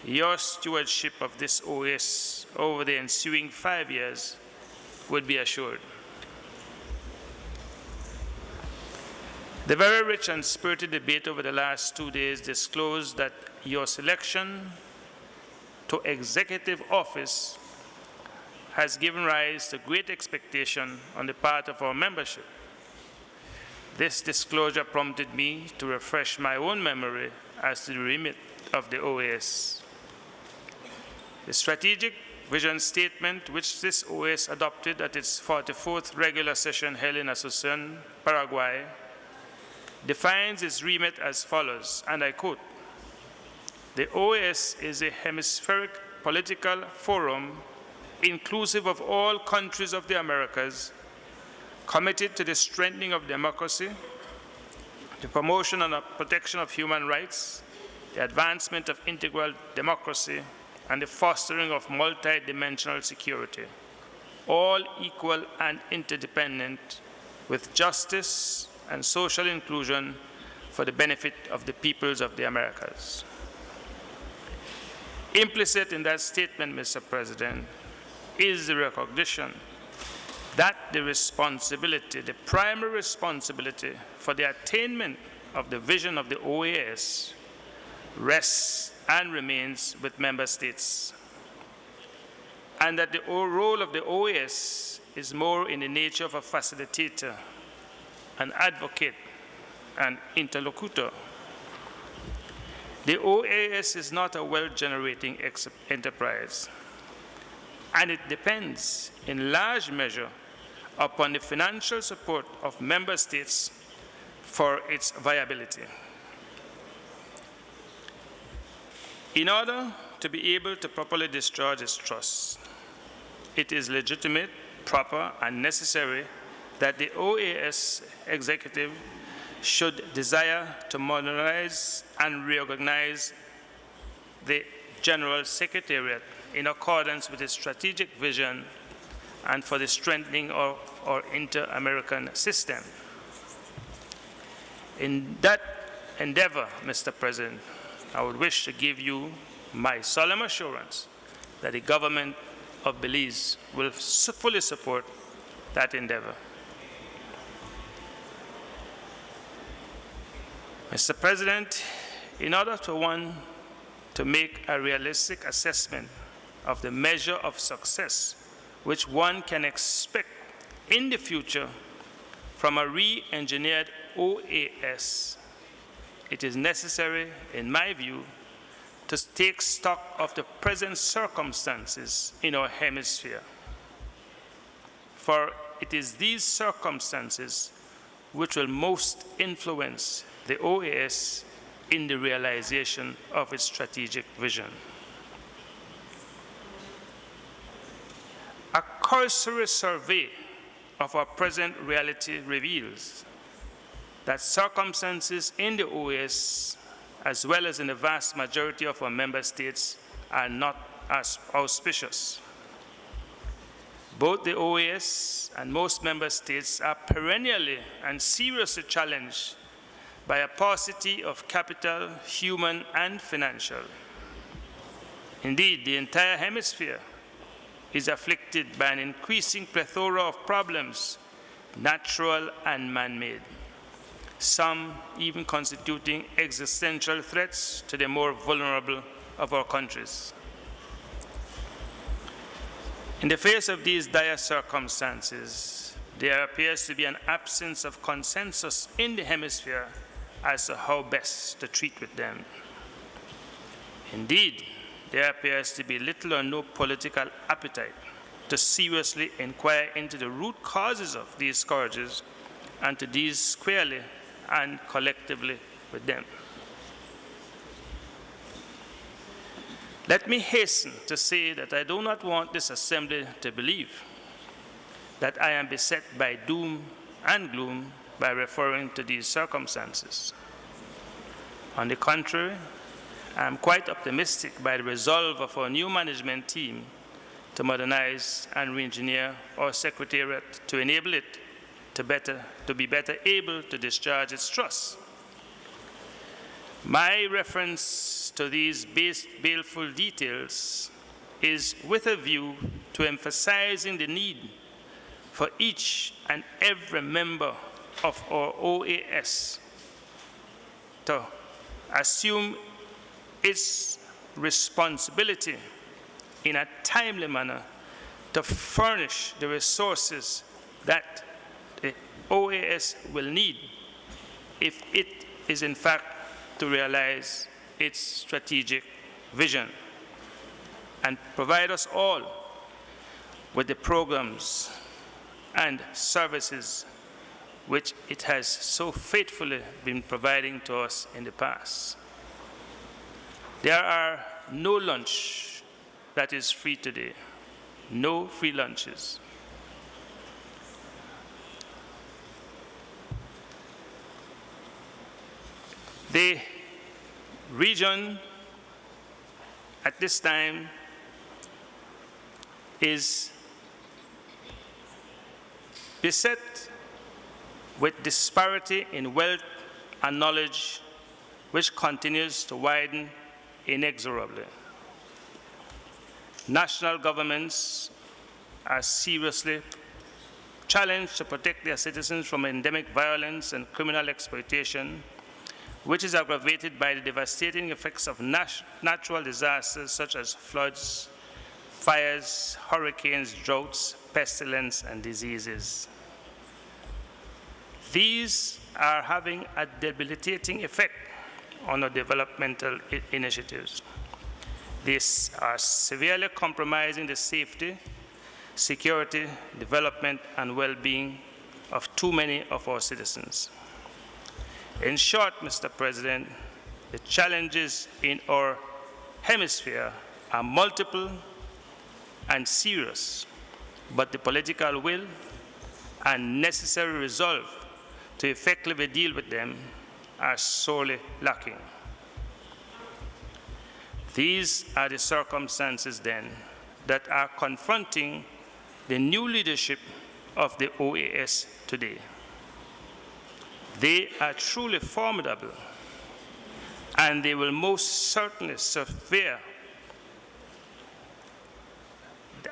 [SPEAKER 14] your stewardship of this OAS over the ensuing 5 years would be assured. The very rich and spirited debate over the last 2 days disclosed that your selection to executive office has given rise to great expectation on the part of our membership. This disclosure prompted me to refresh my own memory as to the remit of the OAS. The strategic vision statement which this OAS adopted at its 44th regular session held in Asunción, Paraguay, defines its remit as follows, and I quote, "The OAS is a hemispheric political forum inclusive of all countries of the Americas, committed to the strengthening of democracy, the promotion and protection of human rights, the advancement of integral democracy, and the fostering of multidimensional security, all equal and interdependent, with justice and social inclusion for the benefit of the peoples of the Americas." Implicit in that statement, Mr. President, is the recognition that the responsibility, the primary responsibility for the attainment of the vision of the OAS rests and remains with member states, and that the role of the OAS is more in the nature of a facilitator, an advocate, an interlocutor. The OAS is not a wealth-generating enterprise, and it depends in large measure upon the financial support of member states for its viability. In order to be able to properly discharge its trust, it is legitimate, proper, and necessary that the OAS executive should desire to modernize and reorganize the General Secretariat in accordance with its strategic vision and for the strengthening of our inter-American system. In that endeavor, Mr. President, I would wish to give you my solemn assurance that the government of Belize will fully support that endeavor. Mr. President, in order to make a realistic assessment of the measure of success which one can expect in the future from a re-engineered OAS, it is necessary, in my view, to take stock of the present circumstances in our hemisphere. For it is these circumstances which will most influence the OAS in the realization of its strategic vision. A cursory survey of our present reality reveals that circumstances in the OAS, as well as in the vast majority of our member states, are not as auspicious. Both the OAS and most member states are perennially and seriously challenged by a paucity of capital, human, and financial. Indeed, the entire hemisphere is afflicted by an increasing plethora of problems, natural and man-made, some even constituting existential threats to the more vulnerable of our countries. In the face of these dire circumstances, there appears to be an absence of consensus in the hemisphere as to how best to treat with them. Indeed, there appears to be little or no political appetite to seriously inquire into the root causes of these scourges and to deal squarely and collectively with them. Let me hasten to say that I do not want this assembly to believe that I am beset by doom and gloom by referring to these circumstances. On the contrary, I am quite optimistic by the resolve of our new management team to modernize and re-engineer our Secretariat to enable it to be better able to discharge its trust. My reference to these baleful details is with a view to emphasizing the need for each and every member of our OAS to assume its responsibility in a timely manner to furnish the resources that the OAS will need if it is in fact to realize its strategic vision and provide us all with the programs and services which it has so faithfully been providing to us in the past. There are no lunch that is free today, no free lunches. The region at this time is beset with disparity in wealth and knowledge, which continues to widen inexorably. National governments are seriously challenged to protect their citizens from endemic violence and criminal exploitation, which is aggravated by the devastating effects of natural disasters such as floods, fires, hurricanes, droughts, pestilence, and diseases. These are having a debilitating effect on our developmental initiatives. These are severely compromising the safety, security, development, and well-being of too many of our citizens. In short, Mr. President, the challenges in our hemisphere are multiple and serious, but the political will and necessary resolve to effectively deal with them are sorely lacking. These are the circumstances, then, that are confronting the new leadership of the OAS today. They are truly formidable, and they will most certainly severe,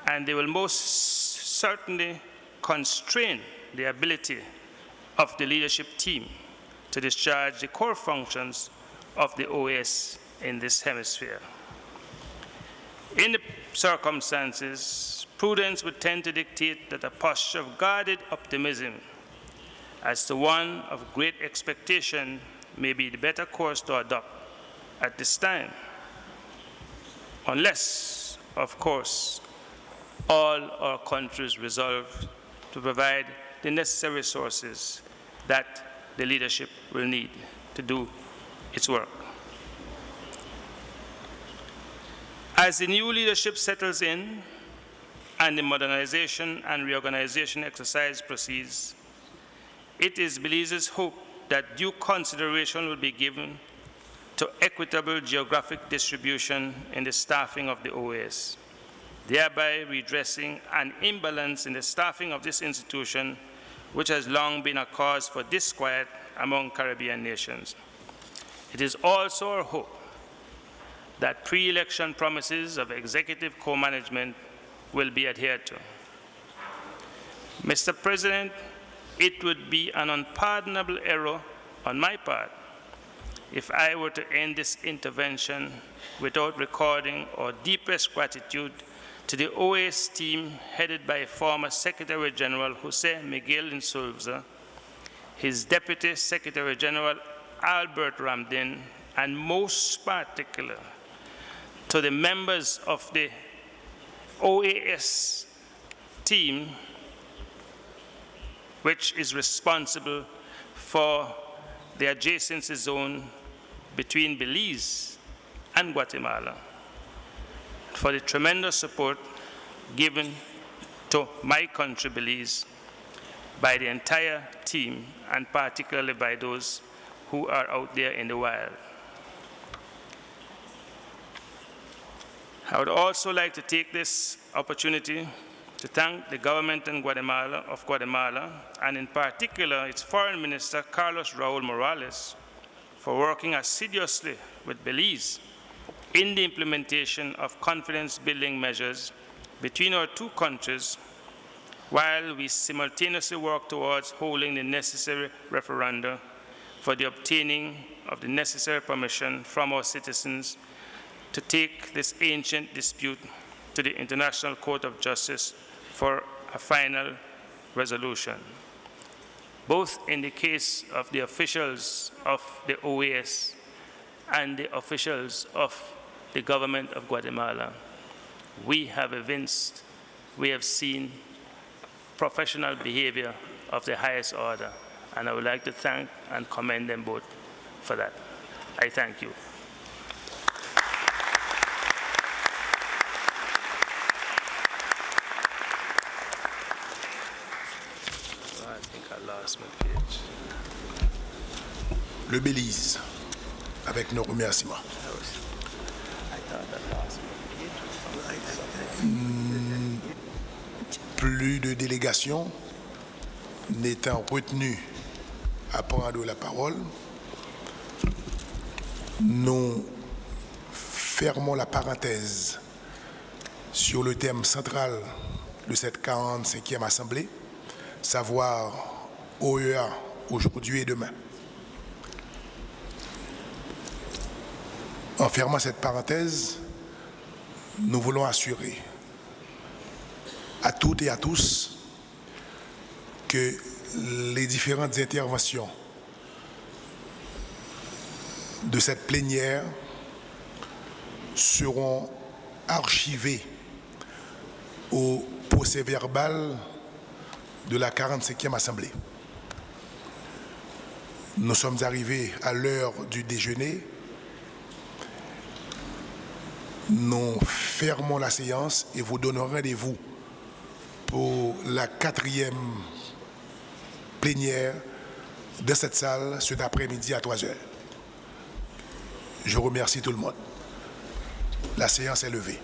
[SPEAKER 14] and they will most certainly constrain the ability of the leadership team to discharge the core functions of the OAS in this hemisphere. In the circumstances, prudence would tend to dictate that a posture of guarded optimism as to one of great expectation may be the better course to adopt at this time, unless, of course, all our countries resolve to provide the necessary resources that the leadership will need to do its work. As the new leadership settles in and the modernization and reorganization exercise proceeds, it is Belize's hope that due consideration will be given to equitable geographic distribution in the staffing of the OAS, thereby redressing an imbalance in the staffing of this institution, which has long been a cause for disquiet among Caribbean nations. It is also our hope that pre-election promises of executive co-management will be adhered to. Mr. President, it would be an unpardonable error on my part if I were to end this intervention without recording our deepest gratitude to the OAS team headed by former Secretary General Jose Miguel Insulza, his Deputy Secretary General Albert Ramdin, and most particular to the members of the OAS team, which is responsible for the adjacency zone between Belize and Guatemala, for the tremendous support given to my country, Belize, by the entire team, and particularly by those who are out there in the wild. I would also like to take this opportunity to thank the government of Guatemala, and in particular its Foreign Minister, Carlos Raul Morales, for working assiduously with Belize in the implementation of confidence-building measures between our two countries, while we simultaneously work towards holding the necessary referenda for the obtaining of the necessary permission from our citizens to take this ancient dispute to the International Court of Justice for a final resolution. Both in the case of the officials of the OAS and the officials of the government of Guatemala, we have seen professional behavior of the highest order, and I would like to thank and commend them both for that. I thank you.
[SPEAKER 1] Le Belize, avec nos remerciements. Plus de délégations n'étant retenues à prendre la parole, nous fermons la parenthèse sur le thème central de cette 45e Assemblée, savoir OEA aujourd'hui et demain. En fermant cette parenthèse, nous voulons assurer à toutes et à tous que les différentes interventions de cette plénière seront archivées au procès-verbal de la 45e Assemblée. Nous sommes arrivés à l'heure du déjeuner. Nous fermons la séance et vous donnons rendez-vous pour la 4e plénière de cette salle cet après-midi à 3 heures. Je remercie tout le monde. La séance est levée.